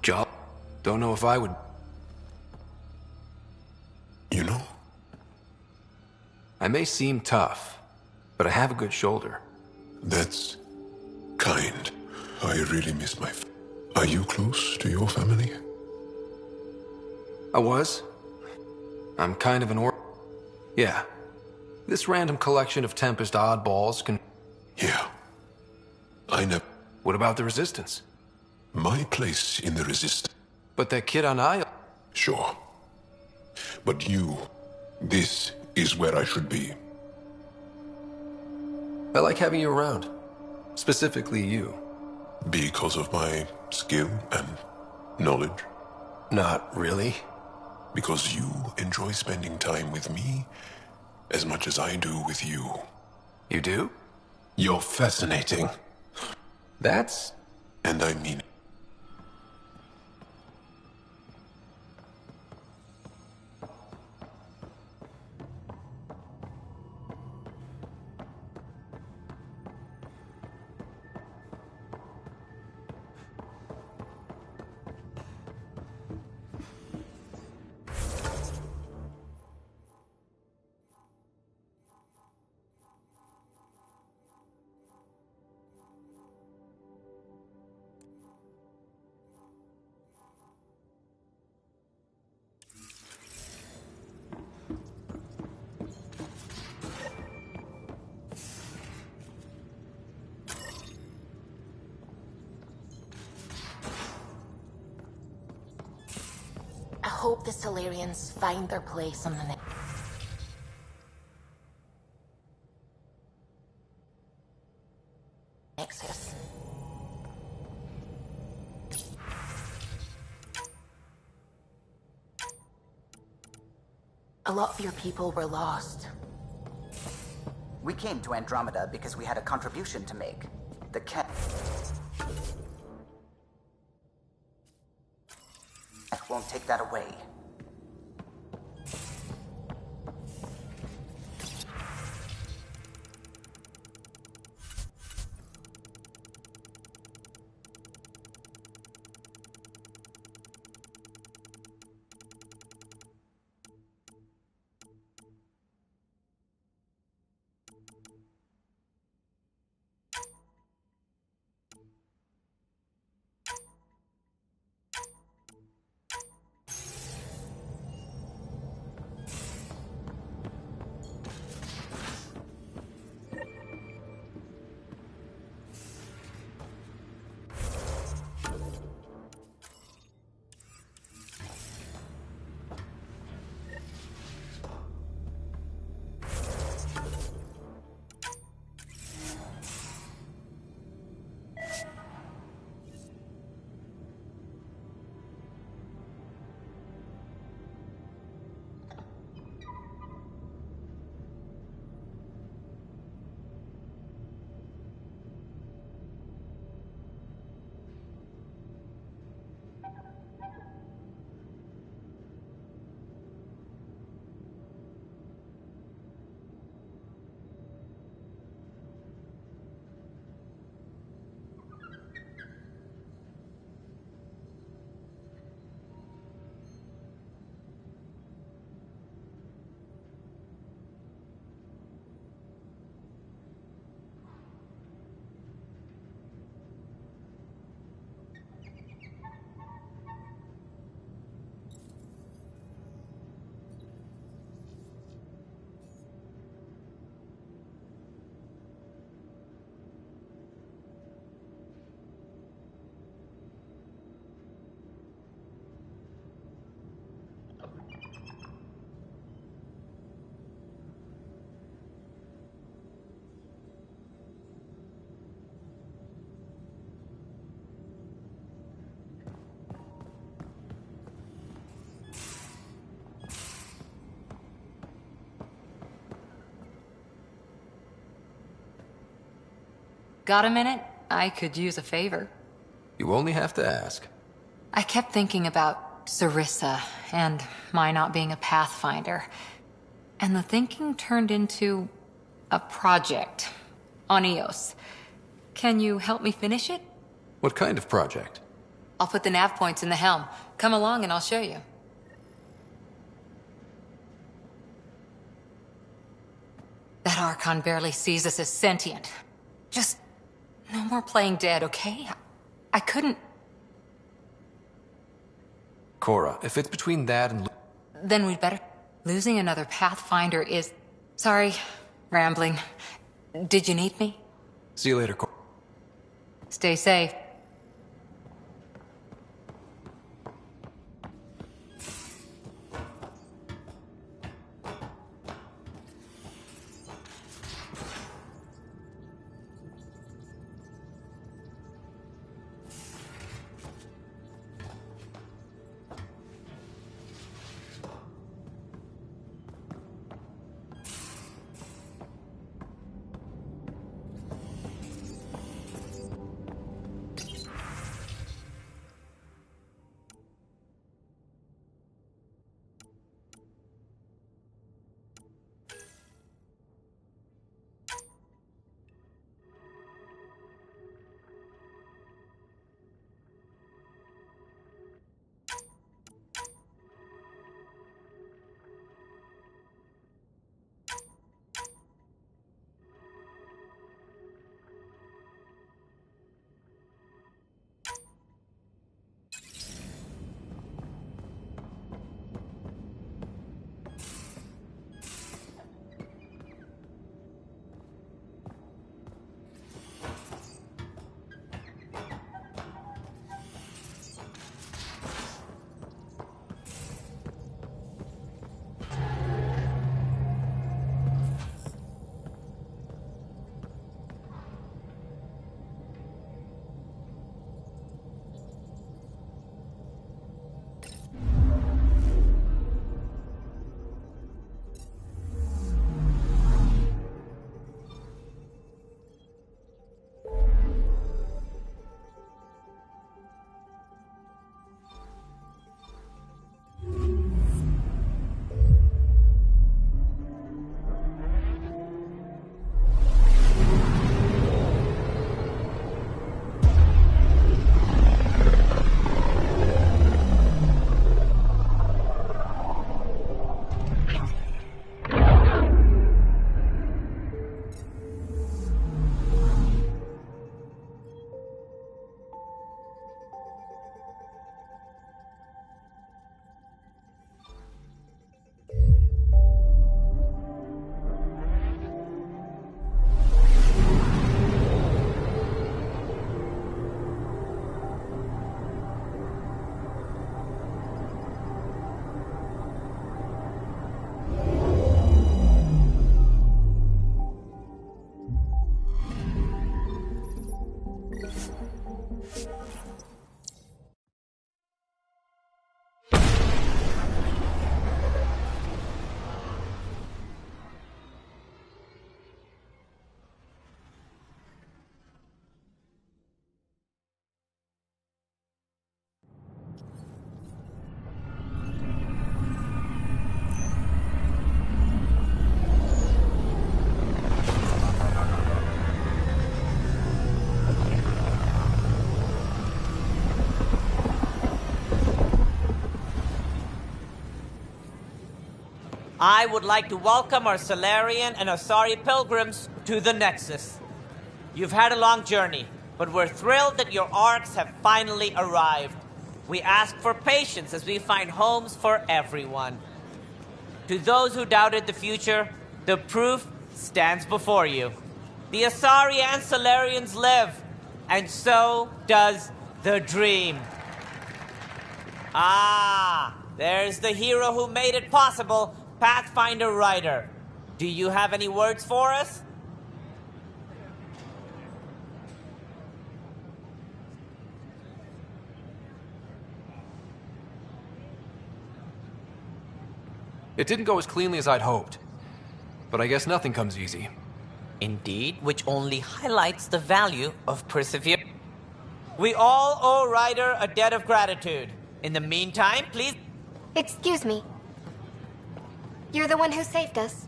Job? Don't know if I would... You know? I may seem tough, but I have a good shoulder. That's kind. I really miss my... Are you close to your family? I was. I'm kind of an Yeah. This random collection of Tempest oddballs can... Yeah. I know. What about the Resistance? My place in the Resistance. But that kid on Isle... Sure. But you... This is where I should be. I like having you around. Specifically you. Because of my skill and knowledge? Not really. Because you enjoy spending time with me as much as I do with you. You do? You're fascinating. That's... And I mean it. I hope the Solarians find their place on the Nexus. A lot of your people were lost. We came to Andromeda because we had a contribution to make. The cat won't take that away. Got a minute? I could use a favor. You only have to ask. I kept thinking about Sarissa and my not being a Pathfinder. And the thinking turned into a project on Eos. Can you help me finish it? What kind of project? I'll put the nav points in the helm. Come along and I'll show you. That Archon barely sees us as sentient. Just no more playing dead, okay? I couldn't... Cora, if it's between that and... Then we'd better... Losing another Pathfinder is... Sorry, rambling. Did you need me? See you later, Cora. Stay safe. I would like to welcome our Salarian and Asari pilgrims to the Nexus. You've had a long journey, but we're thrilled that your arcs have finally arrived. We ask for patience as we find homes for everyone. To those who doubted the future, the proof stands before you. The Asari and Salarians live, and so does the dream. Ah, there's the hero who made it possible, Pathfinder Ryder. Do you have any words for us? It didn't go as cleanly as I'd hoped. But I guess nothing comes easy. Indeed, which only highlights the value of perseverance. We all owe Ryder a debt of gratitude. In the meantime, please... Excuse me. You're the one who saved us.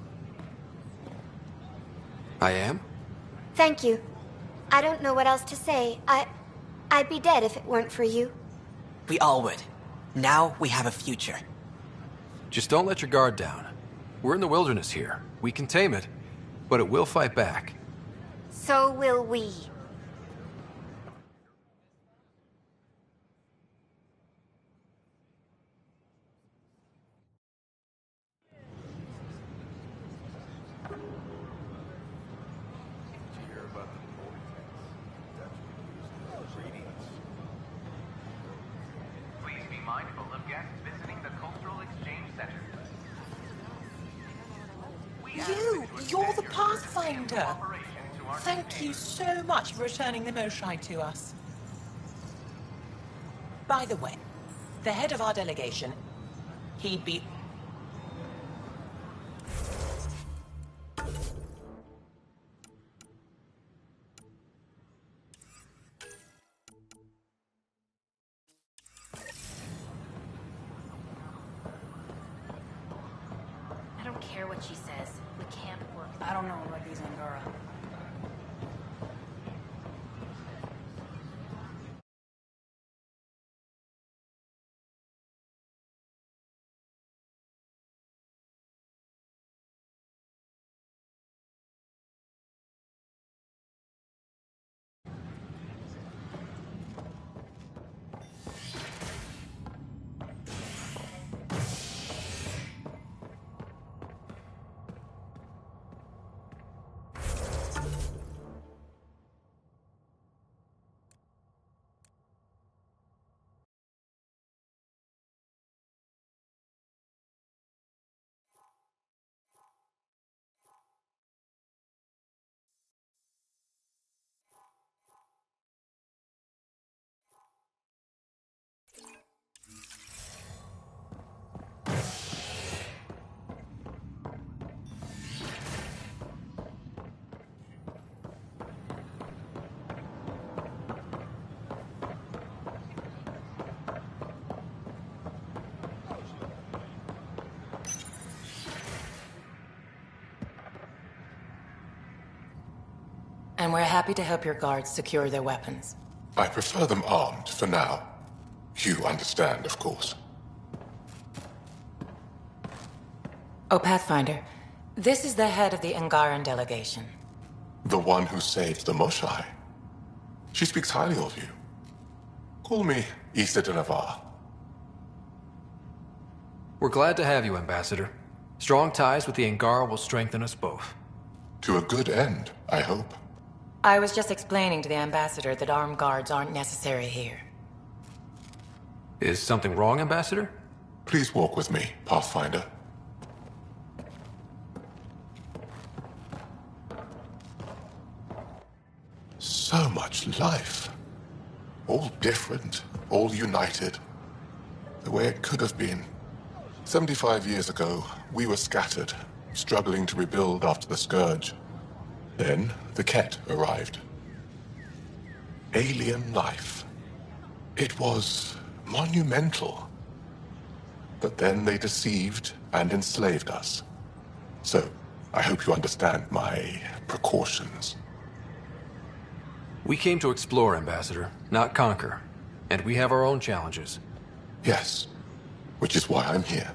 I am? Thank you. I don't know what else to say. I'd be dead if it weren't for you. We all would. Now we have a future. Just don't let your guard down. We're in the wilderness here. We can tame it, but it will fight back. So will we. Please be mindful of guests visiting the Cultural Exchange Center. You're the Pathfinder. Thank you so much for returning the Moshai to us. By the way, the head of our delegation, he'd be... I don't care what she says. We can't work. I don't know about these Angara. And we're happy to help your guards secure their weapons. I prefer them armed for now. You understand, of course. Oh, Pathfinder, this is the head of the Angaran delegation. The one who saved the Moshai. She speaks highly of you. Call me Issa de Navarre. We're glad to have you, Ambassador. Strong ties with the Angara will strengthen us both. To a good end, I hope. I was just explaining to the Ambassador that armed guards aren't necessary here. Is something wrong, Ambassador? Please walk with me, Pathfinder. So much life. All different, all united. The way it could have been. 75 years ago, we were scattered, struggling to rebuild after the Scourge. Then, the Ket arrived. Alien life. It was monumental. But then they deceived and enslaved us. So, I hope you understand my precautions. We came to explore, Ambassador, not conquer. And we have our own challenges. Yes, which is why I'm here.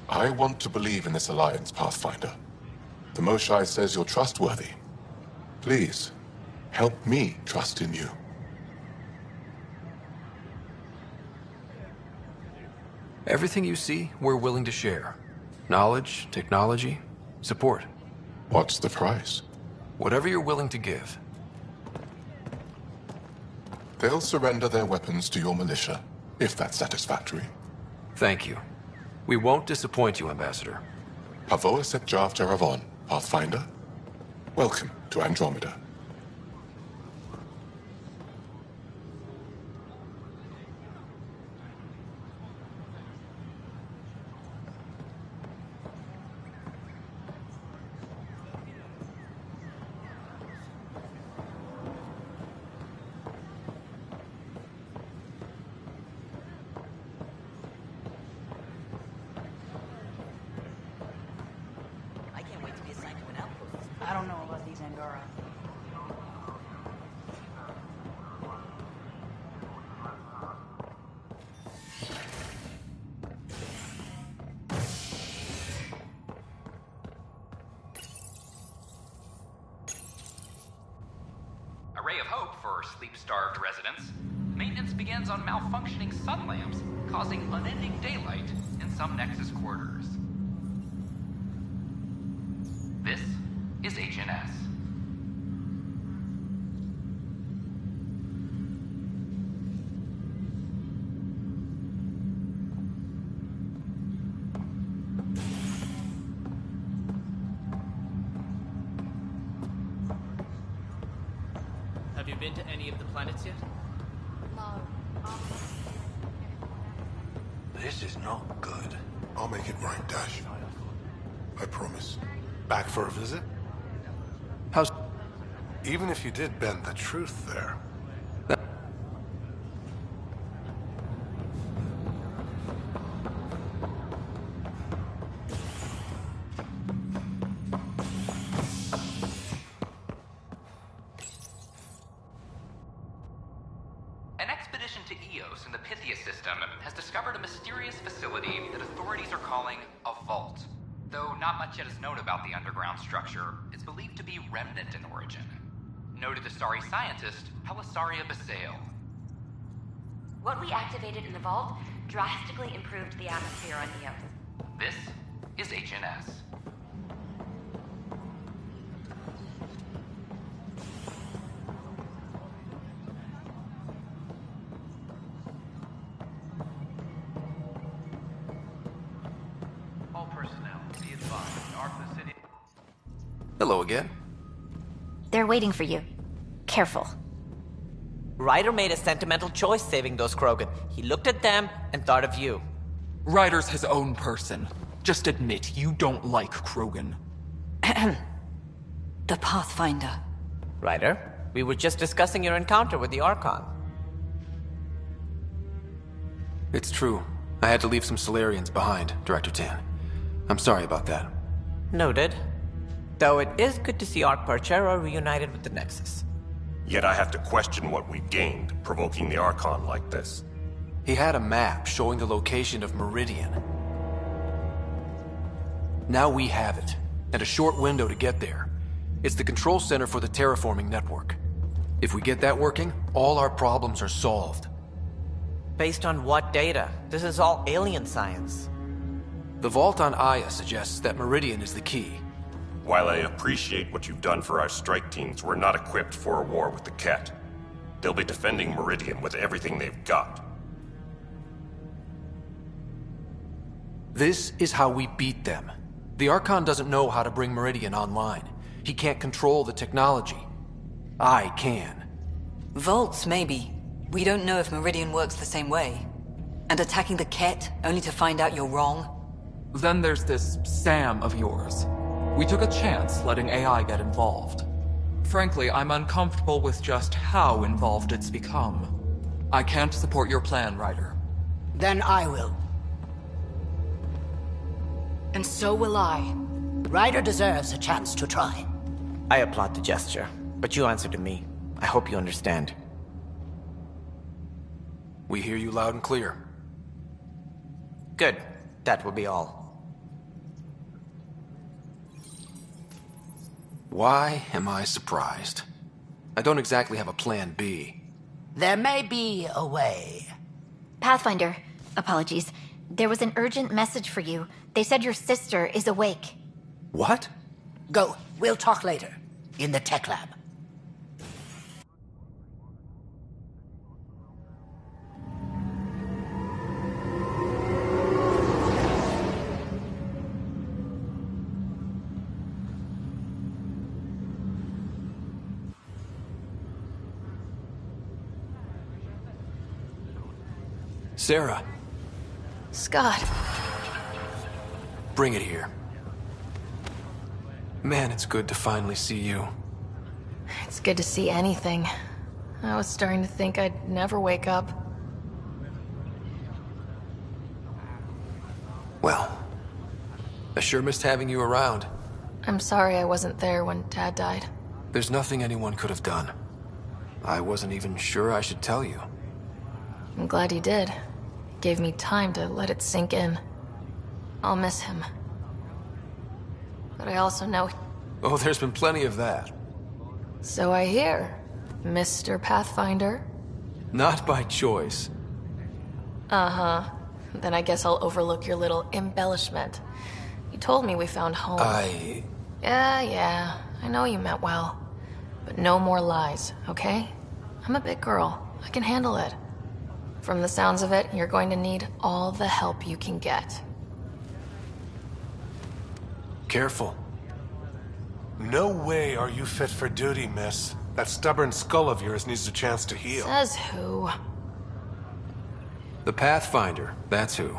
I want to believe in this alliance, Pathfinder. The Moshai says you're trustworthy. Please, help me trust in you. Everything you see, we're willing to share. Knowledge, technology, support. What's the price? Whatever you're willing to give. They'll surrender their weapons to your militia, if that's satisfactory. Thank you. We won't disappoint you, Ambassador. Pavoa set Jav Jaravon, Pathfinder. Welcome to Andromeda. sleep-starved residents, maintenance begins on malfunctioning sun lamps, causing unending daylight in some Nexus quarters. This is HNS. Have you been to any of the planets yet? This is not good. I'll make it right, Dash. I promise. Back for a visit? How's... Even if you did bend the truth there. An expedition to Eos in the Pythia system has discovered a mysterious facility that authorities are calling a vault. Though not much yet is known about the underground structure, it's believed to be remnant in origin. Noted Asari scientist Pelisaria Basale. What we activated in the vault drastically improved the atmosphere on Eos. This is HNS. All personnel, be advised. Arc the city. Hello again. They're waiting for you. Careful. Ryder made a sentimental choice saving those Krogan. He looked at them and thought of you. Ryder's his own person. Just admit you don't like Krogan. The Pathfinder. Ryder, we were just discussing your encounter with the Archon. It's true. I had to leave some Solarians behind, Director Tan. I'm sorry about that. Noted. Though it is good to see Arc Parchero reunited with the Nexus. Yet I have to question what we gained, provoking the Archon like this. He had a map showing the location of Meridian. Now we have it, and a short window to get there. It's the control center for the terraforming network. If we get that working, all our problems are solved. Based on what data? This is all alien science. The vault on Aya suggests that Meridian is the key. While I appreciate what you've done for our strike teams, we're not equipped for a war with the Ket. They'll be defending Meridian with everything they've got. This is how we beat them. The Archon doesn't know how to bring Meridian online. He can't control the technology. I can. Vaults, maybe. We don't know if Meridian works the same way. And attacking the Ket, only to find out you're wrong? Then there's this Sam of yours. We took a chance letting AI get involved. Frankly, I'm uncomfortable with just how involved it's become. I can't support your plan, Ryder. Then I will. And so will I. Ryder deserves a chance to try. I applaud the gesture, but you answer to me. I hope you understand. We hear you loud and clear. Good. That will be all. Why am I surprised? I don't exactly have a plan B. There may be a way. Pathfinder, apologies. There was an urgent message for you. They said your sister is awake. What? Go. We'll talk later. In the tech lab. Sarah. Scott. Bring it here. Man, it's good to finally see you. It's good to see anything. I was starting to think I'd never wake up. Well, I sure missed having you around. I'm sorry I wasn't there when Dad died. There's nothing anyone could have done. I wasn't even sure I should tell you. I'm glad you did. It gave me time to let it sink in. I'll miss him. But I also know... Oh, there's been plenty of that. So I hear. Mr. Pathfinder? Not by choice. Uh-huh. Then I guess I'll overlook your little embellishment. You told me we found home. Yeah, I know you meant well. But no more lies, okay? I'm a big girl. I can handle it. From the sounds of it, you're going to need all the help you can get. Careful. No way are you fit for duty, miss. That stubborn skull of yours needs a chance to heal. Says who? The Pathfinder, that's who.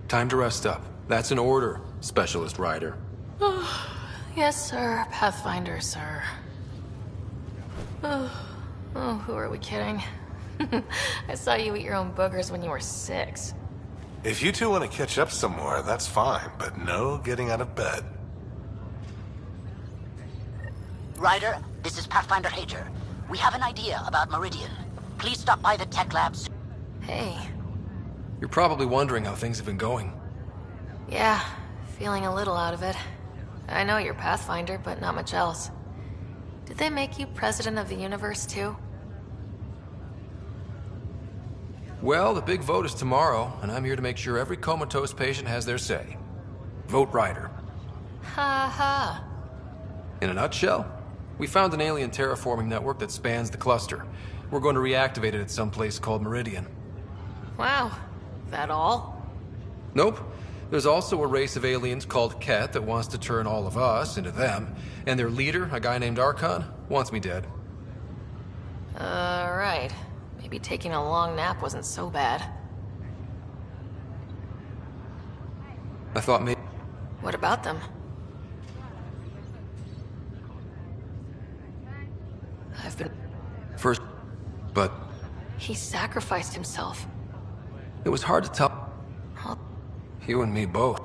Time to rest up. That's an order, Specialist Ryder. Yes, sir. Pathfinder, sir. Who are we kidding? I saw you eat your own boogers when you were 6. If you two want to catch up some more, that's fine, but no getting out of bed. Ryder, this is Pathfinder Hager. We have an idea about Meridian. Please stop by the tech labs. Hey. You're probably wondering how things have been going. Yeah, feeling a little out of it. I know you're Pathfinder, but not much else. Did they make you president of the universe, too? Well, the big vote is tomorrow, and I'm here to make sure every comatose patient has their say. Vote Ryder. Ha ha. In a nutshell, we found an alien terraforming network that spans the cluster. We're going to reactivate it at some place called Meridian. Wow. That all? Nope. There's also a race of aliens called Ket that wants to turn all of us into them, and their leader, a guy named Archon, wants me dead. Right. Maybe taking a long nap wasn't so bad. I thought maybe... What about them? I've been... First... But... He sacrificed himself. It was hard to tell. You and me both.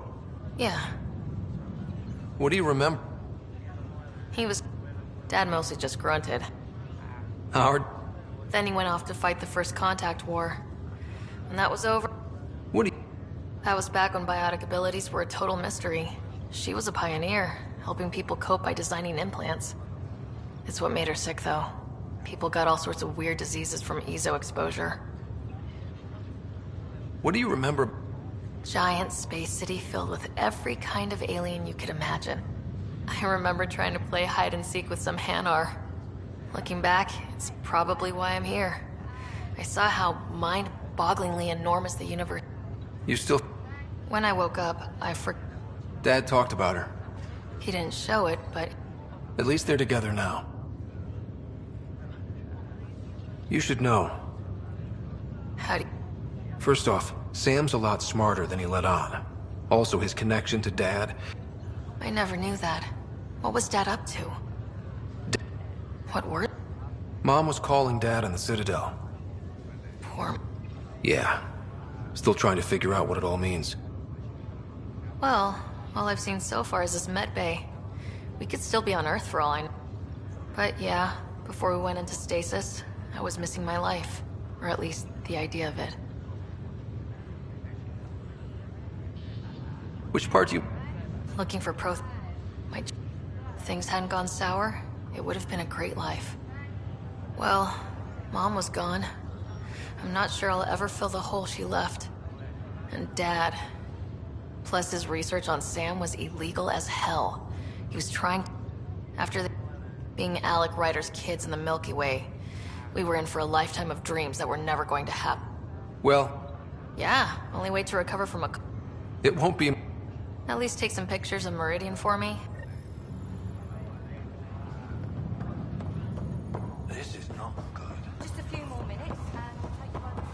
Yeah. What do you remember? He was... Dad mostly just grunted. Howard? Then he went off to fight the First Contact War. When that was over... What do you... That was back when biotic abilities were a total mystery. She was a pioneer, helping people cope by designing implants. It's what made her sick, though. People got all sorts of weird diseases from EZO exposure. What do you remember? Giant space city filled with every kind of alien you could imagine. I remember trying to play hide and seek with some Hanar. Looking back, it's probably why I'm here. I saw how mind-bogglingly enormous the universe... You still... When I woke up, Dad talked about her. He didn't show it, but... At least they're together now. You should know. How do you... First off, Sam's a lot smarter than he let on. Also, his connection to Dad. I never knew that. What was Dad up to? What word? Mom was calling Dad on the Citadel. Poor... Yeah. Still trying to figure out what it all means. Well, all I've seen so far is this med bay. We could still be on Earth for all I know. But yeah, before we went into stasis, I was missing my life. Or at least, the idea of it. Which part do you... Looking for things hadn't gone sour, it would have been a great life. Well, Mom was gone. I'm not sure I'll ever fill the hole she left. And Dad. Plus his research on Sam was illegal as hell. He was trying... After being Alec Ryder's kids in the Milky Way, we were in for a lifetime of dreams that were never going to happen. Well... Yeah, only way to recover from a... It won't be... At least take some pictures of Meridian for me. This is not good. Just a few more minutes and we'll take one.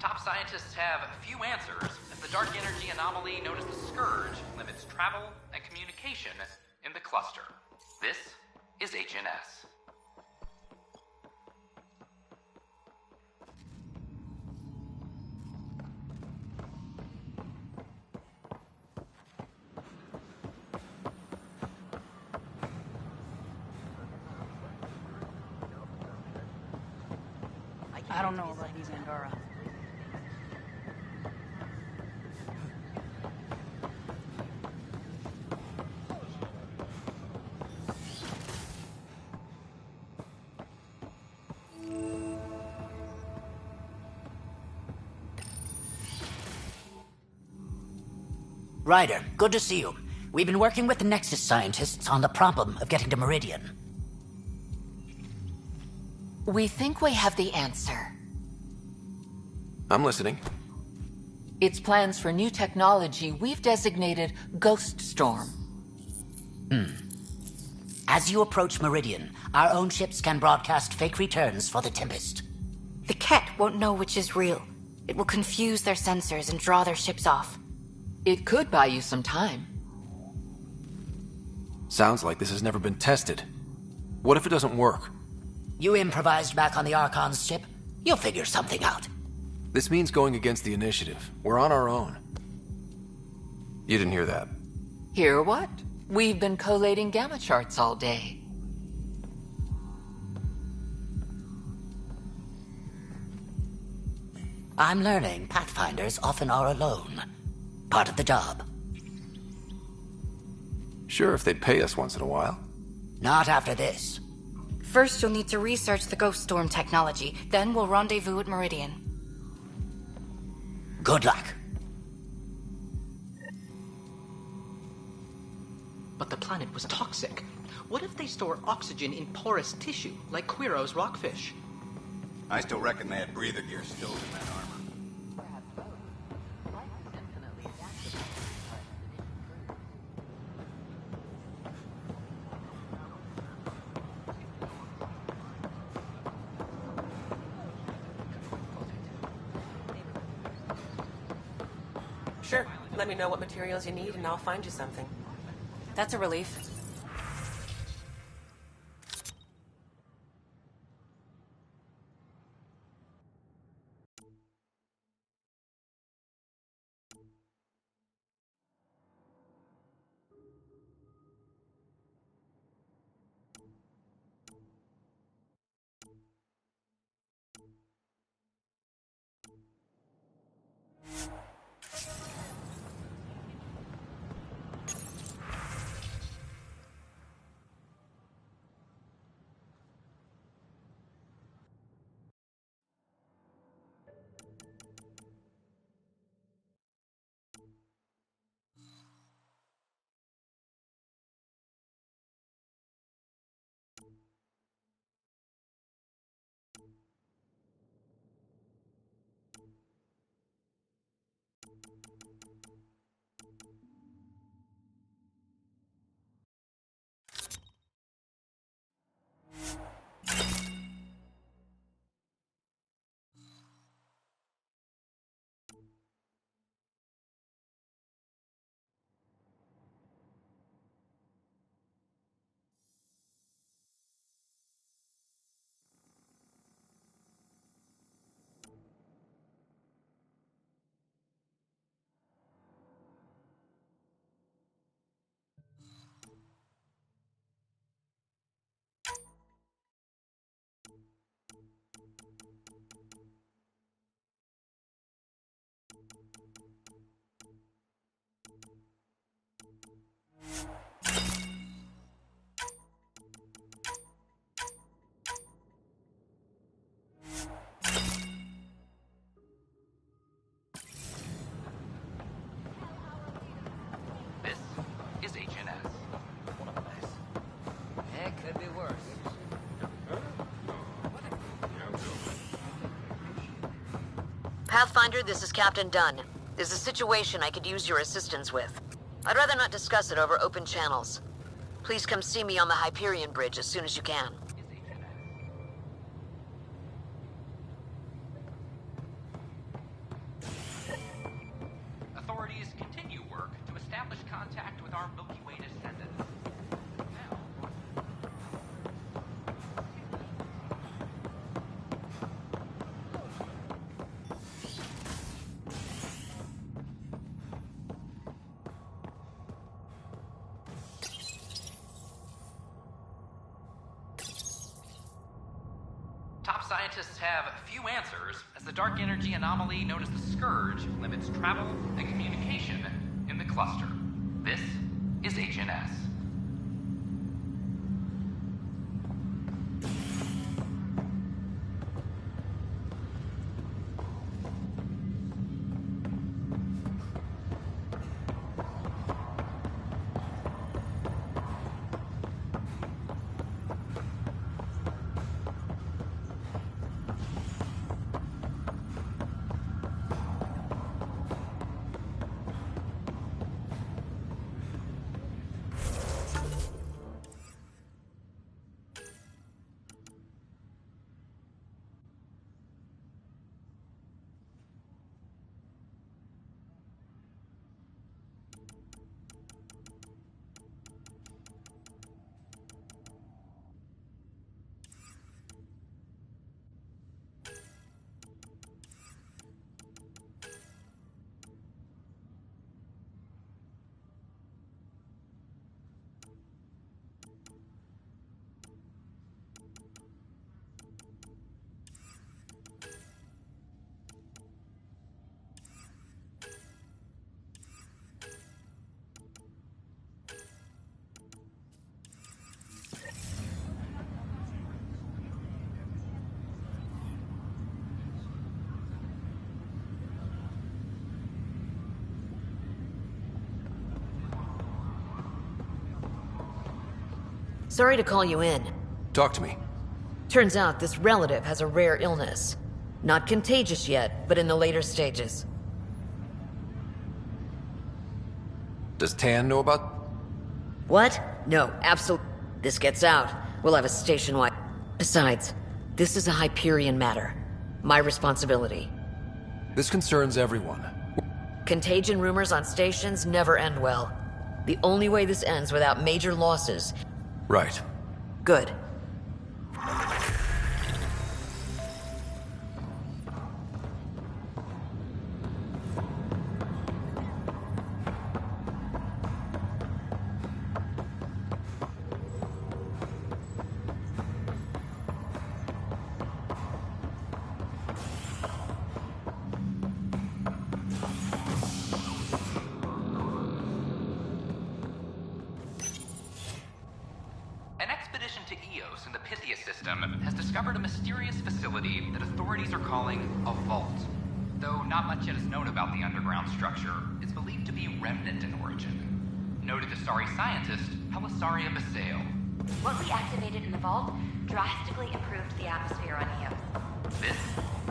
Top scientists have few answers, as the dark energy anomaly known as the Scourge limits travel and communication in the cluster. This is HNS. I don't know about these Angara. Ryder, good to see you. We've been working with the Nexus scientists on the problem of getting to Meridian. We think we have the answer. I'm listening. It's plans for new technology we've designated Ghost Storm. As you approach Meridian, our own ships can broadcast fake returns for the Tempest. The Ket won't know which is real. It will confuse their sensors and draw their ships off. It could buy you some time. Sounds like this has never been tested. What if it doesn't work? You improvised back on the Archon's ship. You'll figure something out. This means going against the initiative. We're on our own. You didn't hear that. Hear what? We've been collating gamma charts all day. I'm learning Pathfinders often are alone. Part of the job. Sure, if they'd pay us once in a while. Not after this. First, you'll need to research the Ghost Storm technology. Then we'll rendezvous at Meridian. Good luck. But the planet was toxic. What if they store oxygen in porous tissue, like Quiro's rockfish? I still reckon they had breather gear stowed in that armor. Sure. Let me know what materials you need and I'll find you something. That's a relief. This is HNS. It could be worse. Pathfinder, this is Captain Dunn. There's a situation I could use your assistance with. I'd rather not discuss it over open channels. Please come see me on the Hyperion Bridge as soon as you can. Authorities continue work to establish contact with our Milky Way descendants. Top scientists have few answers, as the dark energy anomaly known as the Scourge limits travel and communication in the cluster. This is HNS. Sorry to call you in. Talk to me. Turns out this relative has a rare illness. Not contagious yet, but in the later stages. Does Tan know about... What? No, absolutely. This gets out, we'll have a station-wide... Besides, this is a Hyperion matter. My responsibility. This concerns everyone. Contagion rumors on stations never end well. The only way this ends without major losses... Right. Good. An expedition to Eos in the Pythia system has discovered a mysterious facility that authorities are calling a vault. Though not much yet is known about the underground structure, it's believed to be remnant in origin. Noted Asari scientist Pelisaria Basale. What we activated in the vault drastically improved the atmosphere on Eos. This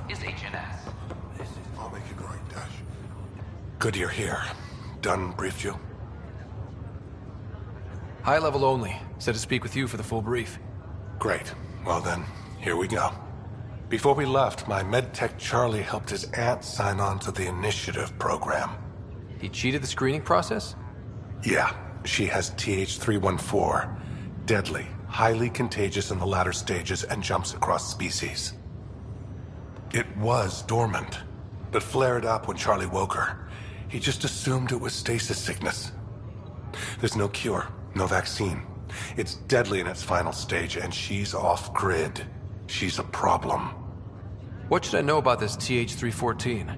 is HNS. I'll make a great dash. Good you're here. Dunn briefed you? High level only. Said to speak with you for the full brief. Great. Well then, here we go. Before we left, my medtech Charlie helped his aunt sign on to the initiative program. He cheated the screening process? Yeah, she has TH314. Deadly, highly contagious in the latter stages and jumps across species. It was dormant, but flared up when Charlie woke her. He just assumed it was stasis sickness. There's no cure, no vaccine. It's deadly in its final stage, and she's off-grid. She's a problem. What should I know about this TH314?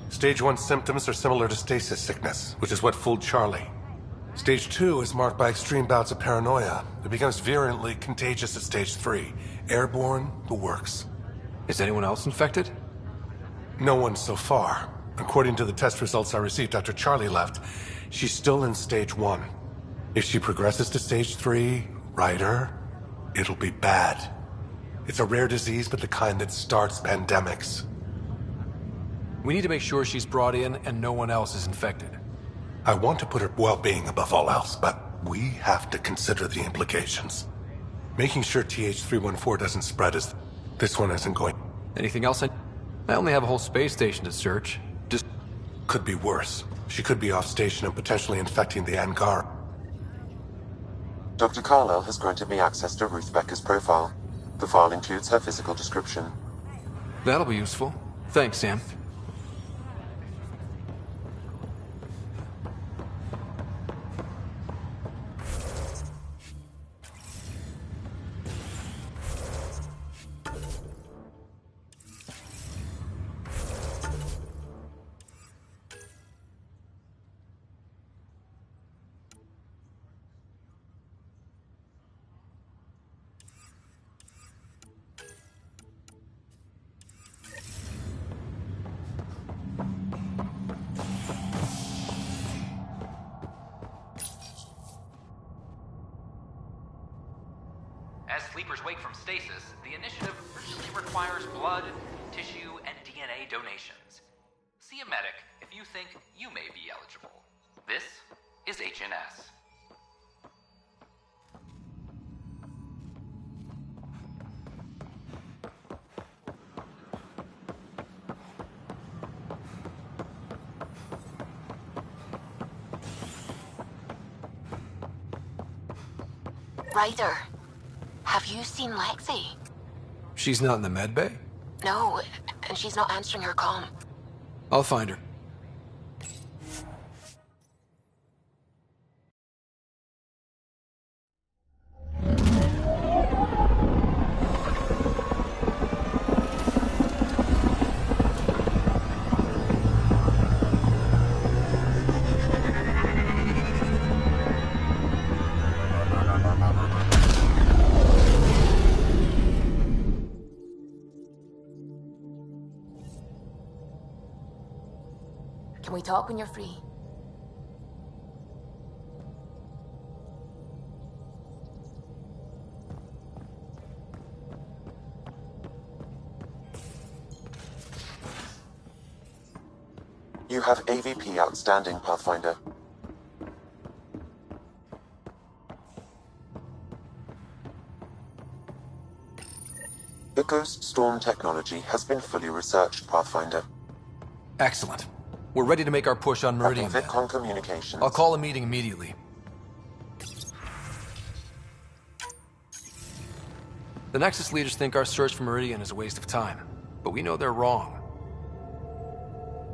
Stage 1 symptoms are similar to stasis sickness, which is what fooled Charlie. Stage 2 is marked by extreme bouts of paranoia. It becomes virulently contagious at Stage 3. Airborne, the works. Is anyone else infected? No one so far. According to the test results I received after Charlie left, she's still in Stage 1. If she progresses to Stage 3, Ryder, it'll be bad. It's a rare disease, but the kind that starts pandemics. We need to make sure she's brought in and no one else is infected. I want to put her well-being above all else, but we have to consider the implications. Making sure TH314 doesn't spread is... This one isn't going... Anything else? I only have a whole space station to search. Just... Could be worse. She could be off-station and potentially infecting the Angar. Dr. Carlyle has granted me access to Ruth Becker's profile. The file includes her physical description. That'll be useful. Thanks, Sam. As sleepers wake from stasis, the initiative urgently requires blood, tissue, and DNA donations. See a medic if you think you may be eligible. This is HNS. Ryder, have you seen Lexi? She's not in the med bay? No, and she's not answering her comm. I'll find her. Can we talk when you're free? You have AVP outstanding, Pathfinder. The Ghost Storm technology has been fully researched, Pathfinder. Excellent. We're ready to make our push on Meridian. Vidcon communications. I'll call a meeting immediately. The Nexus leaders think our search for Meridian is a waste of time, but we know they're wrong.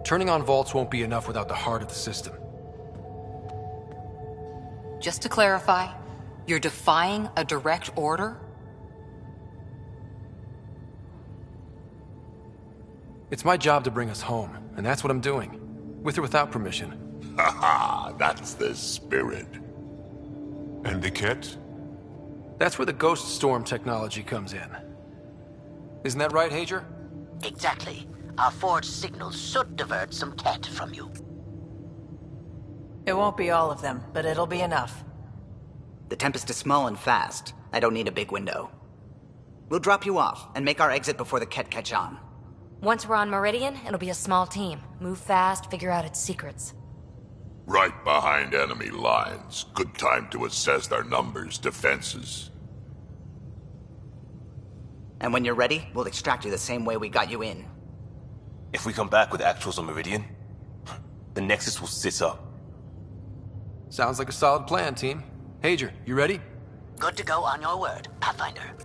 Turning on vaults won't be enough without the heart of the system. Just to clarify, you're defying a direct order? It's my job to bring us home, and that's what I'm doing. With or without permission. Haha, that's the spirit. And the kit? That's where the Ghost Storm technology comes in. Isn't that right, Hager? Exactly. Our forged signals should divert some cat from you. It won't be all of them, but it'll be enough. The Tempest is small and fast. I don't need a big window. We'll drop you off and make our exit before the Ket catch on. Once we're on Meridian, it'll be a small team. Move fast, figure out its secrets. Right behind enemy lines. Good time to assess their numbers, defenses. And when you're ready, we'll extract you the same way we got you in. If we come back with actuals on Meridian, the Nexus will sit up. Sounds like a solid plan, team. Hager, you ready? Good to go on your word, Pathfinder.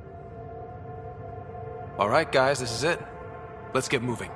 All right, guys, this is it. Let's get moving.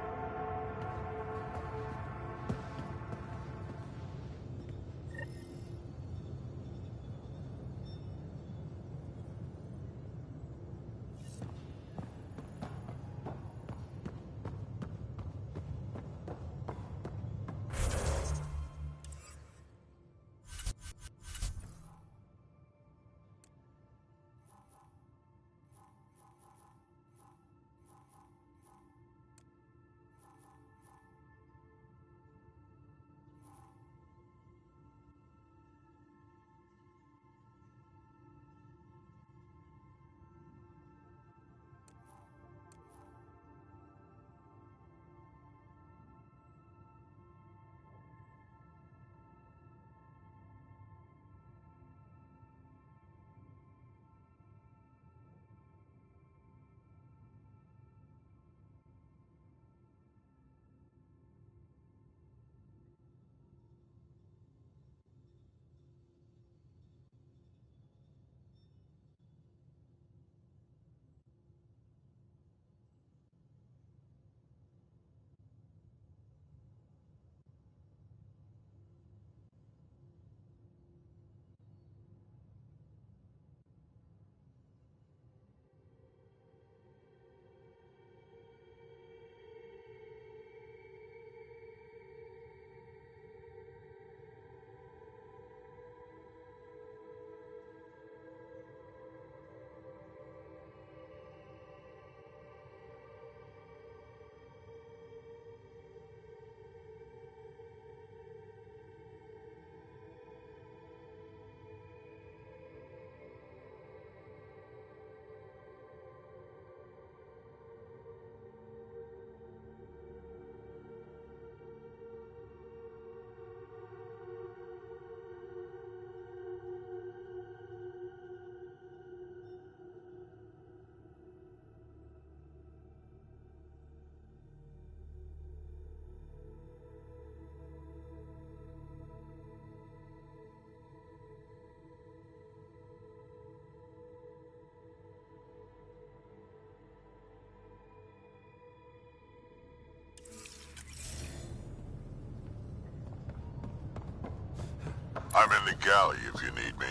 I'm in the galley if you need me.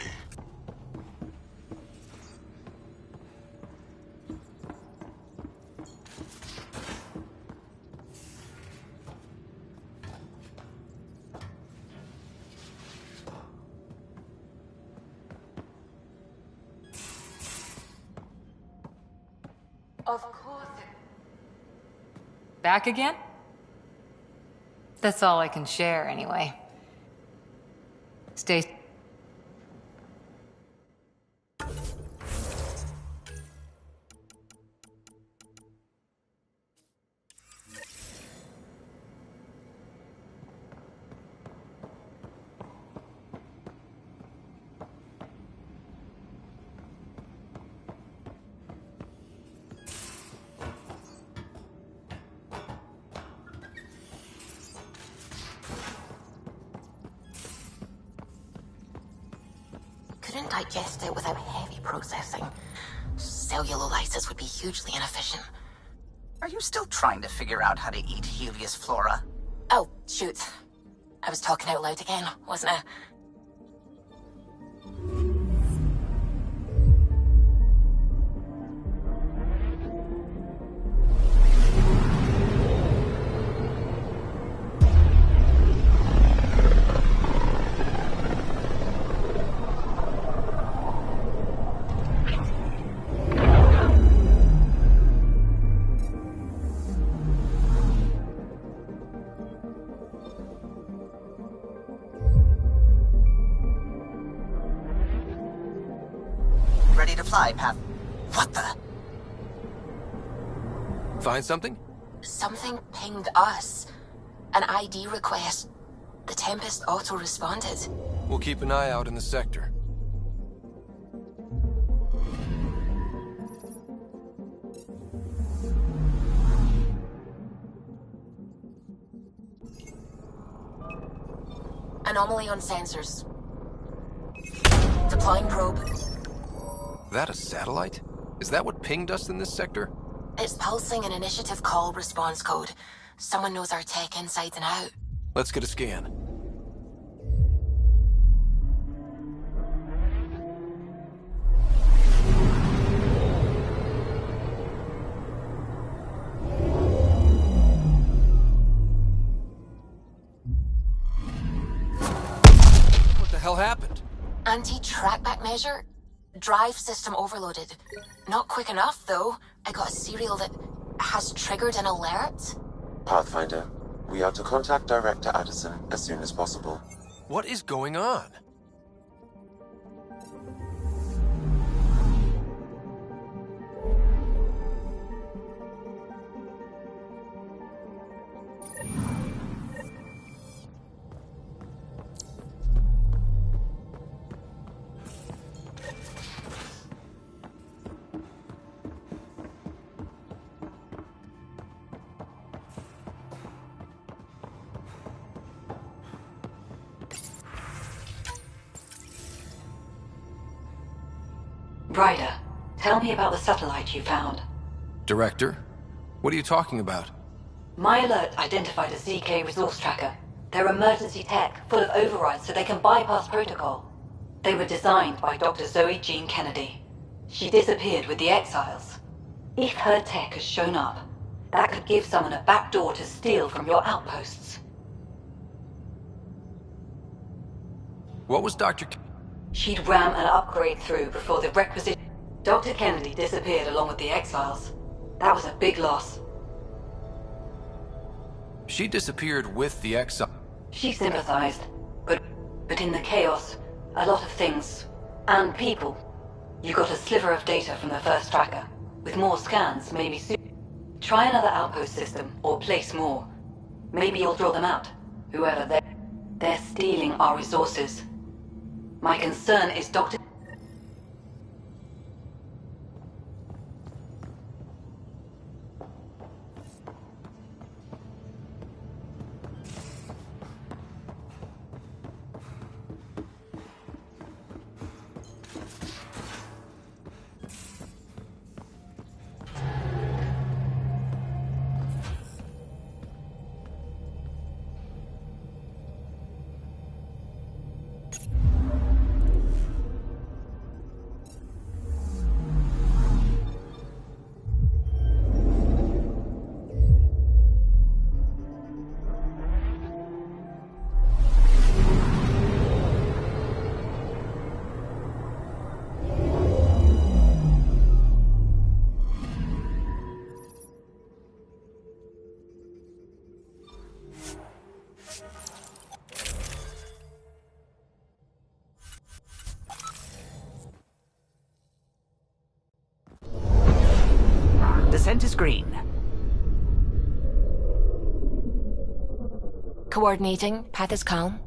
Of course. Back again? That's all I can share, anyway. Stay. and digest it without heavy processing. Cellulolysis would be hugely inefficient. Are you still trying to figure out how to eat Helios flora? Oh, shoot. I was talking out loud again, wasn't I? Ready to fly, Path. What the? Find something? Something pinged us. An ID request. The Tempest auto-responded. We'll keep an eye out in the sector. Anomaly on sensors. Deploying probe. That a satellite? Is that what pinged us in this sector? It's pulsing an initiative call response code. Someone knows our tech inside and out. Let's get a scan. What the hell happened? Anti-trackback measure? Drive system overloaded. Not quick enough, though. I got a serial that has triggered an alert. Pathfinder, we are to contact Director Addison as soon as possible. What is going on? Ryder, tell me about the satellite you found. Director? What are you talking about? My alert identified a ZK resource tracker. They're emergency tech, full of overrides so they can bypass protocol. They were designed by Dr. Zoe Jean Kennedy. She disappeared with the Exiles. If her tech has shown up, that could give someone a backdoor to steal from your outposts. What was Dr. She'd ram an upgrade through before the requisite... Dr. Kennedy disappeared along with the Exiles. That was a big loss. She disappeared with the Exile. She sympathized, but in the chaos, a lot of things, and people. You got a sliver of data from the first tracker. With more scans, maybe soon. Try another outpost system, or place more. Maybe you'll draw them out. Whoever they're stealing our resources. My concern is Dr. Descent is green. Coordinating. Path is calm.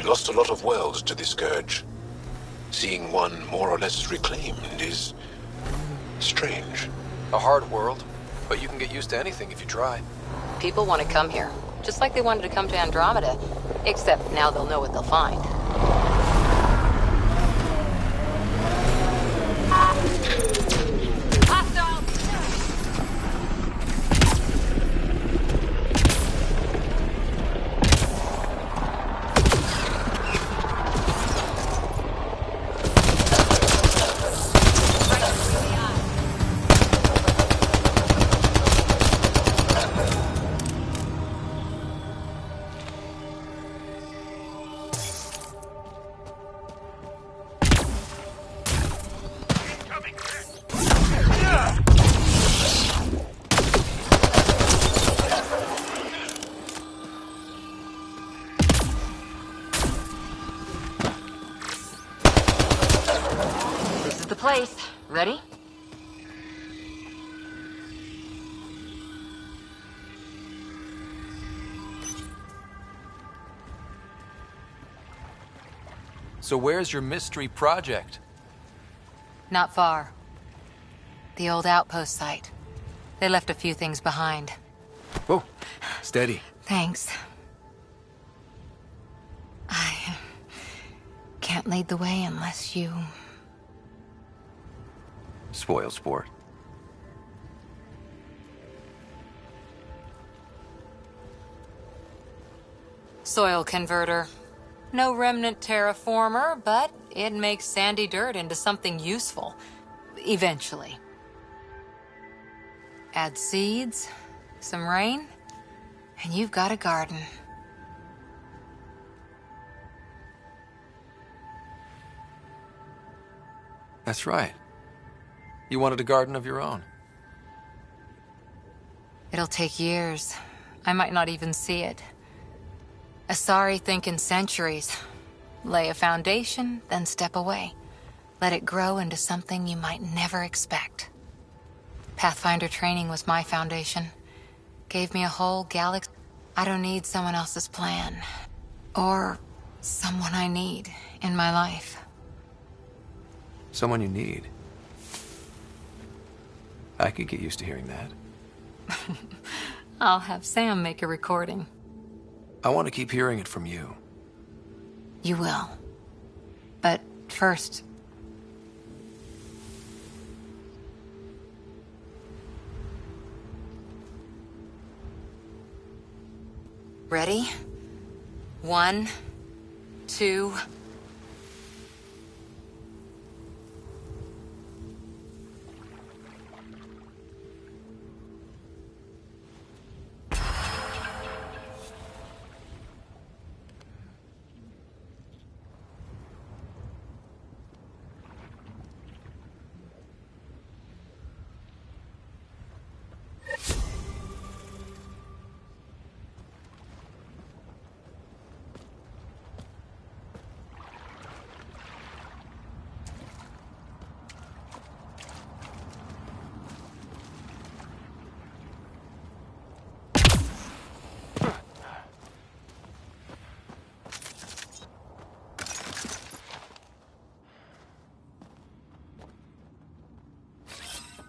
We lost a lot of worlds to the Scourge. Seeing one more or less reclaimed is strange. A hard world, but you can get used to anything if you try. People want to come here, just like they wanted to come to Andromeda. Except now they'll know what they'll find. Place. Ready? So where's your mystery project? Not far. The old outpost site. They left a few things behind. Whoa, steady. Thanks. I can't lead the way unless you... Spoil sport. Soil converter. No remnant terraformer, but it makes sandy dirt into something useful. Eventually. Add seeds, some rain, and you've got a garden. That's right. You wanted a garden of your own. It'll take years. I might not even see it. Asari think in centuries. Lay a foundation, then step away. Let it grow into something you might never expect. Pathfinder training was my foundation. Gave me a whole galaxy. I don't need someone else's plan. Or someone I need in my life. Someone you need. I could get used to hearing that. I'll have Sam make a recording. I want to keep hearing it from you. You will. But first... Ready? 1, 2...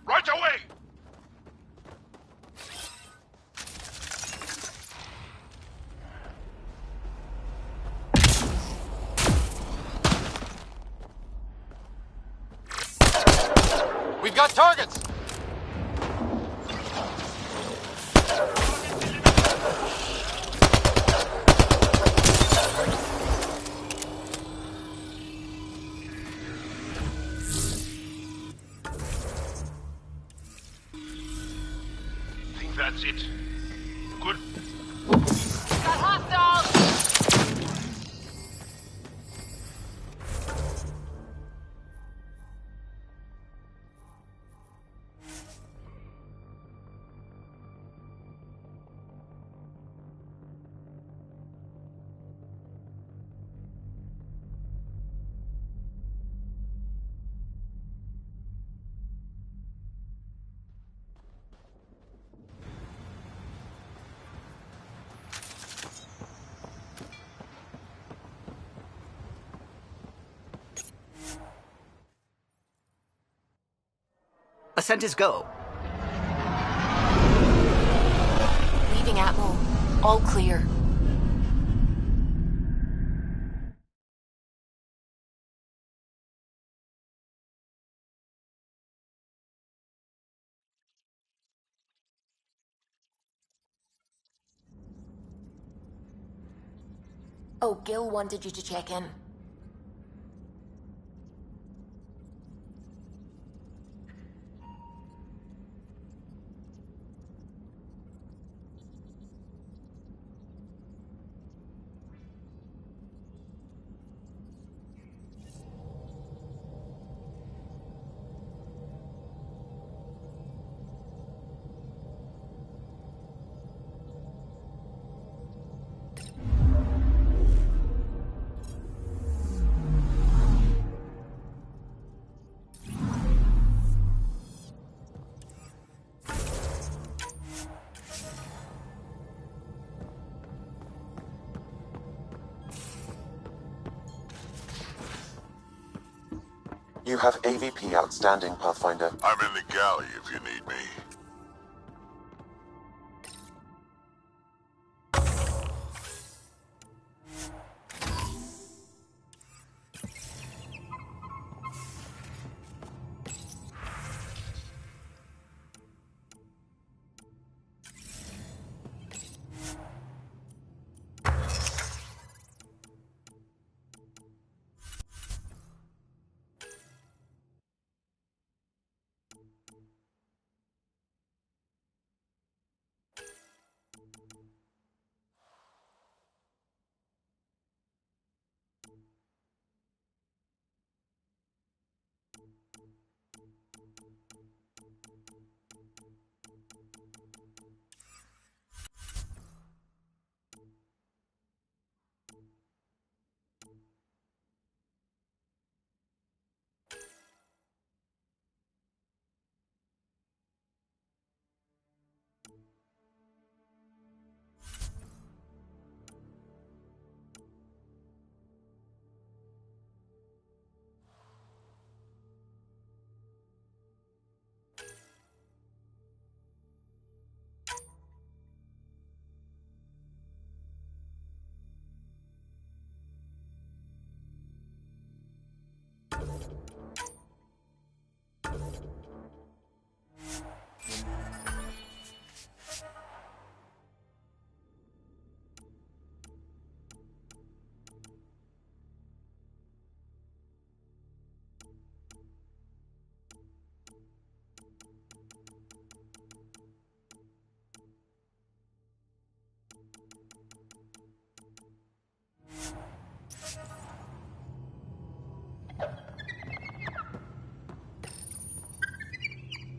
Right away! We've got targets! That's it. Good. Got hostiles! Ascent is go. Leaving Atmo. All clear. Oh, Gil wanted you to check in. You have AVP outstanding, Pathfinder. I'm in the galley if you need me.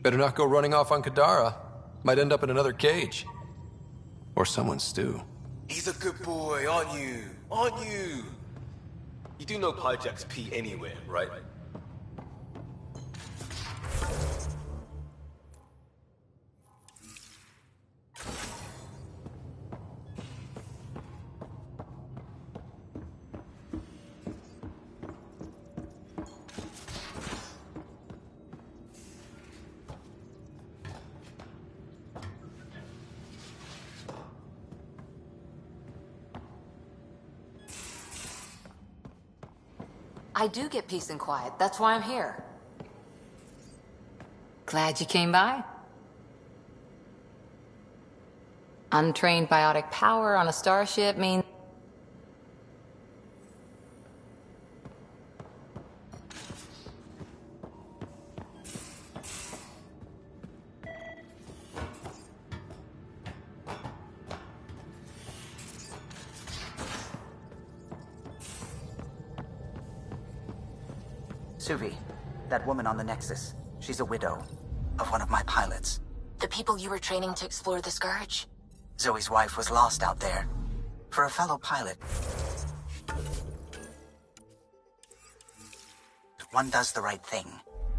Better not go running off on Kadara. Might end up in another cage. Or someone's stew. He's a good boy, aren't you? Aren't you? You do know Pyjack's pee anywhere, right? I do get peace and quiet. That's why I'm here. Glad you came by. Untrained biotic power on a starship means... Suvi, that woman on the Nexus, she's a widow of one of my pilots. The people you were training to explore the Scourge? Zoe's wife was lost out there. For a fellow pilot, one does the right thing.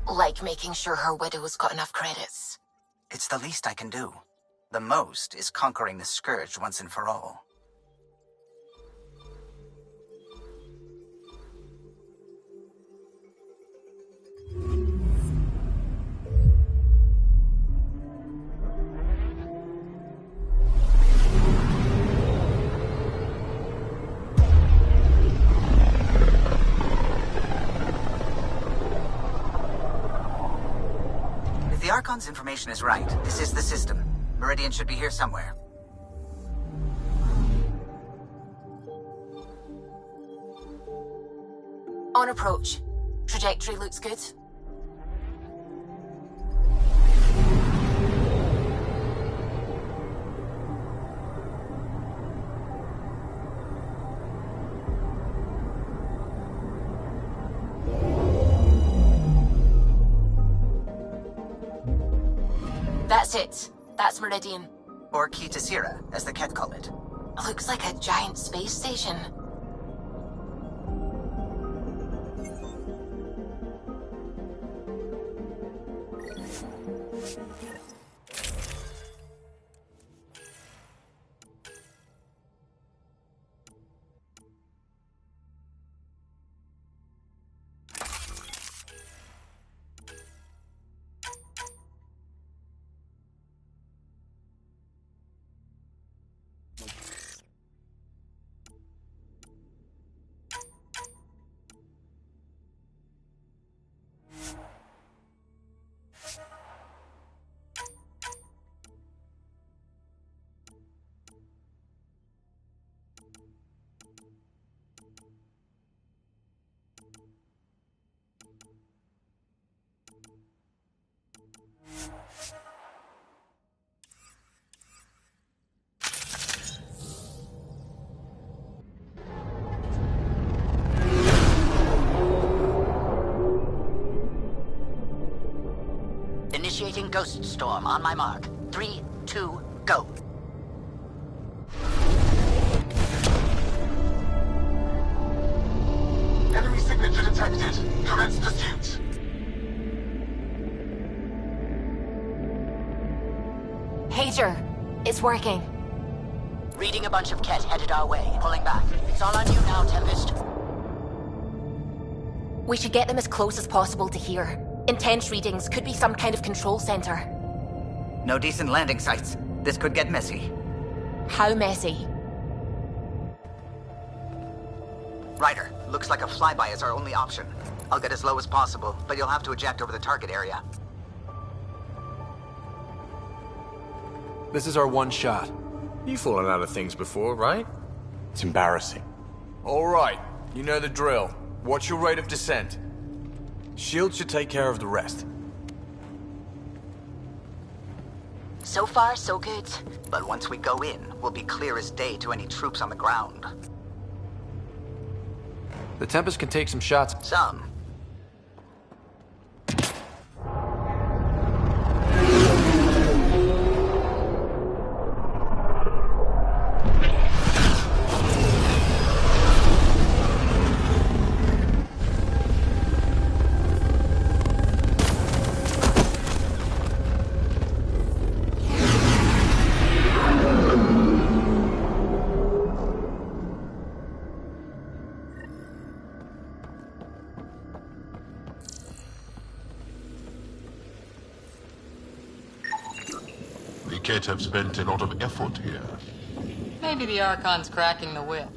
Like making sure her widow's got enough credits. It's the least I can do. The most is conquering the Scourge once and for all. the Archon's information is right, this is the system. Meridian should be here somewhere. On approach. Trajectory looks good. That's it. That's Meridian. Or Key to Sierra, as the Ket call it. Looks like a giant space station. Initiating Ghost Storm on my mark. 3, 2, go. Enemy signature detected. Commence pursuit. Pager, it's working. Reading a bunch of Ket headed our way. Pulling back. It's all on you now, Tempest. We should get them as close as possible to here. Intense readings could be some kind of control center. No decent landing sites. This could get messy. How messy? Ryder, looks like a flyby is our only option. I'll get as low as possible, but you'll have to eject over the target area. This is our one shot. You've fallen out of things before, right? It's embarrassing. All right, you know the drill. What's your rate of descent? Shield should take care of the rest. So far, so good. But once we go in, we'll be clear as day to any troops on the ground. The Tempest can take some shots. Some. Ket have spent a lot of effort here. Maybe the Archon's cracking the whip.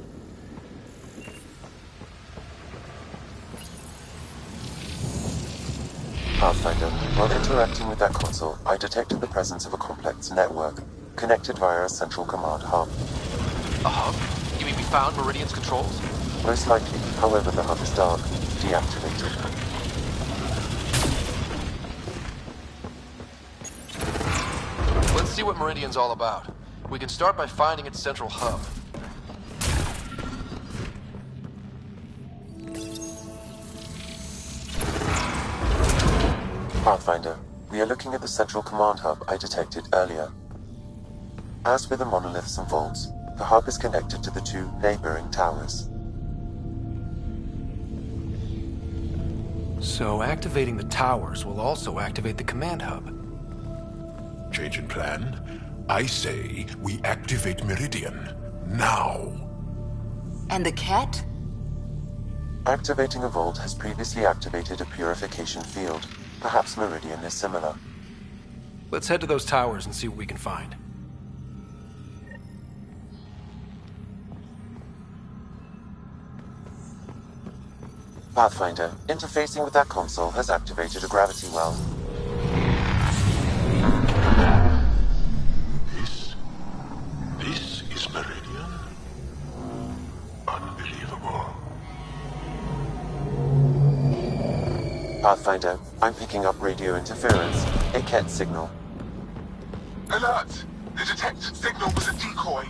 Pathfinder, while interacting with that console, I detected the presence of a complex network, connected via a central command hub. A hub? You mean we found Meridian's controls? Most likely, however, the hub is dark, deactivated. Let's see what Meridian's all about. We can start by finding its central hub. Pathfinder, we are looking at the central command hub I detected earlier. As with the monoliths and vaults, the hub is connected to the two neighboring towers. So activating the towers will also activate the command hub. Change in plan? I say we activate Meridian. Now. And the Ket? Activating a vault has previously activated a purification field. Perhaps Meridian is similar. Let's head to those towers and see what we can find. Pathfinder, interfacing with that console has activated a gravity well. Pathfinder, I'm picking up radio interference. A Ket signal. Alert! The detected signal was a decoy.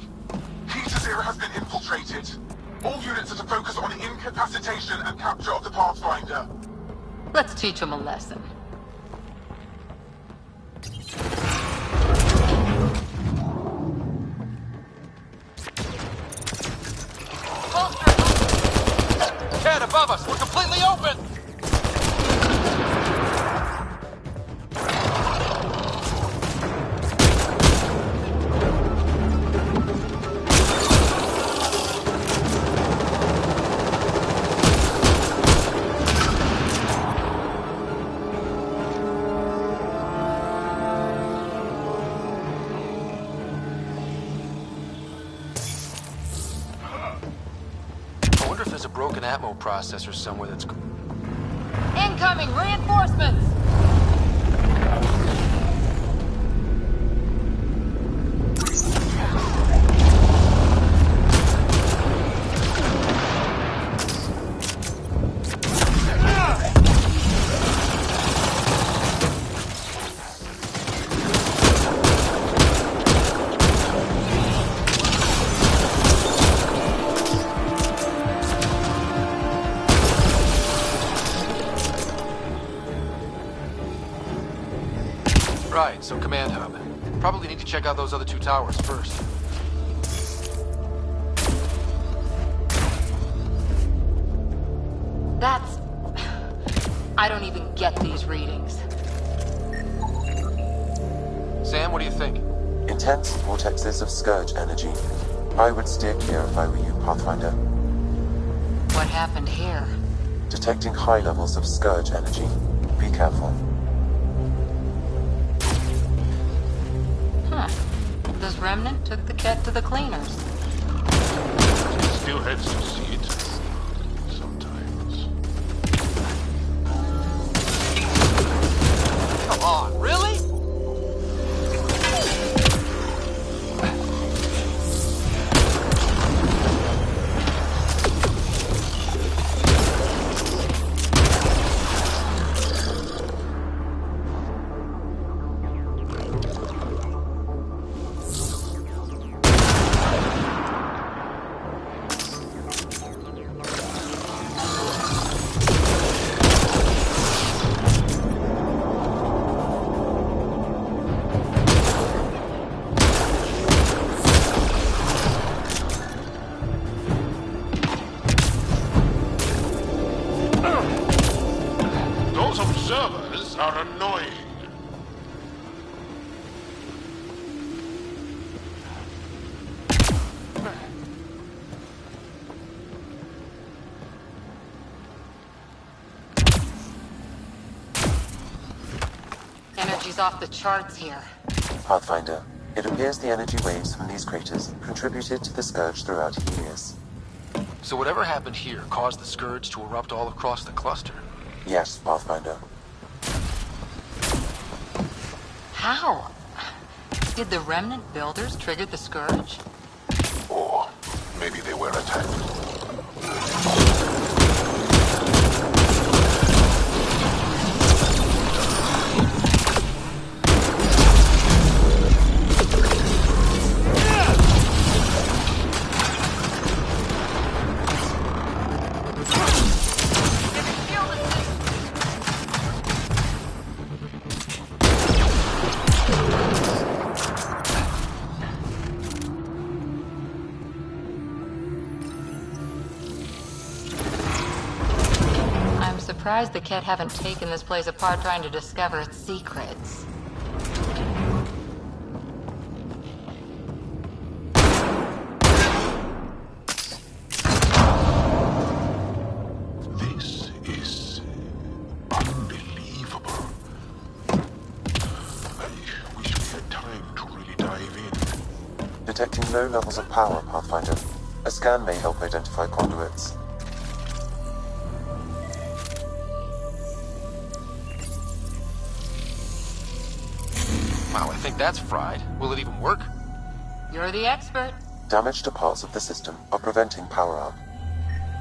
Heater Zero has been infiltrated. All units are to focus on incapacitation and capture of the Pathfinder. Let's teach him a lesson. Cat above us! We're completely open! I wonder if there's a broken atmo processor somewhere that's... Incoming reinforcements! Right, so command hub. Probably need to check out those other two towers first. That's... I don't even get these readings. Sam, what do you think? Intense vortexes of scourge energy. I would steer clear if I were you, Pathfinder. What happened here? Detecting high levels of scourge energy. Be careful. Huh. This remnant took the Ket to the cleaners. Still heads to see it. Sometimes. Come on, really? Those observers are annoying. Energy's off the charts here. Pathfinder, it appears the energy waves from these craters contributed to the scourge throughout Helios. So whatever happened here caused the scourge to erupt all across the cluster. Yes, Pathfinder. How? Did the remnant builders trigger the scourge? Or maybe they were attacked. Surprised the Ket haven't taken this place apart trying to discover its secrets. This is unbelievable. I wish we had time to really dive in. Detecting low levels of power, Pathfinder. A scan may help identify conduits. Wow, I think that's fried. Will it even work? You're the expert. Damage to parts of the system are preventing power up.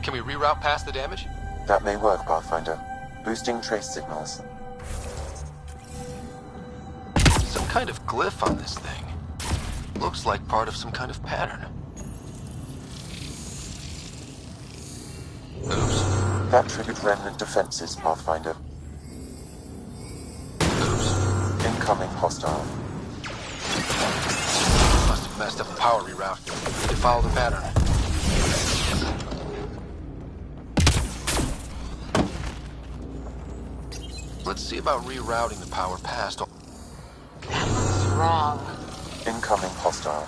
Can we reroute past the damage? That may work, Pathfinder. Boosting trace signals. Some kind of glyph on this thing. Looks like part of some kind of pattern. Oops. That triggered remnant defenses, Pathfinder. Oops. Incoming hostile. Must have messed up the power reroute. Need to follow the pattern. Let's see about rerouting the power past all... That looks wrong. Incoming hostile.